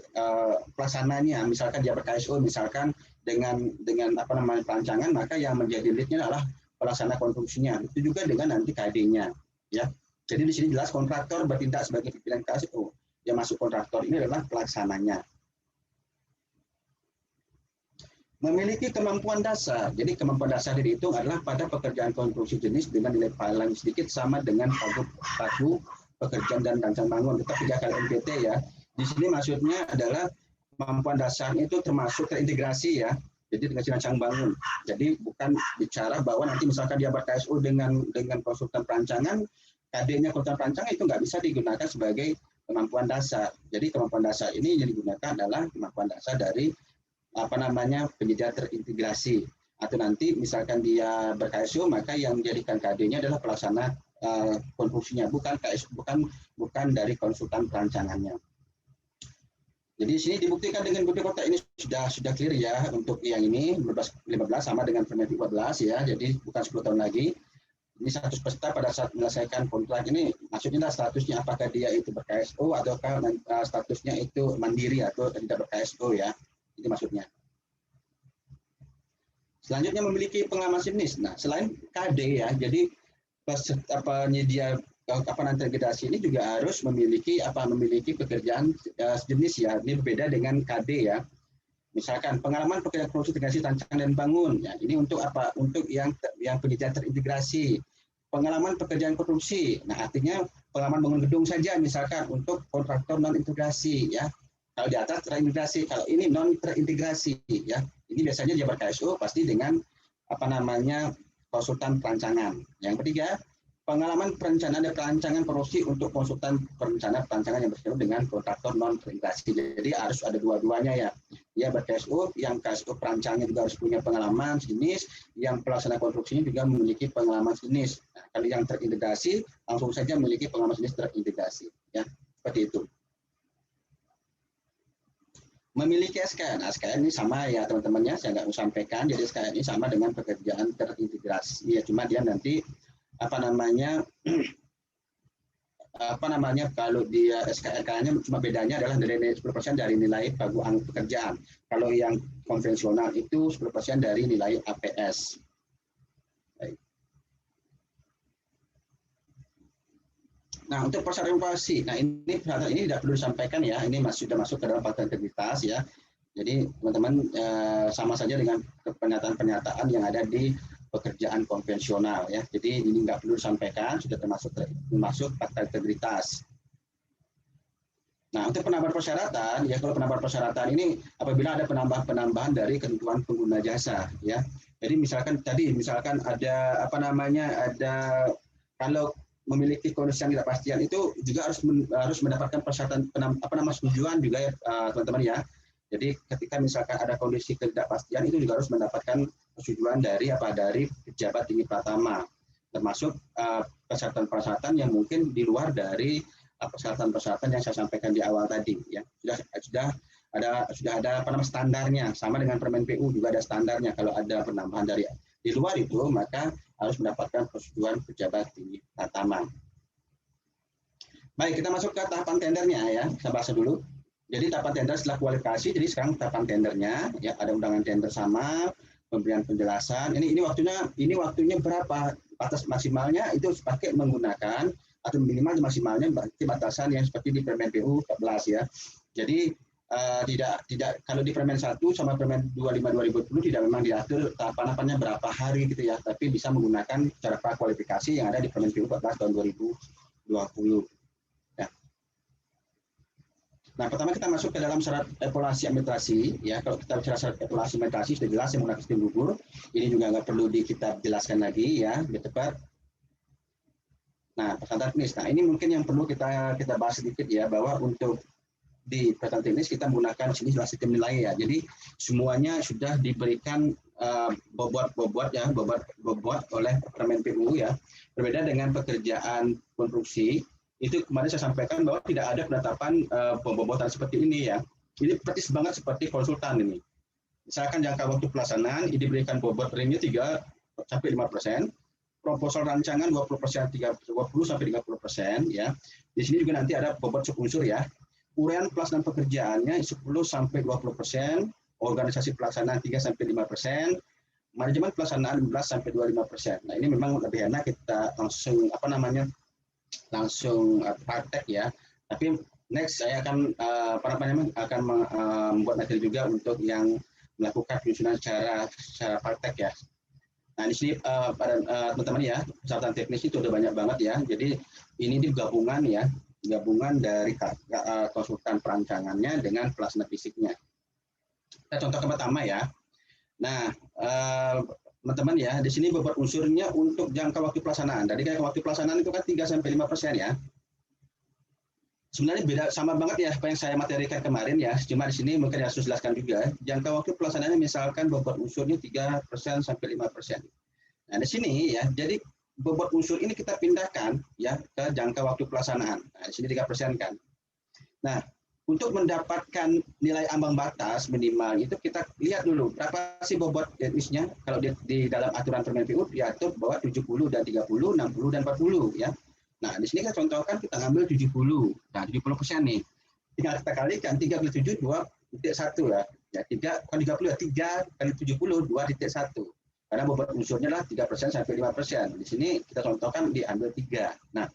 Speaker 2: pelaksananya. Misalkan dia ber-KSO misalkan dengan perancangan, maka yang menjadi lead-nya adalah pelaksana konstruksinya. Itu juga dengan nanti KD-nya ya. Jadi di sini jelas kontraktor bertindak sebagai pimpinan KSO. Yang masuk kontraktor ini adalah pelaksananya. Memiliki kemampuan dasar. Jadi kemampuan dasar dihitung adalah pada pekerjaan konstruksi jenis dengan nilai paling sedikit sama dengan pagu pekerjaan dan rancang bangun. Tetap 3 kali NPT ya. Di sini maksudnya adalah kemampuan dasar itu termasuk terintegrasi ya. Jadi dengan rancang bangun. Jadi bukan bicara bahwa nanti misalkan dia ber-KSO dengan konsultan perancangan, KD-nya konsultan perancangan itu nggak bisa digunakan sebagai kemampuan dasar. Jadi kemampuan dasar ini yang digunakan adalah kemampuan dasar dari penyedia terintegrasi. Atau nanti misalkan dia ber-KSO, maka yang menjadikan KD-nya adalah pelaksana konstruksinya, bukan KSO, bukan dari konsultan perancangannya. Jadi di sini dibuktikan dengan bukti kota ini sudah clear ya untuk yang ini 15 sama dengan Permen 14 ya. Jadi bukan 10 tahun lagi. Ini status peserta pada saat menyelesaikan kontrak ini, maksudnya statusnya apakah dia itu ber-KSO ataukah statusnya itu mandiri atau tidak ber-KSO ya, itu maksudnya. Selanjutnya memiliki pengalaman jenis. Nah, selain KD ya, jadi penyedia integrasi ini juga harus memiliki pekerjaan sejenis ya. Ini berbeda dengan KD ya. Misalkan pengalaman pekerjaan konstruksi integrasi rancangan dan bangun ya. Ini untuk apa? Untuk yang penyedia terintegrasi. Pengalaman pekerjaan konstruksi. Nah, artinya pengalaman bangun gedung saja misalkan untuk kontraktor non integrasi ya. Kalau di atas terintegrasi, kalau ini non terintegrasi ya. Ini biasanya dia ber-KSO pasti dengan konsultan perancangan. Yang ketiga, pengalaman perencanaan dan perancangan produksi untuk konsultan perencana perancangan yang bersinggungan dengan kontraktor non terintegrasi. Jadi harus ada dua-duanya ya. Ya BTSU, yang KSU perancangnya juga harus punya pengalaman sejenis, yang pelaksana konstruksinya juga memiliki pengalaman sejenis. Nah, kalau yang terintegrasi langsung saja memiliki pengalaman sejenis terintegrasi. Ya, seperti itu. Memiliki SKN. Nah, SKN ini sama ya teman-temannya, saya nggak mau sampaikan. Jadi SKN ini sama dengan pekerjaan terintegrasi. Ya, cuma dia nanti kalau dia SKN-nya cuma bedanya adalah dari 10% dari nilai pagu pekerjaan. Kalau yang konvensional itu 10% dari nilai APS. Baik. Nah, untuk persyaratan evaluasi, nah ini tidak perlu disampaikan ya, ini sudah masuk ke dalam faktor integritas ya. Jadi teman-teman sama saja dengan pernyataan-pernyataan yang ada di pekerjaan konvensional ya. Jadi ini nggak perlu disampaikan, sudah termasuk fakta integritas. Nah, untuk penambahan persyaratan ya, kalau penambahan persyaratan ini apabila ada penambahan dari ketentuan pengguna jasa ya. Jadi misalkan ada ada kalau memiliki kondisi yang tidak pastian itu juga harus mendapatkan persyaratan setujuan juga ya teman-teman ya. Jadi ketika misalkan ada kondisi ketidakpastian itu juga harus mendapatkan persetujuan dari pejabat tinggi pratama, termasuk persyaratan-persyaratan yang mungkin di luar dari persyaratan-persyaratan yang saya sampaikan di awal tadi ya. Sudah ada standarnya, sama dengan Permen PU juga ada standarnya. Kalau ada penambahan dari di luar itu maka harus mendapatkan persetujuan pejabat tinggi pratama. Baik, kita masuk ke tahapan tendernya ya. Saya bahas dulu. Jadi tahapan tender setelah kualifikasi, jadi sekarang tahapan tendernya ya, ada undangan tender sama, pemberian penjelasan. Ini waktunya berapa? Batas maksimalnya itu pakai menggunakan atau minimal maksimalnya berarti batasan yang seperti di Permen PU 14 ya. Jadi tidak kalau di Permen 1 sama Permen 25 2020 tidak memang diatur tahapan-tahapannya berapa hari gitu ya, tapi bisa menggunakan cara prakualifikasi yang ada di Permen PU 14 tahun 2020. Nah, pertama kita masuk ke dalam syarat evaluasi administrasi ya. Kalau kita bicara syarat evaluasi administrasi sudah jelas yang menggunakan sistem gugur. Ini juga nggak perlu kita jelaskan lagi ya, lebih tepat. Nah, persyaratan teknis. Nah, ini mungkin yang perlu kita bahas sedikit ya, bahwa untuk di persyaratan teknis kita menggunakan sini jelas sistem nilai ya. Jadi semuanya sudah diberikan bobot oleh Permen PU ya. Berbeda dengan pekerjaan konstruksi. Itu kemarin saya sampaikan bahwa tidak ada penetapan pembobotan seperti ini ya. Ini persis banget seperti konsultan ini. Misalkan jangka waktu pelaksanaan ini diberikan bobot remnya 3-5%, proposal rancangan 20% 20-30% ya. Di sini juga nanti ada bobot subunsur ya. Uraian pelaksanaan pekerjaannya 10-20%, organisasi pelaksanaan 3-5%, manajemen pelaksanaan 15-25%. Nah, ini memang lebih enak kita langsung praktek ya. Tapi next saya akan membuat materi juga untuk yang melakukan penyusunan secara praktek ya. Nah, di sini teman-teman ya, persyaratan teknis itu udah banyak banget ya. Jadi ini gabungan dari konsultan perancangannya dengan pelaksana fisiknya. Kita contoh yang pertama ya. Nah, teman-teman ya, di sini bobot unsurnya untuk jangka waktu pelaksanaan. Jadi jangka waktu pelaksanaan itu kan 3-5% ya. Sebenarnya beda sama banget ya apa yang saya materikan kemarin ya. Cuma di sini mungkin harus jelaskan juga. Jangka waktu pelaksanaannya misalkan bobot unsurnya 3-5%. Nah, di sini ya, jadi bobot unsur ini kita pindahkan ya ke jangka waktu pelaksanaan. Nah, di sini 3% kan. Nah, untuk mendapatkan nilai ambang batas minimal itu kita lihat dulu berapa sih bobot teknisnya. Kalau di dalam aturan Permen PU diatur bahwa 70 dan 30, 60 dan 40 ya. Nah, di sini kita contohkan kita ngambil 70. Nah, 70% nih. Tinggal kita kalikan 3 kali 7 2.1 ya. Ya 3 kali 30 ya 3 kali 70 2.1. Karena bobot unsurnya lah 3%-5%. Di sini kita contohkan diambil 3. Nah,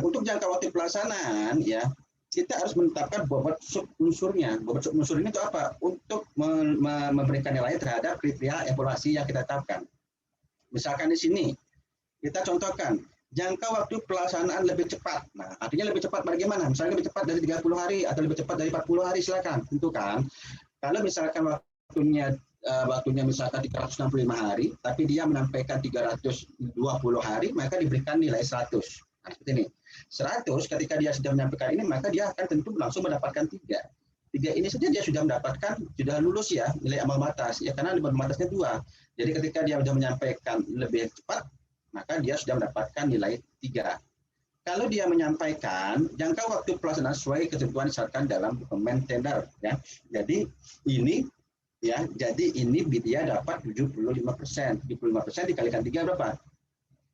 Speaker 2: untuk jangka waktu pelaksanaan ya kita harus menetapkan bobot subunsurnya. Bobot subunsur ini itu apa? Untuk memberikan nilai terhadap kriteria evaluasi yang kita tetapkan. Misalkan di sini, kita contohkan, jangka waktu pelaksanaan lebih cepat. Nah, artinya lebih cepat bagaimana? Misalnya lebih cepat dari 30 hari atau lebih cepat dari 40 hari, silakan tentukan. Kalau misalkan waktunya waktunya misalkan 365 hari, tapi dia menyampaikan 320 hari, maka diberikan nilai 100. Nah, seperti ini. 100 ketika dia sudah menyampaikan ini, maka dia akan tentu langsung mendapatkan 3. 3 ini saja dia sudah mendapatkan, sudah lulus ya, nilai ambang batas. Ya, karena ambang batasnya 2. Jadi ketika dia sudah menyampaikan lebih cepat, maka dia sudah mendapatkan nilai 3. Kalau dia menyampaikan jangka waktu pelaksanaan sesuai ketentuan disyaratkan dalam dokumen tender, ya. Jadi ini ya, jadi ini dia dapat 75%. 75% dikalikan 3 berapa?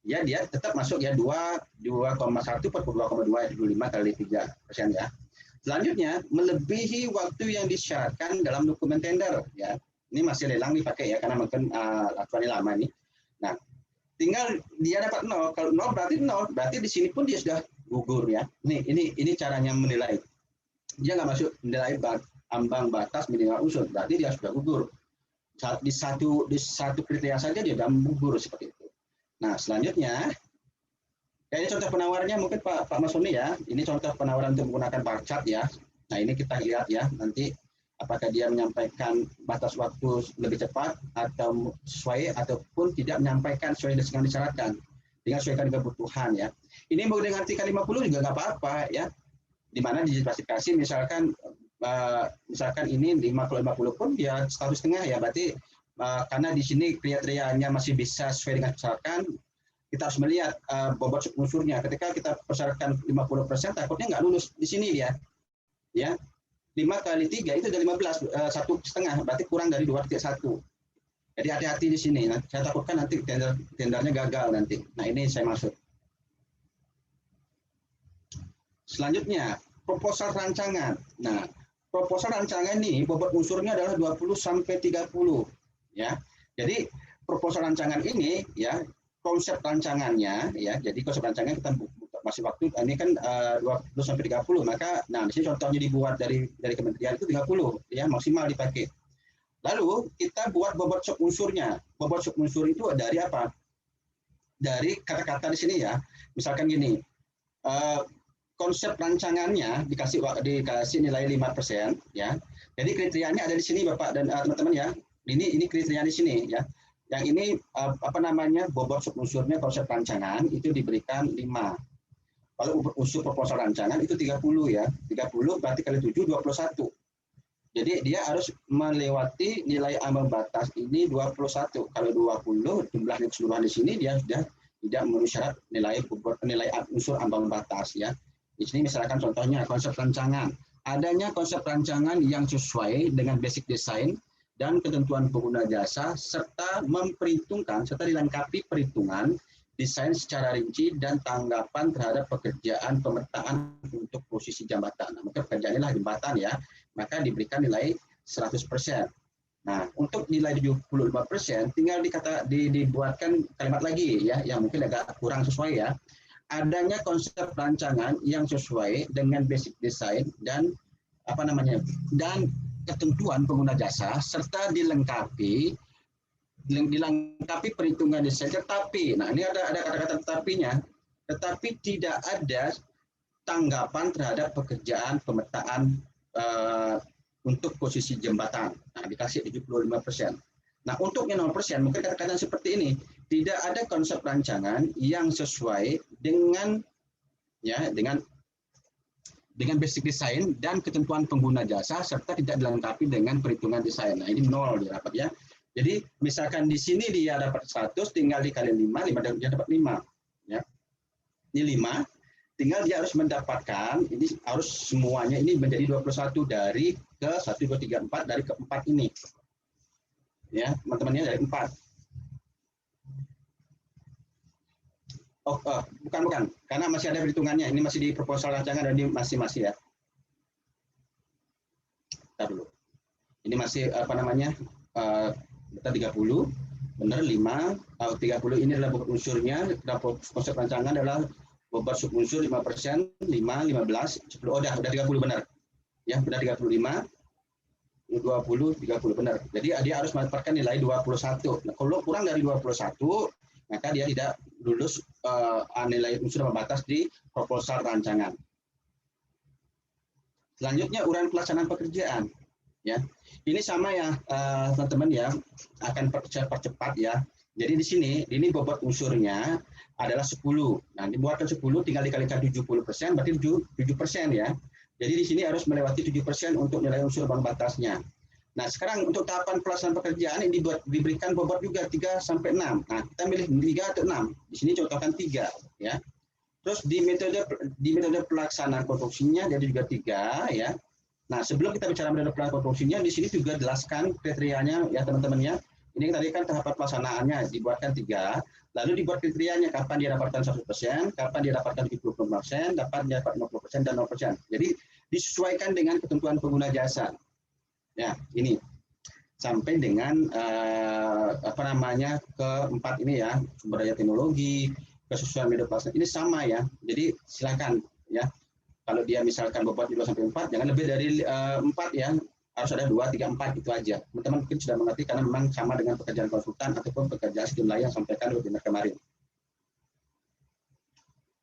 Speaker 2: Ya, dia tetap masuk ya 2,1 per 2,2 75 kali 3% ya. Selanjutnya melebihi waktu yang disyaratkan dalam dokumen tender ya. Ini masih lelang dipakai ya karena mungkin aturannya lama nih. Nah, tinggal dia dapat 0. Kalau 0 berarti 0, berarti di sini pun dia sudah gugur ya. Ini caranya menilai. Dia nggak masuk menilai ambang batas minimal unsur, berarti dia sudah gugur. Di satu kriteria saja dia sudah gugur seperti itu. Nah, selanjutnya, ini contoh penawarannya mungkin Pak Mas Sony ya. Ini contoh penawaran untuk menggunakan bar chart ya. Nah, ini kita lihat ya nanti apakah dia menyampaikan batas waktu lebih cepat atau sesuai ataupun tidak menyampaikan sesuai dengan disyaratkan. Dengan sesuaikan kebutuhan ya. Ini mau dengan 350 juga nggak apa-apa ya. Di mana dispesifikasi misalkan ini 50 pun dia 1,5 ya, berarti karena di sini kriterianya masih bisa sesuai dengan persyaratkan, kita harus melihat bobot unsurnya. Ketika kita persyaratkan 50%, takutnya nggak lulus di sini dia, ya 5 kali 3 itu udah 15, 1,5 berarti kurang dari 2,1. Jadi hati-hati di sini. Nah, saya takutkan nanti tendernya gagal nanti. Nah, ini saya maksud. Selanjutnya proposal rancangan. Nah, proposal rancangan ini bobot unsurnya adalah 20 sampai 30 ya. Jadi proposal rancangan ini ya, konsep rancangannya ya. Jadi konsep rancangan kita masih waktu ini kan 20 sampai 30, maka nah di sini contohnya dibuat dari kementerian itu 30 ya, maksimal dipakai. Lalu kita buat bobot sub unsurnya. Bobot sub unsur itu dari apa? Dari kata-kata di sini ya. Misalkan gini. Konsep rancangannya dikasih nilai 5% ya. Jadi kriterianya ada di sini Bapak dan teman-teman ya. Ini kriteria di sini ya. Yang ini bobot subunsurnya konsep rancangan itu diberikan 5. Kalau unsur proposal rancangan itu 30 ya. 30 berarti kali 7 21. Jadi dia harus melewati nilai ambang batas ini 21. Kalau 20 jumlah keseluruhan di sini dia sudah tidak memenuhi syarat nilai unsur ambang batas ya. Di sini misalkan contohnya konsep rancangan. Adanya konsep rancangan yang sesuai dengan basic design dan ketentuan pengguna jasa serta dilengkapi perhitungan desain secara rinci dan tanggapan terhadap pekerjaan pemetaan untuk posisi jambatan. Nah, maka pekerjaan inilah jembatan ya, maka diberikan nilai 100%. Nah, untuk nilai 75% tinggal dibuatkan kalimat lagi ya, yang mungkin agak kurang sesuai ya. Adanya konsep rancangan yang sesuai dengan basic design dan dan ketentuan pengguna jasa serta dilengkapi perhitungan desain. Tetapi, nah ini ada kata-kata tetapinya, tetapi tidak ada tanggapan terhadap pekerjaan pemetaan untuk posisi jembatan. Nah, dikasih 75%. Nah, untuk yang 0% mungkin kata-kata seperti ini, tidak ada konsep rancangan yang sesuai dengan basic design dan ketentuan pengguna jasa serta tidak dilengkapi dengan perhitungan desain. Nah, ini 0 dia dapat ya. Jadi misalkan di sini dia dapat 100 tinggal dikali 5 dia dapat 5 ya. Ini 5 tinggal dia harus mendapatkan ini harus semuanya ini menjadi 21 dari ke 1 2 3 4 dari ke 4 ini. Ya, teman-temannya dari 4. Bukan, karena masih ada perhitungannya. Ini masih di proposal rancangan dan ini masih ya. Bentar dulu. Ini masih 30, benar 5, 30 ini adalah bobot unsurnya. Konsep rancangan adalah bobot subunsur 5%, 5, 15, 10. Oh, udah 30 benar. Ya, benar 35. 20, 30 benar. Jadi dia harus mendapatkan nilai 21. Nah, kalau kurang dari 21, maka dia tidak lulus nilai unsur batas di proposal rancangan. Selanjutnya uraian pelaksanaan pekerjaan. ya. Ini sama ya teman-teman ya, akan saya percepat ya. Jadi di sini ini bobot unsurnya adalah 10. Nah, dibuatkan 10 tinggal dikalikan 70%, berarti 7% ya. Jadi di sini harus melewati 7% untuk nilai unsur ambang batasnya. Nah, sekarang untuk tahapan pelaksanaan pekerjaan ini diberikan bobot juga 3 sampai 6. Nah, kita milih 3 atau 6. Di sini contohkan 3 ya. Terus di metode pelaksanaan konstruksinya jadi juga 3 ya. Nah, sebelum kita bicara metode pelaksanaan konstruksinya, di sini juga jelaskan kriterianya ya teman-teman ya. Ini tadi kan tahapan pelaksanaannya dibuatkan 3, lalu dibuat kriterianya kapan dia dapatkan 100%, kapan dia dapatkan 70%, dapat dia dapat 50% dan 0%. Jadi disesuaikan dengan ketentuan pengguna jasa. Ya, ini sampai dengan keempat ini ya, sumber daya teknologi, kesesuaian metode pelaksanaan ini sama ya. Jadi silakan ya. Kalau dia misalkan bobot 2 sampai 4, jangan lebih dari 4 ya. Harus ada 2, 3, 4 itu aja. Teman-teman mungkin sudah mengerti karena memang sama dengan pekerjaan konsultan ataupun pekerjaan sistem lain yang sampaikan webinar kemarin.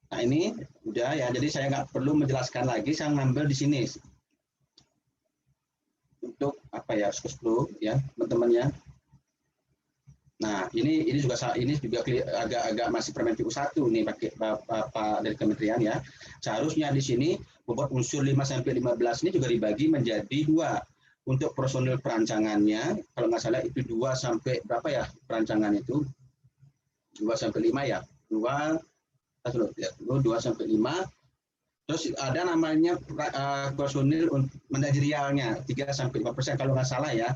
Speaker 2: Nah ini udah ya, jadi saya nggak perlu menjelaskan lagi, saya ngambil di sini untuk apa ya, flow ya teman-teman ya. Nah ini juga agak masih Permen PU 1 nih pakai Bapak dari Kementerian ya. Seharusnya di sini bobot unsur 5 sampai 15 ini juga dibagi menjadi 2. Untuk personil perancangannya, kalau nggak salah itu 2 sampai berapa ya perancangan itu? 2 sampai 5 ya. 2 sampai 5. Terus ada namanya personil manajerialnya 3 sampai 5% kalau nggak salah ya.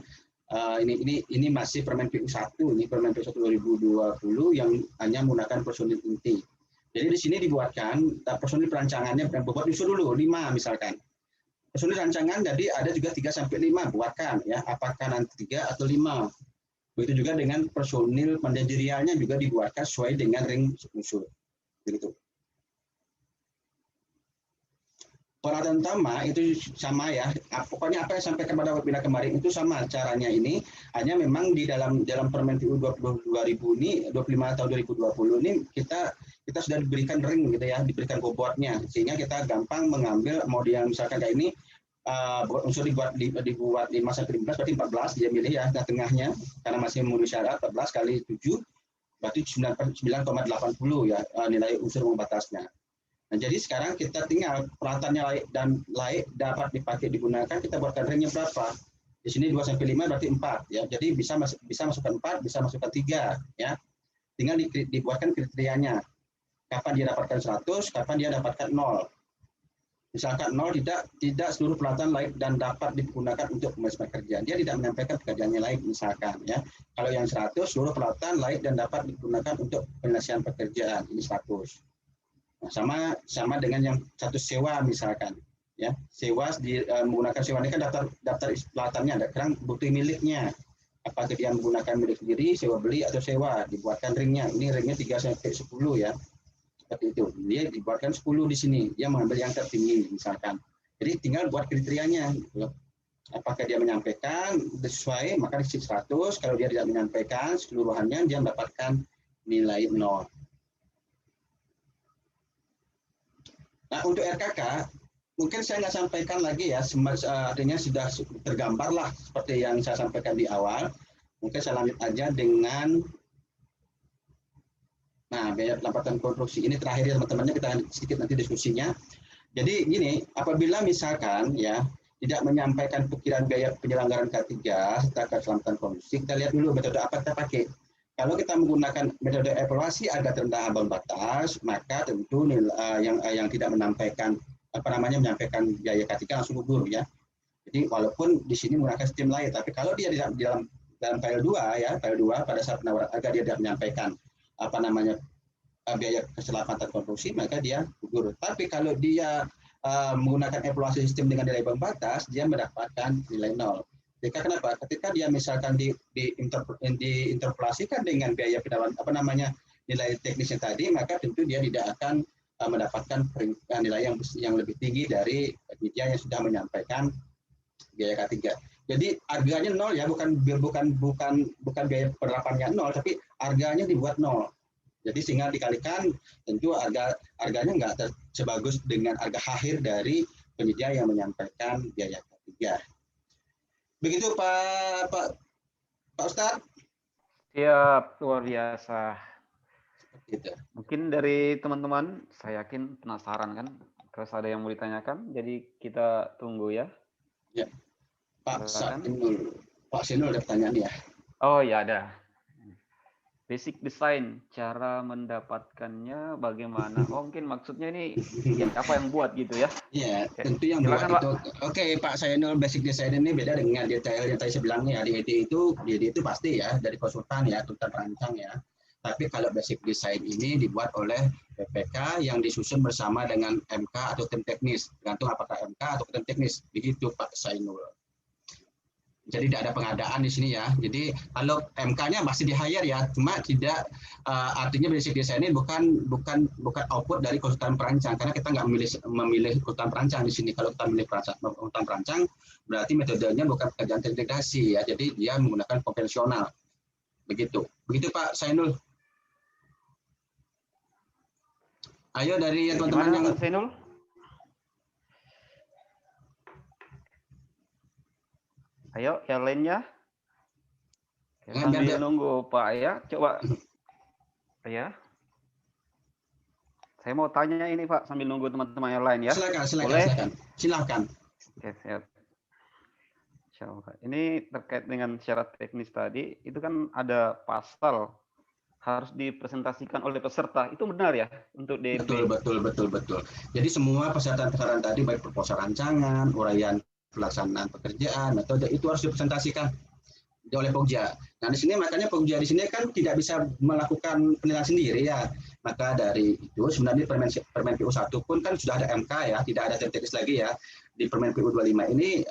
Speaker 2: Ini masih Permen PU 1, ini Permen PU 1 2020 yang hanya menggunakan personil inti. Jadi di sini dibuatkan personil perancangannya bobot unsur dulu 5 misalkan. Personil rancangan jadi ada juga 3 sampai 5 buatkan ya, apakah nanti 3 atau 5. Begitu juga dengan personil manajerialnya juga dibuatkan sesuai dengan ring unsur. Begitu. Peralatan utama itu sama ya, pokoknya apa yang sampaikan pada webinar kemarin itu sama caranya ini, hanya memang di dalam Permen PU 2000 ini 25 tahun 2020 ini kita sudah diberikan ring gitu ya, diberikan bobotnya sehingga kita gampang mengambil model yang misalkan kayak ini unsur dibuat 5 sampai 15 berarti 14 dia milih ya tengahnya karena masih memenuhi syarat 14 kali 7 berarti 9,80 ya nilai unsur ambang batasnya. Nah, jadi sekarang kita tinggal peralatannya layak dapat dipakai digunakan, kita buatkan ringnya berapa. Di sini 2 sampai 5 berarti 4 ya. Jadi bisa masukkan 4, bisa masukkan 3 ya. Tinggal dibuatkan kriterianya. Kapan dia dapatkan 100, kapan dia dapatkan 0. Misalkan 0 tidak seluruh peralatan layak dan dapat digunakan untuk pemeriksaan pekerjaan. Dia tidak menyampaikan pekerjaannya layak misalkan ya. Kalau yang 100 seluruh peralatan layak dan dapat digunakan untuk penyelesaian pekerjaan. Ini 100. Nah, sama dengan yang 100 sewa misalkan ya, sewa menggunakan sewa ini kan daftar pelatannya ada kerang bukti miliknya, apakah dia menggunakan milik sendiri, sewa beli atau sewa, dibuatkan ringnya. Ini ringnya 3 sampai 10 ya, seperti itu. Dia dibuatkan 10 di sini, dia mengambil yang tertinggi misalkan. Jadi tinggal buat kriterianya gitu. Apakah dia menyampaikan sesuai maka di 100, kalau dia tidak menyampaikan seluruhannya dia mendapatkan nilai 0. Nah, untuk RKK, mungkin saya nggak sampaikan lagi ya, artinya sudah tergambar lah seperti yang saya sampaikan di awal. Mungkin saya lanjut aja dengan, nah, biaya pendapatan konstruksi. Ini terakhir ya teman-temannya, kita sedikit nanti diskusinya. Jadi gini, apabila misalkan ya, tidak menyampaikan perkiraan biaya penyelenggaraan K3 serta keselamatan konstruksi, kita lihat dulu metode apa kita pakai. Kalau kita menggunakan metode evaluasi agak rendah ambang batas, maka tentu yang tidak menyampaikan menyampaikan biaya K3 langsung gugur ya. Jadi walaupun di sini menggunakan sistem lain, tapi kalau dia di dalam file 2 ya, file 2 pada saat penawaran harga dia tidak menyampaikan biaya keselamatan konstruksi, maka dia gugur. Tapi kalau dia menggunakan evaluasi sistem dengan nilai ambang batas, dia mendapatkan nilai 0. Kenapa? Ketika dia misalkan diinterpolasikan dengan biaya pendapat nilai teknisnya tadi, maka tentu dia tidak akan mendapatkan nilai yang lebih tinggi dari dia yang sudah menyampaikan biaya K3. Jadi harganya 0 ya, bukan biaya penerapannya 0, tapi harganya dibuat 0. Jadi sehingga dikalikan tentu harganya nggak sebagus dengan harga akhir dari penyedia yang menyampaikan biaya K3. Begitu Pak Ustadz.
Speaker 3: Siap, luar biasa.
Speaker 2: Gitu.
Speaker 3: Mungkin dari teman-teman, saya yakin penasaran kan, terus ada yang mau ditanyakan, jadi kita tunggu ya.
Speaker 2: Ya, Pak
Speaker 3: Silakan.
Speaker 2: Sinul ada pertanyaan ya.
Speaker 3: Oh ya ada. Basic design, cara mendapatkannya bagaimana? Oh mungkin maksudnya ini ya, apa yang buat gitu ya?
Speaker 2: Iya,
Speaker 3: Oke.
Speaker 2: tentu yang
Speaker 3: Silakan,
Speaker 2: buat itu. Oke, Pak Sainul, basic design ini beda dengan detail yang tadi saya bilang ya. Di itu pasti ya dari konsultan ya, konsultan perancang ya. Tapi kalau basic design ini dibuat oleh PPK yang disusun bersama dengan MK atau tim teknis, tergantung apakah MK atau tim teknis. Begitu Pak Sainul. Jadi tidak ada pengadaan di sini ya. Jadi kalau MK-nya masih di hire ya, cuma tidak artinya basic design ini bukan output dari konsultan perancang karena kita nggak memilih konsultan perancang di sini. Kalau kita memilih konsultan perancang berarti metodenya bukan pekerjaan terintegrasi ya. Jadi dia menggunakan konvensional. Begitu Pak Sainul. Ayo dari teman-teman yang
Speaker 3: Pak Sainul? Ayo, yang lainnya. Sambil nunggu Pak ya, coba. Ya. Saya mau tanya ini Pak, sambil nunggu teman-teman yang lain ya.
Speaker 2: Silakan.
Speaker 3: Oke, siap. Ini terkait dengan syarat teknis tadi, itu kan ada pasal harus dipresentasikan oleh peserta. Itu benar ya untuk DB?
Speaker 2: Betul. Jadi semua persyaratan tadi baik proposal rancangan, uraian pelaksanaan pekerjaan, metode itu harus dipresentasikan oleh Pokja. Nah di sini makanya Pokja di sini kan tidak bisa melakukan penilaian sendiri ya. Maka dari itu sebenarnya Permen PU 1 pun kan sudah ada MK ya, tidak ada tim teknis lagi ya. Di Permen PU 25 ini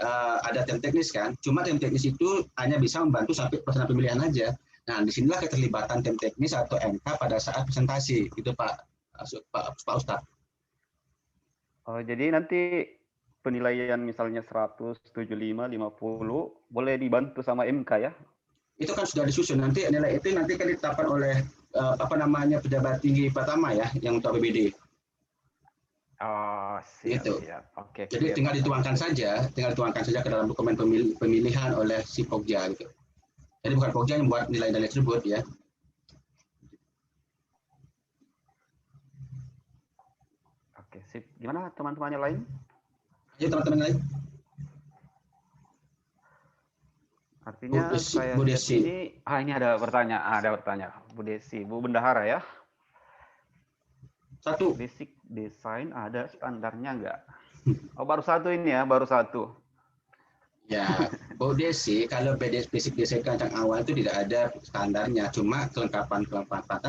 Speaker 2: ada tim teknis kan. Cuma tim teknis itu hanya bisa membantu sampai pelaksanaan pemilihan aja. Nah disinilah keterlibatan tim teknis atau MK pada saat presentasi. Itu Pak Ustadz.
Speaker 3: Oh jadi nanti penilaian misalnya 100, 75, 50 boleh dibantu sama MK ya?
Speaker 2: Itu kan sudah disusun, nanti nilai itu nanti kan ditetapkan oleh pejabat tinggi pertama ya yang untuk APBD.
Speaker 3: Oh siap.
Speaker 2: Gitu.
Speaker 3: Oke.
Speaker 2: Jadi tinggal dituangkan saja ke dalam dokumen pemilihan oleh si Pokja gitu. Jadi bukan Pokja yang buat nilai-nilai tersebut ya.
Speaker 3: Oke sip. Gimana teman-temannya lain?
Speaker 2: Ya teman-teman lain.
Speaker 3: Artinya Bu Desi ini ada pertanyaan. Bu Desi, Bu Bendahara ya.
Speaker 2: Satu.
Speaker 3: Basic design ada standarnya enggak? Oh baru satu ini ya, baru satu.
Speaker 2: Ya, Bu Desi, kalau basic design rancang awal itu tidak ada standarnya, cuma kelengkapan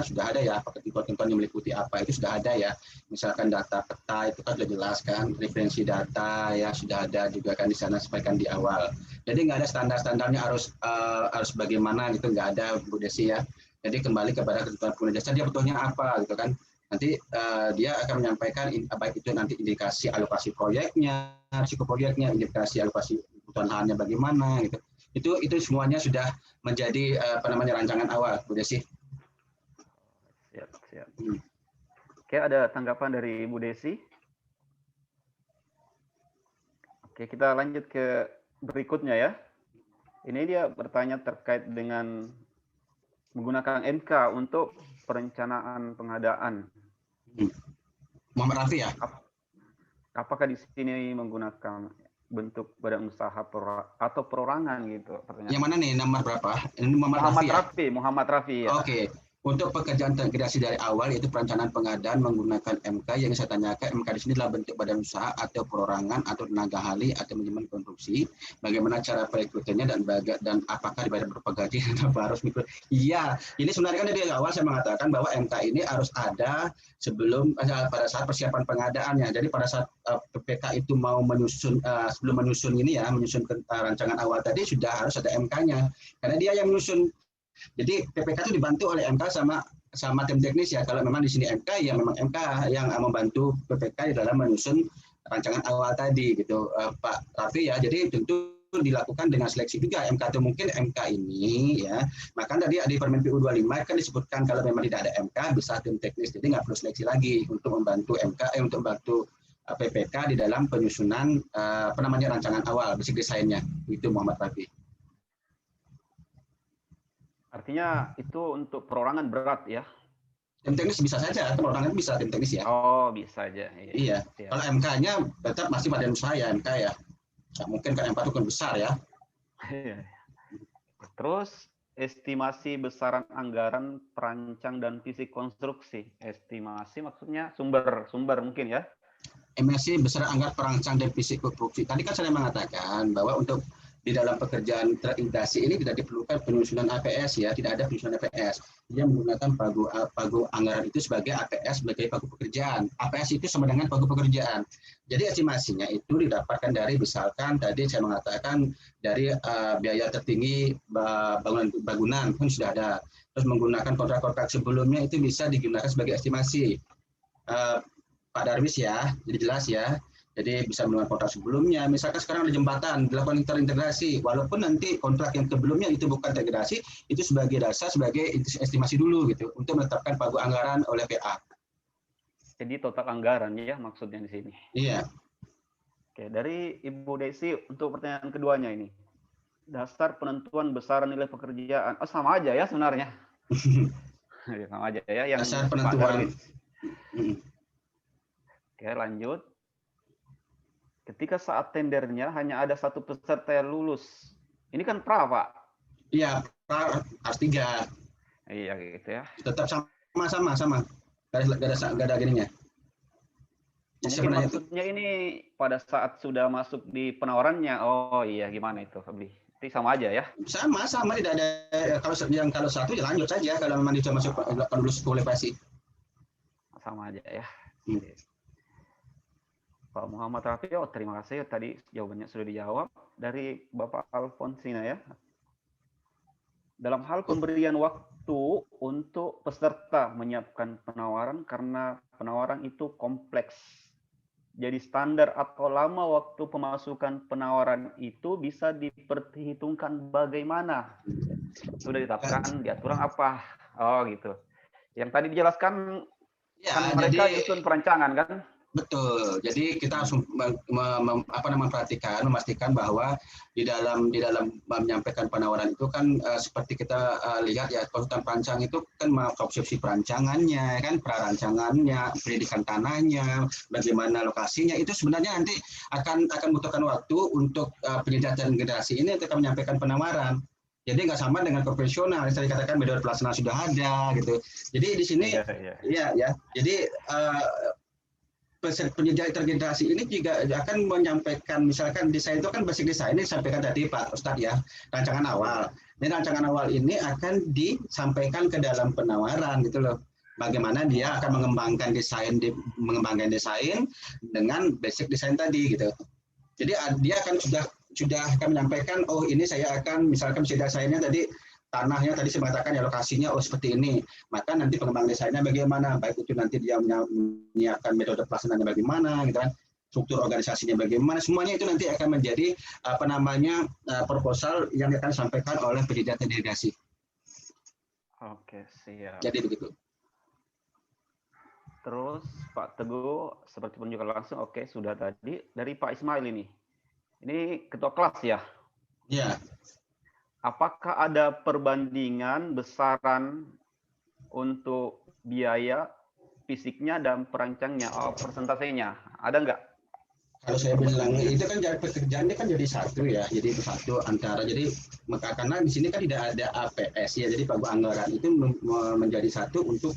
Speaker 2: sudah ada ya, ketentuan yang meliputi apa itu sudah ada ya. Misalkan data peta itu kan sudah jelas kan, referensi data ya sudah ada juga kan di sana sampaikan di awal. Jadi nggak ada standarnya harus bagaimana gitu, nggak ada Bu Desi ya. Jadi kembali kepada ketentuan pengguna jasa dia butuhnya apa gitu kan. Nanti dia akan menyampaikan baik itu nanti indikasi alokasi proyeknya, risiko proyeknya, indikasi alokasi kebutuhan lahannya bagaimana gitu. Itu semuanya sudah menjadi rancangan awal, Bu Desi.
Speaker 3: Siap. Oke, ada tanggapan dari Bu Desi? Oke, kita lanjut ke berikutnya ya. Ini dia bertanya terkait dengan menggunakan MK untuk perencanaan pengadaan.
Speaker 2: Muhammad Rafi ya?
Speaker 3: Apakah di sini menggunakan bentuk badan usaha atau perorangan gitu? Pertanyaan.
Speaker 2: Yang mana nih, nomor berapa? Ini
Speaker 3: Muhammad Rafi ya.
Speaker 2: Oke. Untuk pekerjaan integrasi dari awal yaitu perencanaan pengadaan menggunakan MK, yang saya tanyakan MK di sini adalah bentuk badan usaha atau perorangan atau tenaga ahli atau manajemen konstruksi. Bagaimana cara perekrutannya dan apakah dibayar berupa gaji atau harus mikro? Iya, ini sebenarnya kan dari awal saya mengatakan bahwa MK ini harus ada pada saat persiapan pengadaannya. Jadi pada saat PPK itu mau menyusun sebelum menyusun rancangan awal tadi sudah harus ada MK-nya karena dia yang menyusun. Jadi PPK itu dibantu oleh MK sama tim teknis ya. Kalau memang di sini MK ya memang MK yang membantu PPK di dalam menyusun rancangan awal tadi gitu Pak Raffi ya. Jadi tentu dilakukan dengan seleksi juga MK itu mungkin MK ini ya. Maka tadi di Permen PU 25 kan disebutkan kalau memang tidak ada MK bisa tim teknis. Jadi nggak perlu seleksi lagi untuk membantu MK untuk membantu PPK di dalam penyusunan rancangan awal basic desainnya. Itu Muhammad Rafi.
Speaker 3: Artinya itu untuk perorangan berat ya?
Speaker 2: Tim teknis bisa saja, perorangan bisa tim teknis ya.
Speaker 3: Oh, bisa aja.
Speaker 2: Iya. Kalau MK-nya tetap masih badan usaha ya MK ya. Nggak mungkin kan MK itu kan besar ya.
Speaker 3: Terus estimasi besaran anggaran perancang dan fisik konstruksi. Estimasi maksudnya sumber mungkin ya?
Speaker 2: Estimasi besaran anggaran perancang dan fisik konstruksi. Tadi kan saya mengatakan bahwa untuk di dalam pekerjaan terintegrasi ini tidak diperlukan penyusunan APS ya, tidak ada penyusunan APS. Dia menggunakan pagu anggaran itu sebagai APS, sebagai pagu pekerjaan. APS itu sama dengan pagu pekerjaan. Jadi estimasinya itu didapatkan dari misalkan tadi saya mengatakan dari biaya tertinggi bangunan pun sudah ada. Terus menggunakan kontrak-kontrak sebelumnya itu bisa digunakan sebagai estimasi. Pak Darwis ya, jadi jelas ya. Jadi bisa menggunakan kontrak sebelumnya. Misalkan sekarang ada jembatan, dilakukan terintegrasi. Walaupun nanti kontrak yang sebelumnya itu bukan terintegrasi, itu sebagai dasar, sebagai estimasi dulu gitu untuk menetapkan pagu anggaran oleh PA.
Speaker 3: Jadi total anggaran ya maksudnya di sini.
Speaker 2: Iya.
Speaker 3: Oke, dari Ibu Desi untuk pertanyaan keduanya ini. Dasar penentuan besaran nilai pekerjaan. Oh, sama aja ya sebenarnya. Sama aja ya yang
Speaker 2: dasar penentuan.
Speaker 3: Oke, lanjut. Ketika saat tendernya hanya ada satu peserta yang lulus. Ini kan pra, Pak?
Speaker 2: Iya, pra harus 3.
Speaker 3: Iya, gitu ya.
Speaker 2: Tetap sama. Gak ada gininya.
Speaker 3: Mungkin maksudnya ini pada saat sudah masuk di penawarannya. Oh iya, gimana itu, Fabri? Itu sama aja ya? Sama,
Speaker 2: tidak ada. Kalau satu ya lanjut saja kalau memang dia masuk lulus kualifikasi.
Speaker 3: Sama aja ya. Pak Muhammad Rafi, terima kasih tadi jawabannya sudah dijawab. Dari Bapak Alfonsina ya. Dalam hal pemberian waktu untuk peserta menyiapkan penawaran karena penawaran itu kompleks. Jadi standar atau lama waktu pemasukan penawaran itu bisa diperhitungkan bagaimana? Sudah ditetapkan di aturan apa? Oh gitu. Yang tadi dijelaskan ya, kan mereka nyusun perancangan kan?
Speaker 2: Betul. Jadi kita harus memastikan bahwa di dalam menyampaikan penawaran itu kan seperti kita lihat ya, konsultan perancang itu kan konsepsi perancangannya, kan prarancangannya, pendidikan tanahnya, bagaimana lokasinya itu sebenarnya nanti akan membutuhkan waktu untuk penyedia generasi ini untuk menyampaikan penawaran. Jadi nggak sama dengan profesional. Saya katakan metode pelaksanaan sudah ada gitu. Jadi di sini ya. Jadi penyedia integrasi ini juga akan menyampaikan, misalkan desain itu kan basic desain ini disampaikan tadi Pak Ustadz ya, rancangan awal. Dan rancangan awal ini akan disampaikan ke dalam penawaran gitu loh. Bagaimana dia akan mengembangkan desain dengan basic desain tadi gitu. Jadi dia akan sudah akan menyampaikan, oh ini saya akan misalkan desainnya tadi tanahnya tadi saya mengatakan ya lokasinya seperti ini, maka nanti pengembang desainnya bagaimana, baik itu nanti dia menyiapkan metode pelaksanaannya bagaimana gitu kan, struktur organisasinya bagaimana, semuanya itu nanti akan menjadi proposal yang akan disampaikan oleh penyedia integrasi.
Speaker 3: Oke, siap.
Speaker 2: Jadi begitu.
Speaker 3: Terus Pak Teguh seperti penunjukan langsung, oke sudah tadi. Dari Pak Ismail ini ketua kelas ya?
Speaker 2: Iya.
Speaker 3: Apakah ada perbandingan besaran untuk biaya fisiknya dan perancangnya, persentasenya? Ada nggak?
Speaker 2: Kalau saya bilang itu kan pekerjaannya kan jadi satu ya, jadi satu antara, jadi karena di sini kan tidak ada APS ya, jadi pagu anggaran itu menjadi satu untuk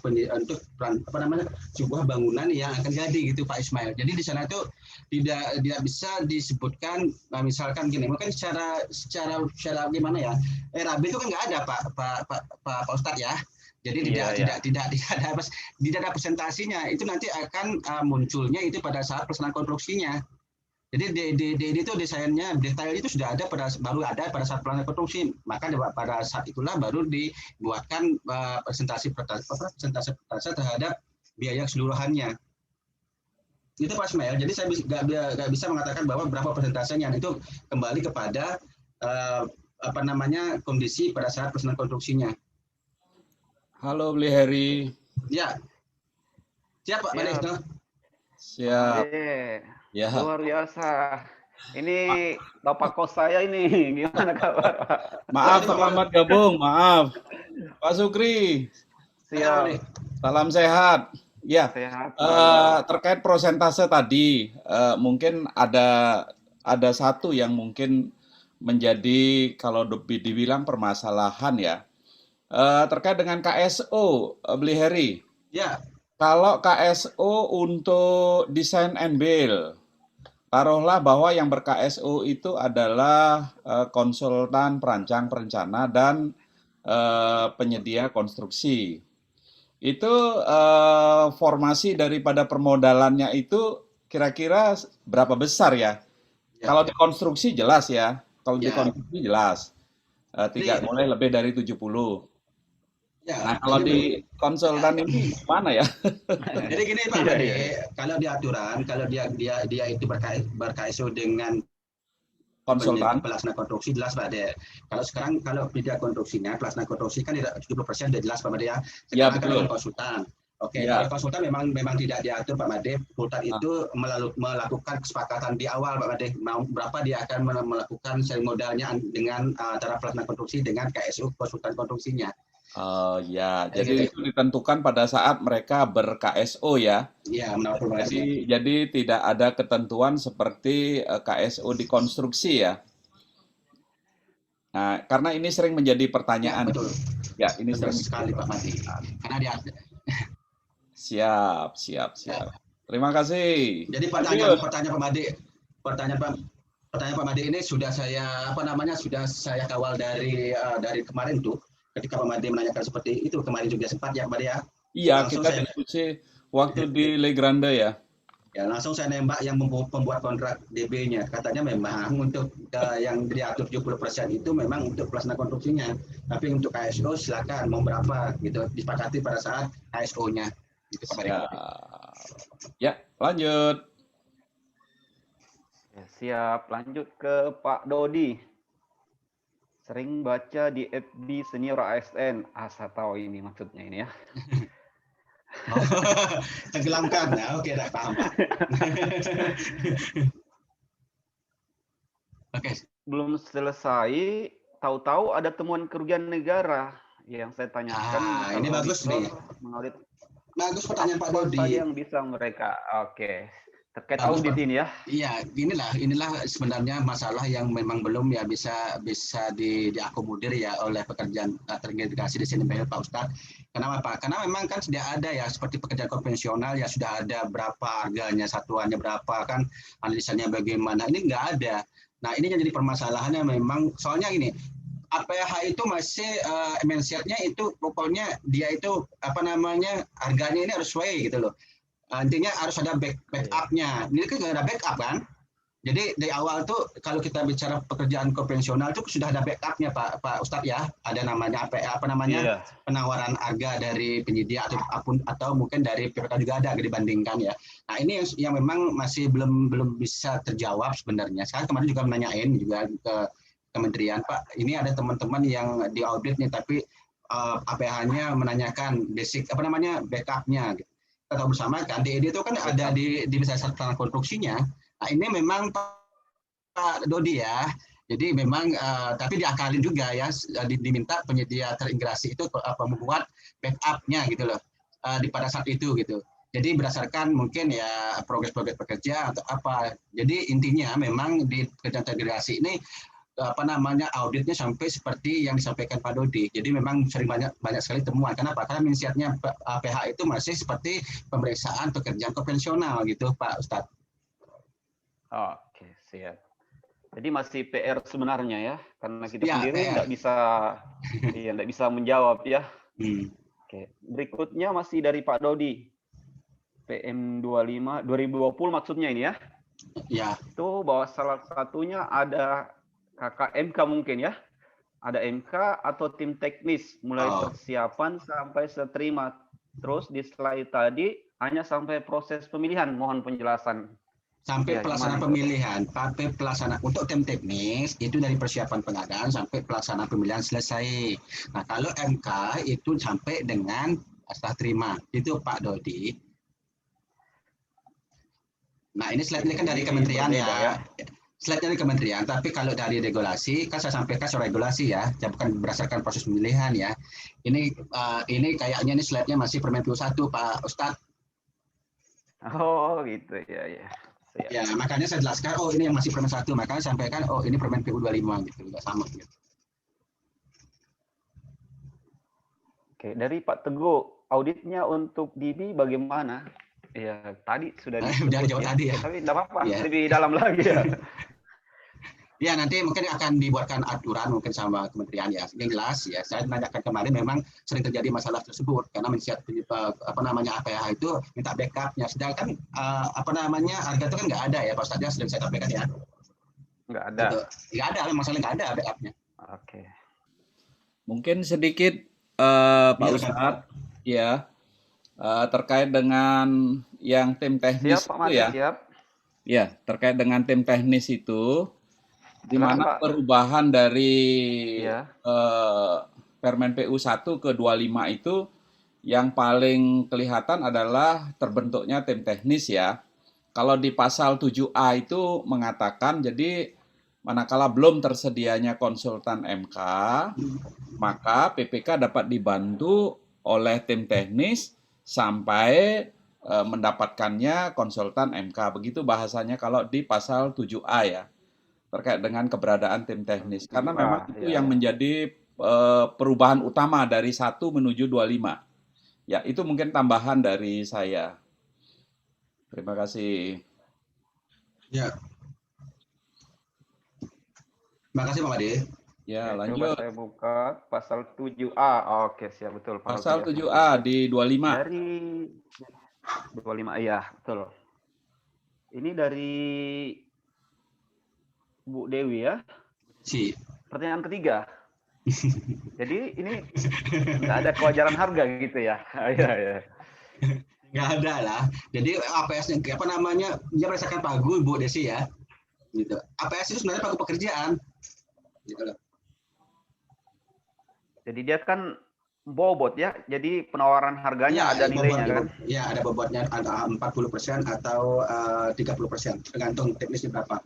Speaker 2: sebuah bangunan yang akan jadi gitu Pak Ismail. Jadi di sana itu tidak bisa disebutkan misalkan gini, mungkin secara gimana ya, RAB itu kan nggak ada Pak Ustadz ya. Jadi tidak ada presentasinya, itu nanti akan munculnya itu pada saat pelaksanaan konstruksinya. Jadi itu desainnya, detail itu sudah ada baru ada pada saat pelaksanaan konstruksi. Maka pada saat itulah baru dibuatkan presentasi terhadap biaya keseluruhannya. Itu Pak Ismail. Jadi saya nggak bisa mengatakan bahwa berapa persentasenya, itu kembali kepada kondisi pada saat pelaksanaan konstruksinya.
Speaker 4: Halo Bli Heri.
Speaker 2: Ya. Siap Pak Desno.
Speaker 4: Siap.
Speaker 3: Ade,
Speaker 4: Ya.
Speaker 3: luar biasa. Ini Bapak kos saya ini, gimana kabar, Pak?
Speaker 4: Maaf terlambat gabung, maaf. Pak Sukri,
Speaker 3: Siap,
Speaker 4: salam sehat. Ya,
Speaker 3: sehat.
Speaker 4: terkait prosentase tadi, mungkin ada satu yang mungkin menjadi kalau dibilang permasalahan ya, terkait dengan KSO, Beli Heri.
Speaker 2: Ya,
Speaker 4: Kalau KSO untuk desain and build, taruhlah bahwa yang ber-KSO itu adalah konsultan perancang perencana dan penyedia konstruksi. Itu formasi daripada permodalannya itu kira-kira berapa besar ya?
Speaker 2: Ya.
Speaker 4: Kalau di konstruksi jelas ya. Kalau di
Speaker 2: Ya.
Speaker 4: konstruksi jelas. Mulai lebih dari 70.
Speaker 2: Ya,
Speaker 4: Nah, kalau di konsultan ini mana ya?
Speaker 2: jadi gini Pak Made, kalau di aturan, kalau dia itu berKSO dengan
Speaker 4: Konsultan.
Speaker 2: pelaksana konstruksi jelas Pak Made. Kalau sekarang kalau tidak konstruksinya, pelaksana konstruksi kan 70% sudah jelas Pak Made ya. Sekarang kan dengan konsultan. Oke,
Speaker 4: Ya.
Speaker 2: kalau konsultan memang tidak diatur Pak Made. Konsultan itu melakukan kesepakatan di awal Pak Made. Berapa dia akan melakukan seri modalnya dengan antara pelaksana konstruksi dengan KSO konsultan konstruksinya.
Speaker 4: Oh ya, jadi itu ditentukan pada saat mereka ber-KSO ya.
Speaker 2: Iya, menurut
Speaker 4: Jadi tidak ada ketentuan seperti KSO di konstruksi ya. Nah, karena ini sering menjadi pertanyaan.
Speaker 2: Ya, betul.
Speaker 4: Ya, ini
Speaker 2: betul
Speaker 4: sering
Speaker 2: sekali Pak Made. Karena dia
Speaker 4: Siap. Terima kasih.
Speaker 2: Jadi pertanyaan Pak Made ini sudah saya sudah saya kawal dari kemarin tuh. Ketika Pak Made menanyakan seperti itu kemarin juga sempat ya Pak Made ya.
Speaker 4: Iya, kita diskusi waktu di Le Grande ya.
Speaker 2: Ya, langsung saya nembak yang pembuat kontrak DB-nya. Katanya memang untuk yang diatur 70% itu memang untuk pelaksana konstruksinya. Tapi untuk KSO silakan mau berapa gitu disepakati pada saat KSO-nya. Gitu, Pak Made.
Speaker 4: Ya, lanjut.
Speaker 3: Ya, siap, lanjut ke Pak Dodi. Sering baca di FB senior ASN. Saya tahu ini maksudnya ini ya.
Speaker 2: Tenggelamkan ya, oke dah paham Pak. Oke.
Speaker 3: Belum selesai, tahu-tahu ada temuan kerugian negara yang saya tanyakan.
Speaker 2: Ini bagus nih.
Speaker 3: Mengaudit.
Speaker 2: Bagus pertanyaan Pak Dodi.
Speaker 3: Apa yang bisa mereka? Oke. Terkait audit ini ya.
Speaker 2: Iya, inilah sebenarnya masalah yang memang belum ya bisa diakomodir ya oleh pekerjaan terintegrasi di sini Pak Ustadz. Kenapa Pak? Karena memang kan sudah ada ya seperti pekerjaan konvensional ya sudah ada berapa harganya, satuannya berapa kan, analisanya bagaimana. Ini nggak ada. Nah, ini yang jadi permasalahannya memang soalnya ini APH itu masih mindset-nya itu pokoknya dia itu harganya ini harus sesuai gitu loh. Intinya harus ada backup-nya. Ini kan nggak ada backup kan? Jadi dari awal tuh kalau kita bicara pekerjaan konvensional itu sudah ada backup-nya Pak Ustadz ya. Ada namanya penawaran harga dari penyedia atau mungkin dari PPK juga ada dibandingkan ya. Nah ini yang memang masih belum bisa terjawab sebenarnya. Saya kemarin juga menanyain juga ke kementerian Pak. Ini ada teman-teman yang di audit nih tapi APH-nya menanyakan basic backup-nya. Gitu. Kita tahu bersama kan DED itu kan ada di misalnya konstruksinya. Nah ini memang Pak Dodi ya. Jadi memang tapi diakalin juga ya diminta penyedia terintegrasi itu membuat backup-nya gitu loh pada saat itu gitu. Jadi berdasarkan mungkin ya progres pekerja atau apa. Jadi intinya memang di pekerjaan terintegrasi ini auditnya sampai seperti yang disampaikan Pak Dodi. Jadi memang sering banyak sekali temuan. Kenapa? Karena mindset-nya PH itu masih seperti pemeriksaan pekerjaan konvensional gitu Pak Ustadz.
Speaker 3: Oke, siap. Jadi masih PR sebenarnya ya, karena kita sendiri nggak bisa menjawab ya. Oke, berikutnya masih dari Pak Dodi. PM25 2020 maksudnya ini ya.
Speaker 2: Ya.
Speaker 3: Itu bahwa salah satunya ada KKMK mungkin ya. Ada MK atau tim teknis mulai persiapan sampai seterima. Terus di slide tadi hanya sampai proses pemilihan. Mohon penjelasan.
Speaker 2: Sampai pelaksanaan pemilihan, sampai pelaksanaan untuk tim teknis itu dari persiapan pengadaan sampai pelaksanaan pemilihan selesai. Nah kalau MK itu sampai dengan setelah terima. Itu Pak Dodi. Nah, ini slide ini kan dari
Speaker 3: Ini
Speaker 2: kementerian
Speaker 3: berbeda
Speaker 2: ya. Slide-nya dari kementerian, tapi kalau dari regulasi kan saya sampaikan soal regulasi ya, bukan berdasarkan proses pemilihan ya. Ini kayaknya ini slide-nya masih Permen PU 1 Pak Ustadz.
Speaker 3: Oh gitu ya ya. Siap.
Speaker 2: Ya, makanya saya jelaskan, oh ini yang masih Permen 1, makanya saya sampaikan, oh ini Permen PU 25 gitu, nggak sama gitu.
Speaker 3: Oke, dari Pak Teguh, auditnya untuk DB bagaimana? Ya, tadi sudah
Speaker 2: Udah
Speaker 3: disebut
Speaker 2: jawab
Speaker 3: ya.
Speaker 2: tadi ya.
Speaker 3: Tapi tidak apa-apa,
Speaker 2: Ya.
Speaker 3: lebih dalam lagi ya.
Speaker 2: Ya, nanti mungkin akan dibuatkan aturan mungkin sama kementerian ya. Yang jelas ya, saya menanyakan kemarin memang sering terjadi masalah tersebut karena APH itu minta backupnya. Sedangkan harga itu kan nggak ada ya, Pak Ustadz ya, sering saya sampaikan ya.
Speaker 3: Nggak ada.
Speaker 2: Gitu. Nggak ada, masalahnya nggak ada backupnya.
Speaker 3: Oke.
Speaker 4: Mungkin sedikit Pak
Speaker 2: Iya,
Speaker 4: Ustadz ya terkait dengan yang tim teknis
Speaker 3: Siap Pak
Speaker 4: itu
Speaker 3: Mati,
Speaker 4: ya.
Speaker 3: siap.
Speaker 4: Ya, terkait dengan tim teknis itu di
Speaker 3: Silakan,
Speaker 4: mana
Speaker 3: Pak.
Speaker 4: perubahan dari
Speaker 3: Iya.
Speaker 4: Permen PU 1 ke 25 itu yang paling kelihatan adalah terbentuknya tim teknis ya. Kalau di pasal 7A itu mengatakan jadi manakala belum tersedianya konsultan MK, maka PPK dapat dibantu oleh tim teknis sampai mendapatkannya konsultan MK. Begitu bahasanya kalau di pasal 7A ya, terkait dengan keberadaan tim teknis. Karena memang itu yang menjadi perubahan utama dari 1 menuju 25. Ya, itu mungkin tambahan dari saya. Terima kasih.
Speaker 2: Ya. Terima kasih Pak Made.
Speaker 4: Ya,
Speaker 3: Oke,
Speaker 4: lanjut.
Speaker 3: coba saya buka pasal 7A. Oke, siap betul.
Speaker 4: Pasal 7A di 25.
Speaker 3: Dari 25, iya, betul. Ini dari Bu Dewi ya.
Speaker 2: Si.
Speaker 3: Pertanyaan ketiga. Jadi ini nggak ada kewajaran harga gitu ya? Iya, ya.
Speaker 2: Nggak ada lah. Jadi APS yang dia berdasarkan pagu Bu Desi ya. Gitu. APS itu sebenarnya pagu pekerjaan. Gitu loh.
Speaker 3: Jadi dia kan bobot ya. Jadi penawaran harganya ada nilainya kan?
Speaker 2: Ya, ada bobotnya ada 40% atau 30%, tergantung teknisnya berapa.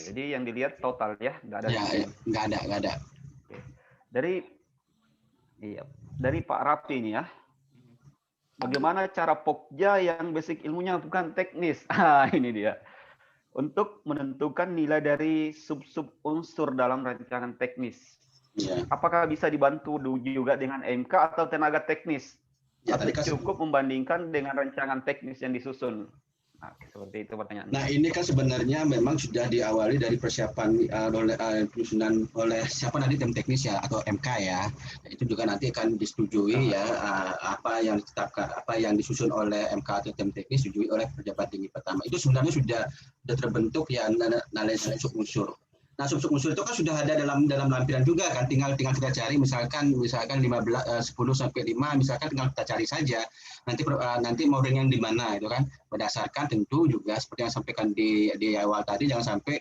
Speaker 3: Jadi yang dilihat total ya, nggak ada.
Speaker 2: Ya, nggak ada.
Speaker 3: Dari Pak Rapi ini ya. Bagaimana cara Pokja yang basic ilmunya bukan teknis? Ini dia. Untuk menentukan nilai dari sub-sub unsur dalam rancangan teknis.
Speaker 2: Ya.
Speaker 3: Apakah bisa dibantu juga dengan MK atau tenaga teknis?
Speaker 2: Ya,
Speaker 3: atau
Speaker 2: tadi kan
Speaker 3: cukup membandingkan dengan rancangan teknis yang disusun? Nah, seperti itu pertanyaannya.
Speaker 2: Nah, ini kan sebenarnya memang sudah diawali dari persiapan penyusunan oleh siapa nanti tim teknis ya atau MK ya. Itu juga nanti akan disetujui ya apa yang ditetapkan, apa yang disusun oleh MK atau tim teknis disetujui oleh pejabat tinggi pertama. Itu sebenarnya sudah terbentuk ya nilai sub unsur. Nah, sub unsur itu kan sudah ada dalam lampiran juga kan, tinggal kita cari misalkan 10 sampai 5 misalkan tinggal kita cari saja. Nanti mau yang di mana itu kan berdasarkan tentu juga seperti yang sampaikan di awal tadi, jangan sampai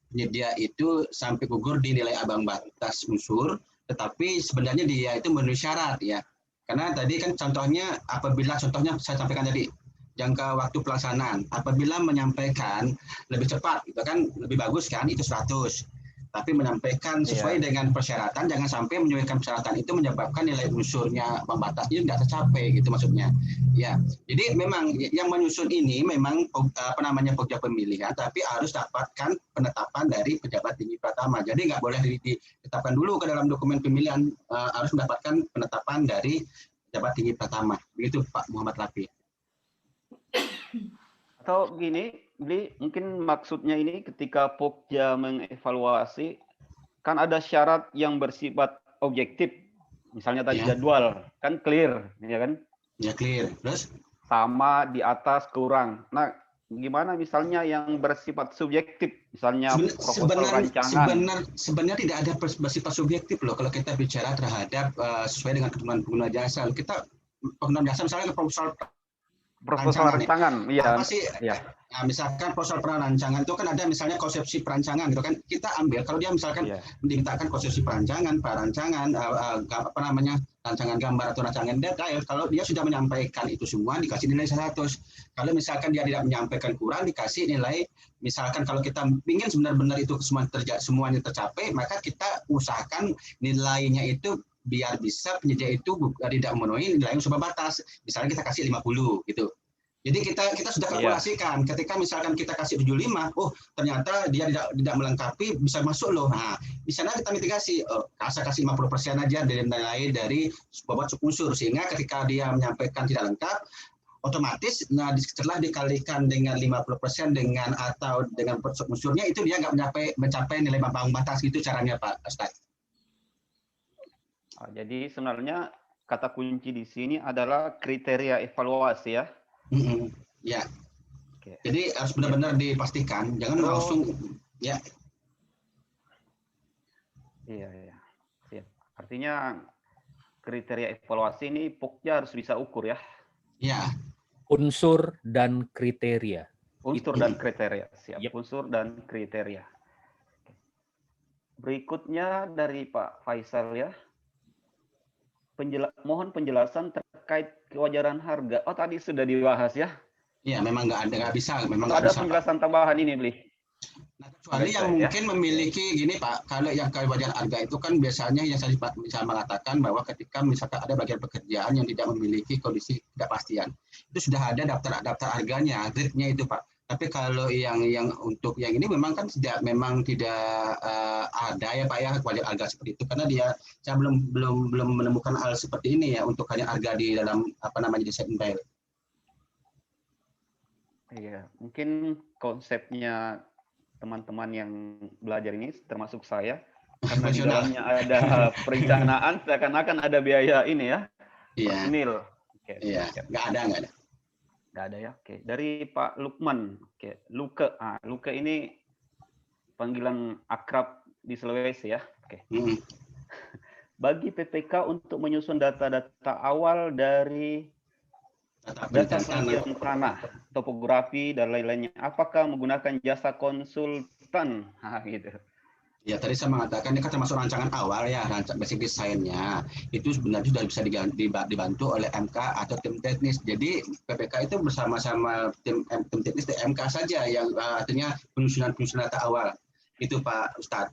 Speaker 2: penyedia itu sampai gugur di nilai ambang batas unsur, tetapi sebenarnya dia itu memenuhi syarat ya. Karena tadi kan contohnya saya sampaikan tadi jangka waktu pelaksanaan apabila menyampaikan lebih cepat itu kan lebih bagus kan, itu 100. Tapi menyampaikan sesuai dengan persyaratan, jangan sampai menyesuaikan persyaratan itu menyebabkan nilai unsurnya pembatasnya tidak tercapai gitu maksudnya. Ya, jadi memang yang menyusun ini memang Pokja pemilihan, tapi harus dapatkan penetapan dari pejabat tinggi pertama. Jadi nggak boleh ditetapkan dulu ke dalam dokumen pemilihan, harus mendapatkan penetapan dari pejabat tinggi pertama. Begitu Pak Muhammad Latif.
Speaker 3: Atau gini, mungkin maksudnya ini ketika Pokja mengevaluasi, kan ada syarat yang bersifat objektif. Misalnya tadi jadwal, kan clear, ya kan?
Speaker 2: Ya clear. Terus?
Speaker 3: Sama di atas kurang. Nah, gimana misalnya yang bersifat subjektif? Misalnya proposal rancangan.
Speaker 2: Sebenarnya tidak ada bersifat subjektif loh kalau kita bicara terhadap sesuai dengan ketentuan pengguna jasa. Kita pengguna jasa misalnya proposal
Speaker 3: Proposal rancangan, iya.
Speaker 2: Apa sih?
Speaker 3: Iya.
Speaker 2: Nah, misalkan proposal perancangan itu kan ada misalnya konsepsi perancangan gitu kan. Kita ambil kalau dia misalkan
Speaker 3: Iya.
Speaker 2: dimintakan konsepsi perancangan, apa namanya? Rancangan gambar atau rancangan detail, kalau dia sudah menyampaikan itu semua dikasih nilai 100. Kalau misalkan dia tidak menyampaikan kurang dikasih nilai, misalkan kalau kita ingin benar-benar itu semuanya tercapai, maka kita usahakan nilainya itu biar bisa penyedia itu tidak memenuhi nilai yang sudah batas. Misalnya kita kasih 50 gitu. Jadi kita sudah kalkulasikan. Ketika misalkan kita kasih 75, oh ternyata dia tidak melengkapi, bisa masuk loh. Nah, di sana kita mitigasi. Kasih 50% aja dari nilai dari bobot unsur, sehingga ketika dia menyampaikan tidak lengkap, otomatis setelah dikalikan dengan 50% dengan atau dengan unsurnya itu dia nggak mencapai nilai ambang batas, gitu caranya Pak Ustadz.
Speaker 3: Jadi sebenarnya kata kunci di sini adalah kriteria evaluasi ya.
Speaker 2: Ya.
Speaker 3: Oke.
Speaker 2: Jadi harus benar-benar dipastikan, jangan langsung ya.
Speaker 3: Iya. Siap. Artinya kriteria evaluasi ini Pokja harus bisa ukur ya.
Speaker 2: Ya.
Speaker 1: Unsur dan kriteria.
Speaker 3: Unsur dan kriteria. Siap.
Speaker 1: Yep.
Speaker 3: Unsur dan kriteria. Berikutnya dari Pak Faisal ya. Mohon penjelasan terkait kewajaran harga. Oh, tadi sudah dibahas ya?
Speaker 2: Iya, memang nggak bisa. Memang
Speaker 3: ada
Speaker 2: bisa,
Speaker 3: penjelasan Pak. Tambahan ini, Bli.
Speaker 2: Nah, kecuali yang mungkin memiliki gini Pak, kalau yang kewajaran harga itu kan biasanya yang saya bisa mengatakan bahwa ketika misalkan ada bagian pekerjaan yang tidak memiliki kondisi ketidakpastian, itu sudah ada daftar harganya, grade-nya itu Pak. Tapi kalau yang untuk yang ini memang tidak ada ya Pak ya kewajaran harga seperti itu, karena saya belum menemukan hal seperti ini ya untuk hanya harga di dalam desain file.
Speaker 3: Iya, mungkin konsepnya teman-teman yang belajar ini termasuk saya, karena di dalamnya ada perencanaan, seakan-akan ada biaya ini ya, personil. Oke,
Speaker 2: iya, nggak ada.
Speaker 3: Nggak ada ya. Oke, dari Pak Lukman. Oke, Luke. Luke ini panggilan akrab di Sulawesi ya. Oke. Bagi PPK untuk menyusun data-data awal dari data penelitian tanah, topografi dan lain-lainnya, apakah menggunakan jasa konsultan? Gitu.
Speaker 2: Ya, tadi saya mengatakan ini kan termasuk rancangan awal ya, basic desainnya. Itu sebenarnya sudah bisa dibantu oleh MK atau tim teknis. Jadi PPK itu bersama-sama tim teknis di MK saja yang artinya penyusunan data awal. Itu Pak Ustadz.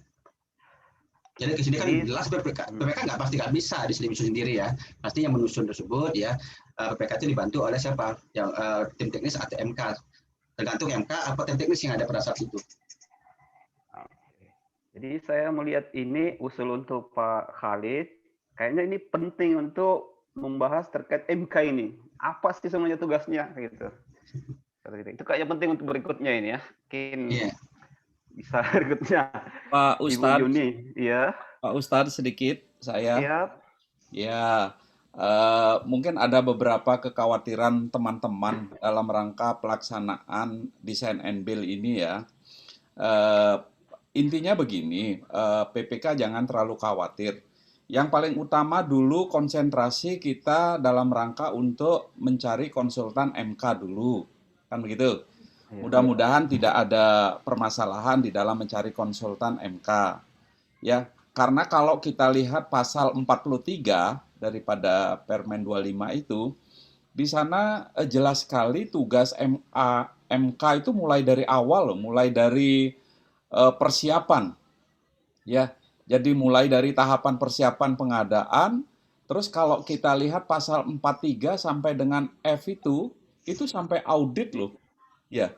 Speaker 2: Jadi di sini kan jelas PPK nggak bisa disusun sendiri ya. Pasti yang menyusun tersebut ya PPK itu dibantu oleh siapa? Yang tim teknis atau MK. Tergantung MK atau tim teknis yang ada pada saat itu.
Speaker 3: Jadi saya melihat ini usul untuk Pak Khalid, kayaknya ini penting untuk membahas terkait MK ini. Apa sih sebenarnya tugasnya gitu. Itu kayaknya penting untuk berikutnya ini ya. Mungkin bisa berikutnya.
Speaker 4: Pak Ustadz.
Speaker 3: Ibu Yuni, ya.
Speaker 4: Pak Ustadz sedikit saya.
Speaker 3: Siap.
Speaker 4: Ya. Mungkin ada beberapa kekhawatiran teman-teman dalam rangka pelaksanaan desain and build ini ya. Intinya begini, PPK jangan terlalu khawatir. Yang paling utama dulu konsentrasi kita dalam rangka untuk mencari konsultan MK dulu, kan begitu? Mudah-mudahan tidak ada permasalahan di dalam mencari konsultan MK. Ya, karena kalau kita lihat pasal 43 daripada Permen 25 itu, di sana jelas sekali tugas MK itu mulai dari awal, mulai dari persiapan, ya. Jadi mulai dari tahapan persiapan pengadaan, terus kalau kita lihat pasal 43 sampai dengan F itu sampai audit loh, ya.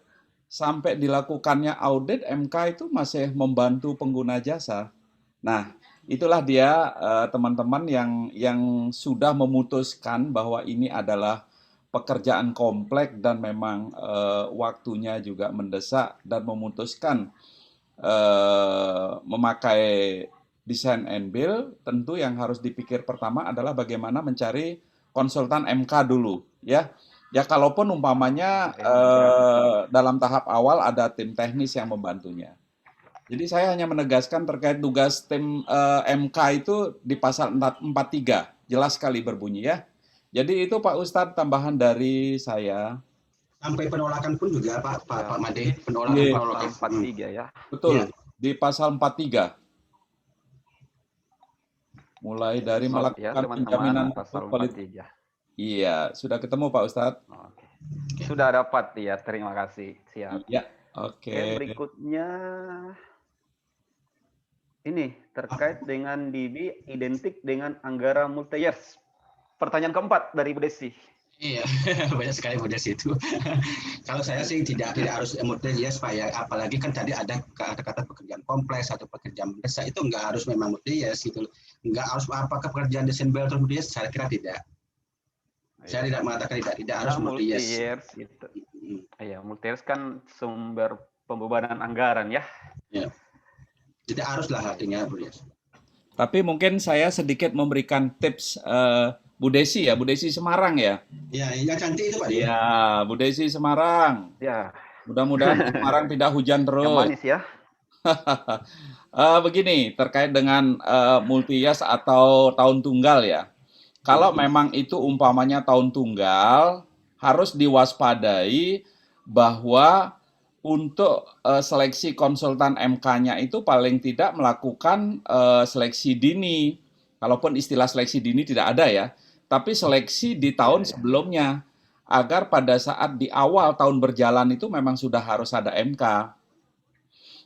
Speaker 4: Sampai dilakukannya audit, MK itu masih membantu pengguna jasa. Nah, itulah dia teman-teman yang sudah memutuskan bahwa ini adalah pekerjaan kompleks dan memang waktunya juga mendesak dan memutuskan memakai desain and build, tentu yang harus dipikir pertama adalah bagaimana mencari konsultan MK dulu, ya. Ya kalaupun umpamanya dalam tahap awal ada tim teknis yang membantunya. Jadi saya hanya menegaskan terkait tugas tim MK itu di pasal 43, jelas sekali berbunyi ya. Jadi itu Pak Ustadz tambahan dari saya.
Speaker 2: Sampai penolakan pun juga Pak Made, penolakan
Speaker 4: Iya.
Speaker 2: penolakan.
Speaker 3: 43 ya.
Speaker 4: Betul,
Speaker 2: Iya.
Speaker 4: di pasal 43. Mulai dari
Speaker 3: Ya
Speaker 4: melakukan
Speaker 3: teman-teman,
Speaker 4: penjaminan
Speaker 3: pasal
Speaker 4: mutu
Speaker 3: 43.
Speaker 4: Iya, sudah ketemu Pak Ustadz?
Speaker 3: Oke. Sudah dapat ya, terima kasih. Siap.
Speaker 4: Iya,
Speaker 3: Oke,
Speaker 4: oke.
Speaker 3: berikutnya ini terkait dengan DB identik dengan Anggara Multi-Years. Pertanyaan keempat dari Bu Desi.
Speaker 2: Iya, banyak sekali modus itu. Kalau saya sih tidak harus multi-years Pak ya, apalagi kan tadi ada kata-kata pekerjaan kompleks atau pekerjaan mendesak, itu nggak harus memang multi-years gitu. Nggak harus apakah pekerjaan desain build atau multi-years, saya kira tidak. Saya tidak mengatakan tidak harus multi-years.
Speaker 3: Multi-years gitu. Iya, multi-years kan sumber pembebanan anggaran ya.
Speaker 2: Ya. Tidak haruslah artinya multi-years.
Speaker 4: Tapi mungkin saya sedikit memberikan tips Bu Desi ya, Bu Desi Semarang ya.
Speaker 2: Ya, yang cantik itu Pak.
Speaker 4: Iya, Bu Desi Semarang.
Speaker 3: Ya.
Speaker 4: Mudah-mudahan Semarang tidak hujan
Speaker 3: Yang
Speaker 4: terus.
Speaker 3: manis ya.
Speaker 4: Begini, terkait dengan multi-years atau tahun tunggal ya. Kalau memang itu umpamanya tahun tunggal, harus diwaspadai bahwa untuk seleksi konsultan MK-nya itu paling tidak melakukan seleksi dini. Kalaupun istilah seleksi dini tidak ada ya, tapi seleksi di tahun sebelumnya, agar pada saat di awal tahun berjalan itu memang sudah harus ada MK.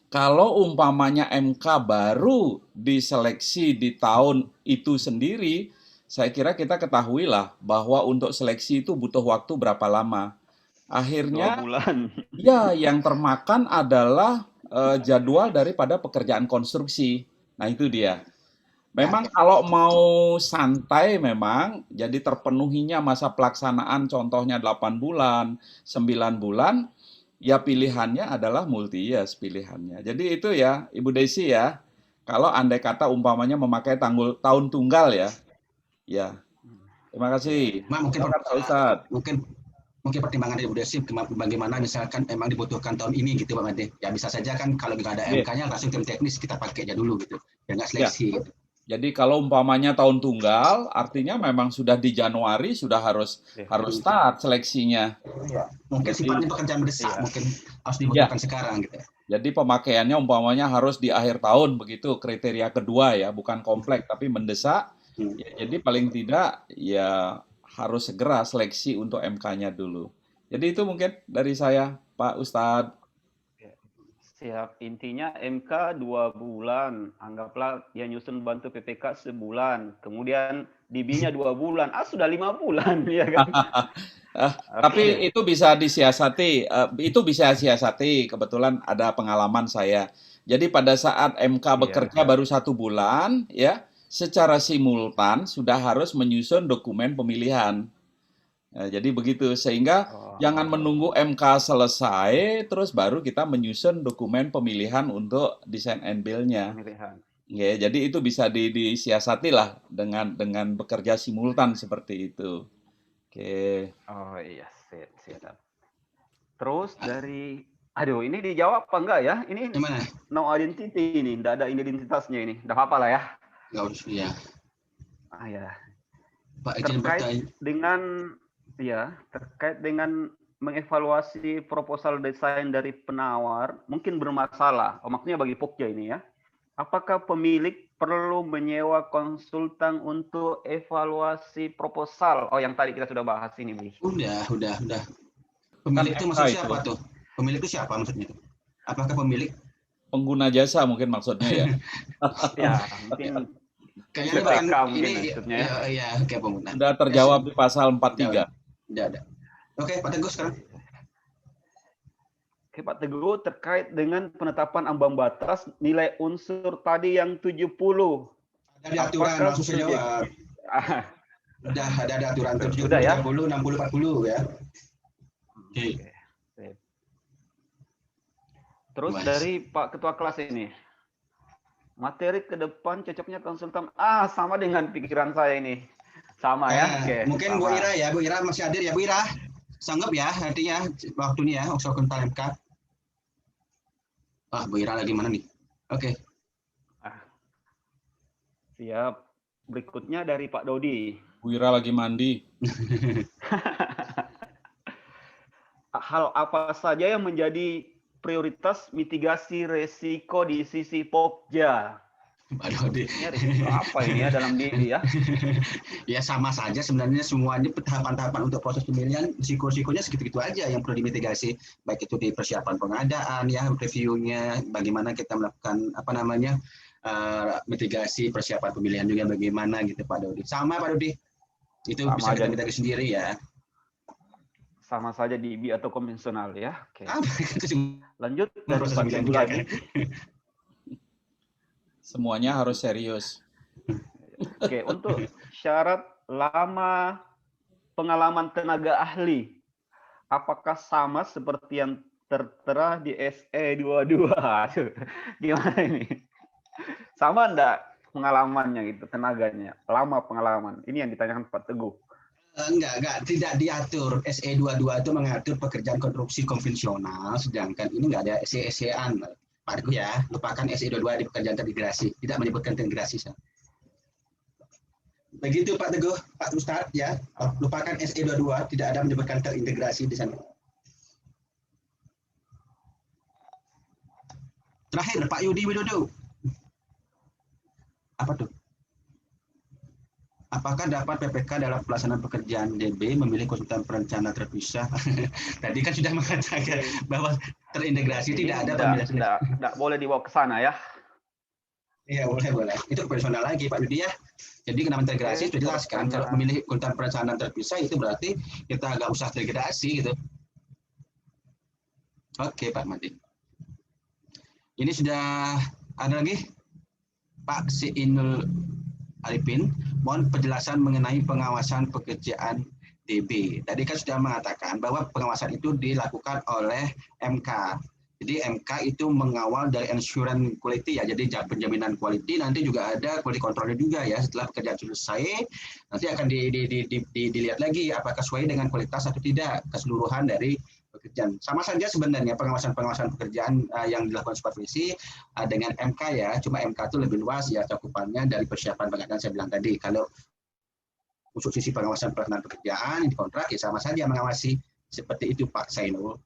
Speaker 4: Kalau umpamanya MK baru diseleksi di tahun itu sendiri, saya kira kita ketahuilah bahwa untuk seleksi itu butuh waktu berapa lama.
Speaker 3: 2
Speaker 4: Akhirnya,
Speaker 3: bulan.
Speaker 4: ya yang termakan adalah jadwal daripada pekerjaan konstruksi. Nah itu dia. Memang kalau mau santai memang, jadi terpenuhinya masa pelaksanaan contohnya 8 bulan, 9 bulan, ya pilihannya adalah multi-years pilihannya. Jadi itu ya, Ibu Desi ya, kalau andai kata umpamanya memakai tahun tunggal ya. Ya, terima kasih.
Speaker 2: Mungkin
Speaker 4: Pak Ustadz.
Speaker 2: mungkin pertimbangan dari Bu Desi bagaimana misalkan memang dibutuhkan tahun ini gitu Pak Made. Ya bisa saja kan kalau nggak ada MK-nya langsung tim teknis kita pakai aja dulu gitu. Ya nggak seleksi gitu.
Speaker 4: Jadi kalau umpamanya tahun tunggal, artinya memang sudah di Januari sudah harus start seleksinya.
Speaker 2: Mungkin
Speaker 4: Jadi,
Speaker 2: sifatnya pekerjaan mendesak, mungkin harus dibutuhkan sekarang gitu.
Speaker 4: Jadi pemakaiannya umpamanya harus di akhir tahun begitu kriteria kedua ya, bukan komplek tapi mendesak. Ya, jadi paling tidak ya harus segera seleksi untuk MK-nya dulu. Jadi itu mungkin dari saya, Pak Ustadz.
Speaker 3: Siap, intinya MK 2 bulan, anggaplah dia nyusun bantu PPK sebulan, kemudian DB-nya 2 bulan, sudah 5 bulan ya kan.
Speaker 4: Tapi itu bisa disiasati, kebetulan ada pengalaman saya. Jadi pada saat MK bekerja baru 1 bulan, ya secara simultan sudah harus menyusun dokumen pemilihan. Nah, jadi begitu, sehingga jangan menunggu MK selesai, terus baru kita menyusun dokumen pemilihan untuk desain and build-nya. Ya, jadi itu bisa disiasati lah dengan bekerja simultan seperti itu. Oke.
Speaker 3: Oh iya, siap. Terus dari, ini dijawab apa enggak ya? Ini
Speaker 2: gimana?
Speaker 3: No identity ini, enggak ada identitasnya ini. Enggak apa-apa lah ya.
Speaker 2: Enggak harus ya.
Speaker 3: Ya.
Speaker 2: Pak,
Speaker 3: terkait dengan mengevaluasi proposal desain dari penawar mungkin bermasalah. Maksudnya bagi Pokja ini ya. Apakah pemilik perlu menyewa konsultan untuk evaluasi proposal? Yang tadi kita sudah bahas ini, Bu.
Speaker 2: Udah. Pemilik itu maksud siapa tuh? Pemilik itu siapa maksudnya? Apakah pemilik?
Speaker 4: Pengguna jasa mungkin maksudnya ya.
Speaker 3: Ya, mungkin
Speaker 2: kayaknya bukan ini ya kayak pengguna.
Speaker 4: Sudah terjawab di pasal 43.
Speaker 2: Udah ada. Oke, Pak Teguh sekarang.
Speaker 3: Oke, Pak Teguh, terkait dengan penetapan ambang batas nilai unsur tadi yang 70.
Speaker 2: Ada aturan, langsung saya jawab. Udah ada aturan 70,
Speaker 3: Udah, ya?
Speaker 2: 30, 60, 40 ya. Oke.
Speaker 3: Terus dari Pak Ketua kelas ini. Materi ke depan cocoknya konsultan. Sama dengan pikiran saya ini. Sama ya. Oke,
Speaker 2: mungkin sama. Bu Ira masih hadir ya Bu Ira. Sanggup ya artinya waktu ini ya konsultan MK. Bu Ira lagi mana nih? Oke.
Speaker 3: Siap. Berikutnya dari Pak Dodi.
Speaker 4: Wira lagi mandi.
Speaker 3: Hal apa saja yang menjadi prioritas mitigasi resiko di sisi Pokja?
Speaker 2: Aduh,
Speaker 3: Ini risiko apa ini ya dalam diri ya?
Speaker 2: ya sama saja sebenarnya semuanya tahapan-tahapan untuk proses pemilihan, risiko-risikonya segitu-gitu aja yang perlu dimitigasi, baik itu di persiapan pengadaan, ya reviewnya, bagaimana kita melakukan mitigasi persiapan pemilihan juga bagaimana gitu Pak Dodi. Sama Pak Dodi, itu
Speaker 3: Sama
Speaker 2: bisa kita
Speaker 3: aja.
Speaker 2: mitigasi sendiri ya.
Speaker 3: Sama saja di IBI atau konvensional ya. Oke.
Speaker 2: Itu cuma
Speaker 3: Lanjut dari
Speaker 2: proses
Speaker 3: Pak
Speaker 2: pemilihan
Speaker 3: Teguh
Speaker 2: juga
Speaker 3: lagi.
Speaker 2: kan.
Speaker 4: Semuanya harus serius.
Speaker 3: Oke, untuk syarat lama pengalaman tenaga ahli, apakah sama seperti yang tertera di SE22? Gimana ini? Sama enggak pengalamannya gitu, tenaganya, lama pengalaman? Ini yang ditanyakan Pak Teguh.
Speaker 2: Enggak, tidak diatur. SE22 itu mengatur pekerjaan konstruksi konvensional, sedangkan ini enggak ada SE-SE-an. Pak Teguh ya, lupakan SE22 di pekerjaan terintegrasi, tidak menyebutkan terintegrasi. Begitu Pak Teguh, Pak Ustadz ya, lupakan SE22, tidak ada menyebutkan terintegrasi di sana. Terakhir Pak Yudi Widodo. Apa tuh? Apakah dapat PPK dalam pelaksanaan pekerjaan DB memilih konsultan perencana terpisah? Tadi kan sudah mengatakan bahwa terintegrasi
Speaker 3: Ini
Speaker 2: tidak ada pemilihan.
Speaker 3: Tidak boleh dibawa ke sana ya.
Speaker 2: Iya boleh. Itu profesional lagi Pak Yudi ya. Jadi kenapa integrasi sudah jelas kan. Kalau memilih konsultan perencanaan terpisah itu berarti kita nggak usah integrasi gitu. Oke Pak Martin. Ini sudah ada lagi Pak Siinul Arifin, mohon penjelasan mengenai pengawasan pekerjaan DB. Tadi kan sudah mengatakan bahwa pengawasan itu dilakukan oleh MK. Jadi MK itu mengawal dari insurance quality ya, jadi penjaminan quality, nanti juga ada quality controlnya juga ya. Setelah pekerjaan selesai, nanti akan dilihat lagi apakah sesuai dengan kualitas atau tidak keseluruhan dari pekerjaan. Sama saja sebenarnya pengawasan pekerjaan yang dilakukan supervisi dengan MK ya, cuma MK itu lebih luas ya cakupannya dari persiapan pengadaan saya bilang tadi. Kalau khusus sisi pengawasan pelaksanaan pekerjaan yang dikontrak ya sama saja mengawasi, seperti itu Pak Sainul.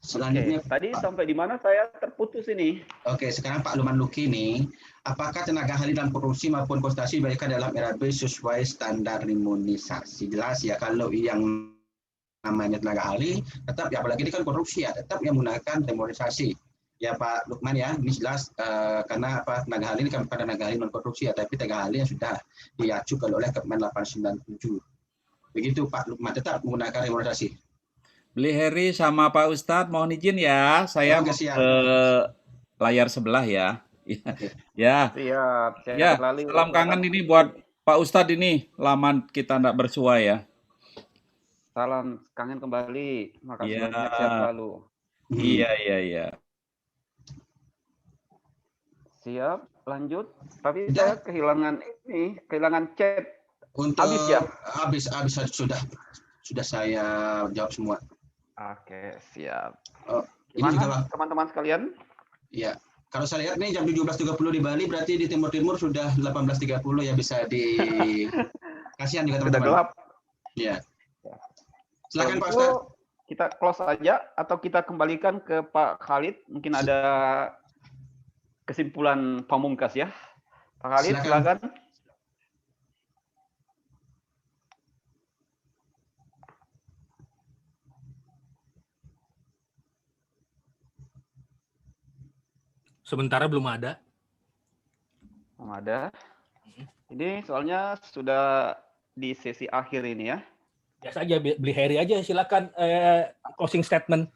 Speaker 2: Selanjutnya,
Speaker 3: oke, tadi sampai di mana saya terputus ini?
Speaker 2: Oke, sekarang Pak Luman Luki nih, apakah tenaga ahli dalam produksi maupun konstruksi dibayarkan dalam RAB sesuai standar imunisasi? Jelas ya, kalau yang namanya tenaga ahli, tetap ya, apalagi ini kan produksi ya, tetap yang menggunakan imunisasi. Ya Pak Lukman ya, ini jelas karena apa tenaga ahli ini kan bukan tenaga ahli non produksi ya, tapi tenaga ahli yang sudah diajukan oleh Kemen 897. Begitu Pak Lukman, tetap menggunakan imunisasi.
Speaker 4: Beli Heri sama Pak Ustadz, mohon izin ya, saya mau ke layar sebelah ya. Ya,
Speaker 3: siap.
Speaker 4: Ya, salam kangen ini buat Pak Ustadz ini, lama kita tidak bersua ya.
Speaker 3: Salam kangen kembali, makasih
Speaker 4: ya.
Speaker 3: banyak, sehat selalu.
Speaker 4: Iya.
Speaker 3: Siap, lanjut. Tapi saya kehilangan chat.
Speaker 2: Untuk
Speaker 3: habis ya?
Speaker 2: Habis sudah saya jawab semua.
Speaker 3: Oke, siap.
Speaker 2: Gimana
Speaker 3: teman-teman sekalian?
Speaker 2: Ya, kalau saya lihat nih jam 17.30 di Bali, berarti di Timur sudah 18.30 ya, bisa di kasihan juga teman-teman.
Speaker 3: Sudah gelap.
Speaker 2: Ya. Silakan Pak Ustadz.
Speaker 3: Kita close aja atau kita kembalikan ke Pak Khalid, mungkin ada kesimpulan pamungkas ya. Pak Khalid, silakan.
Speaker 1: Sementara belum ada.
Speaker 3: Belum ada. Ini soalnya sudah di sesi akhir ini ya.
Speaker 1: Biasa aja, Beli Heri aja, silakan closing statement.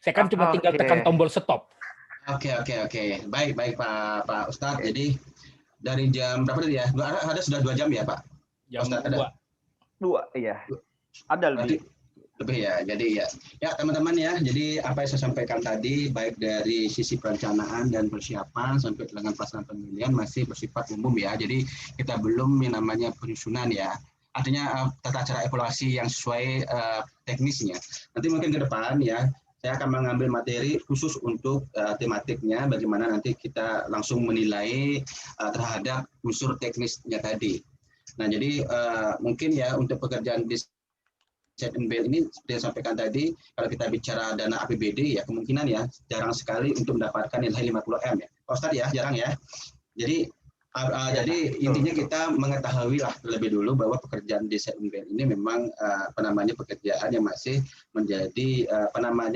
Speaker 1: Saya kan cuma tinggal tekan tombol stop.
Speaker 2: Oke. Baik Pak Ustadz. Jadi dari jam berapa tadi ya? Ada sudah 2 jam ya Pak?
Speaker 1: Jam
Speaker 2: Ustadz,
Speaker 3: 2 iya. Ada lebih.
Speaker 2: Lebih ya. Jadi ya teman-teman ya. Jadi apa yang saya sampaikan tadi baik dari sisi perencanaan dan persiapan sampai dengan pelaksanaan pemilihan masih bersifat umum ya. Jadi kita belum yang namanya penyusunan ya. Artinya tata cara evaluasi yang sesuai teknisnya. Nanti mungkin ke depan ya saya akan mengambil materi khusus untuk tematiknya, bagaimana nanti kita langsung menilai terhadap unsur teknisnya tadi. Nah, jadi mungkin ya untuk pekerjaan desain and build ini seperti yang sampaikan tadi, kalau kita bicara dana APBD ya kemungkinan ya jarang sekali untuk mendapatkan nilai 50M ya. Pak Ustadz ya, jarang ya. Jadi intinya kita mengetahui lah lebih dulu bahwa pekerjaan desain and build ini memang pekerjaan yang masih menjadi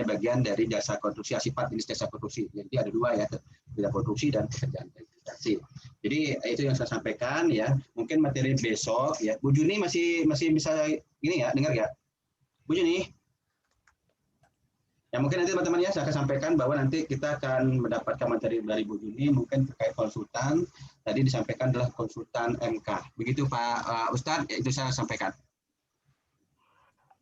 Speaker 2: bagian dari jasa konstruksi, sifat jenis jasa konstruksi. Jadi ada dua ya, bidang produksi dan pekerjaan administrasi. Jadi itu yang saya sampaikan ya. Mungkin materi besok ya. Bu Juni masih bisa ini ya, dengar ya? Bu Juni. Ya mungkin nanti teman-teman ya saya akan sampaikan bahwa nanti kita akan mendapatkan materi dari Bu Juni mungkin terkait konsultan. Tadi disampaikan adalah konsultan MK. Begitu Pak Ustadz, itu saya sampaikan.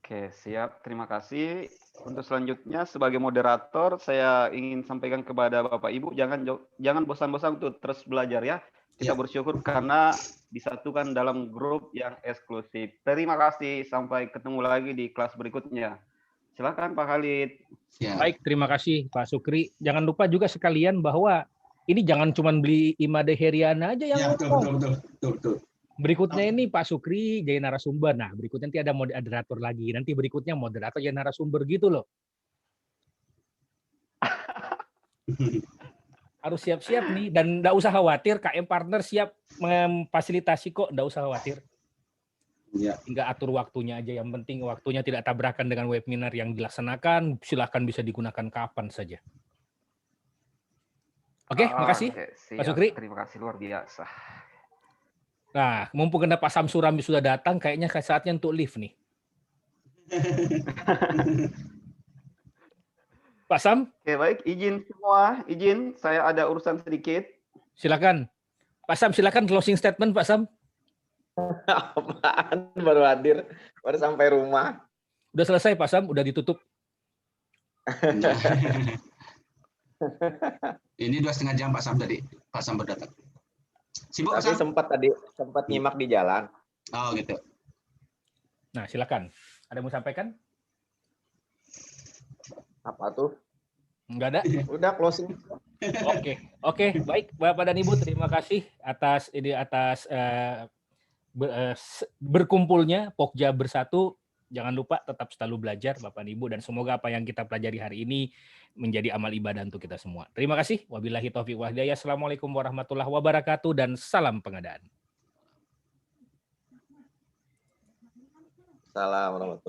Speaker 3: Oke, siap. Terima kasih. Untuk selanjutnya sebagai moderator saya ingin sampaikan kepada Bapak Ibu jangan bosan-bosan untuk terus belajar ya. Kita bersyukur karena disatukan dalam grup yang eksklusif. Terima kasih. Sampai ketemu lagi di kelas berikutnya. Silakan Pak Khalid.
Speaker 2: Ya.
Speaker 1: Baik, terima kasih Pak Sukri. Jangan lupa juga sekalian bahwa ini jangan cuma beli Imade Heriana aja yang ngomong.
Speaker 2: Betul.
Speaker 1: Berikutnya ini Pak Sukri jadi narasumber. Nah, berikutnya nanti ada moderator lagi. Nanti berikutnya moderator jadi narasumber gitu loh. Harus siap-siap nih dan enggak usah khawatir, KM Partner siap memfasilitasi kok, enggak usah khawatir.
Speaker 2: Ya.
Speaker 1: Tinggal atur waktunya aja, yang penting waktunya tidak tabrakan dengan webinar yang dilaksanakan, silahkan bisa digunakan kapan saja. Oke, makasih Pak Sukri.
Speaker 3: Terima kasih luar biasa.
Speaker 1: Nah, mumpung kena Pak Samsurambi sudah datang, kayaknya saatnya untuk live nih. Pak Sam?
Speaker 3: Oke, baik. Izin semua. Izin, saya ada urusan sedikit.
Speaker 1: Silakan. Pak Sam, silakan closing statement, Pak Sam.
Speaker 5: Apaan? Baru hadir, baru sampai rumah.
Speaker 1: Udah selesai, Pak Sam. Udah ditutup.
Speaker 2: Ini 2,5 jam Pak Sam tadi. Pak Sam berdatang. Sibuk
Speaker 5: Tapi
Speaker 2: Sam?
Speaker 5: sempat nyimak di jalan.
Speaker 2: Oh gitu.
Speaker 1: Nah, silakan. Ada yang mau sampaikan?
Speaker 5: Apa tuh?
Speaker 1: Enggak ada?
Speaker 5: Udah closing.
Speaker 1: Oke, baik Bapak dan Ibu, terima kasih atas berkumpulnya Pokja Bersatu. Jangan lupa tetap selalu belajar Bapak dan Ibu, dan semoga apa yang kita pelajari hari ini menjadi amal ibadah untuk kita semua. Terima kasih. Wabillahi taufiq wal hidayah. Assalamualaikum warahmatullahi wabarakatuh dan salam pengadaan.
Speaker 5: Salam warahmatullahi wabarakatuh.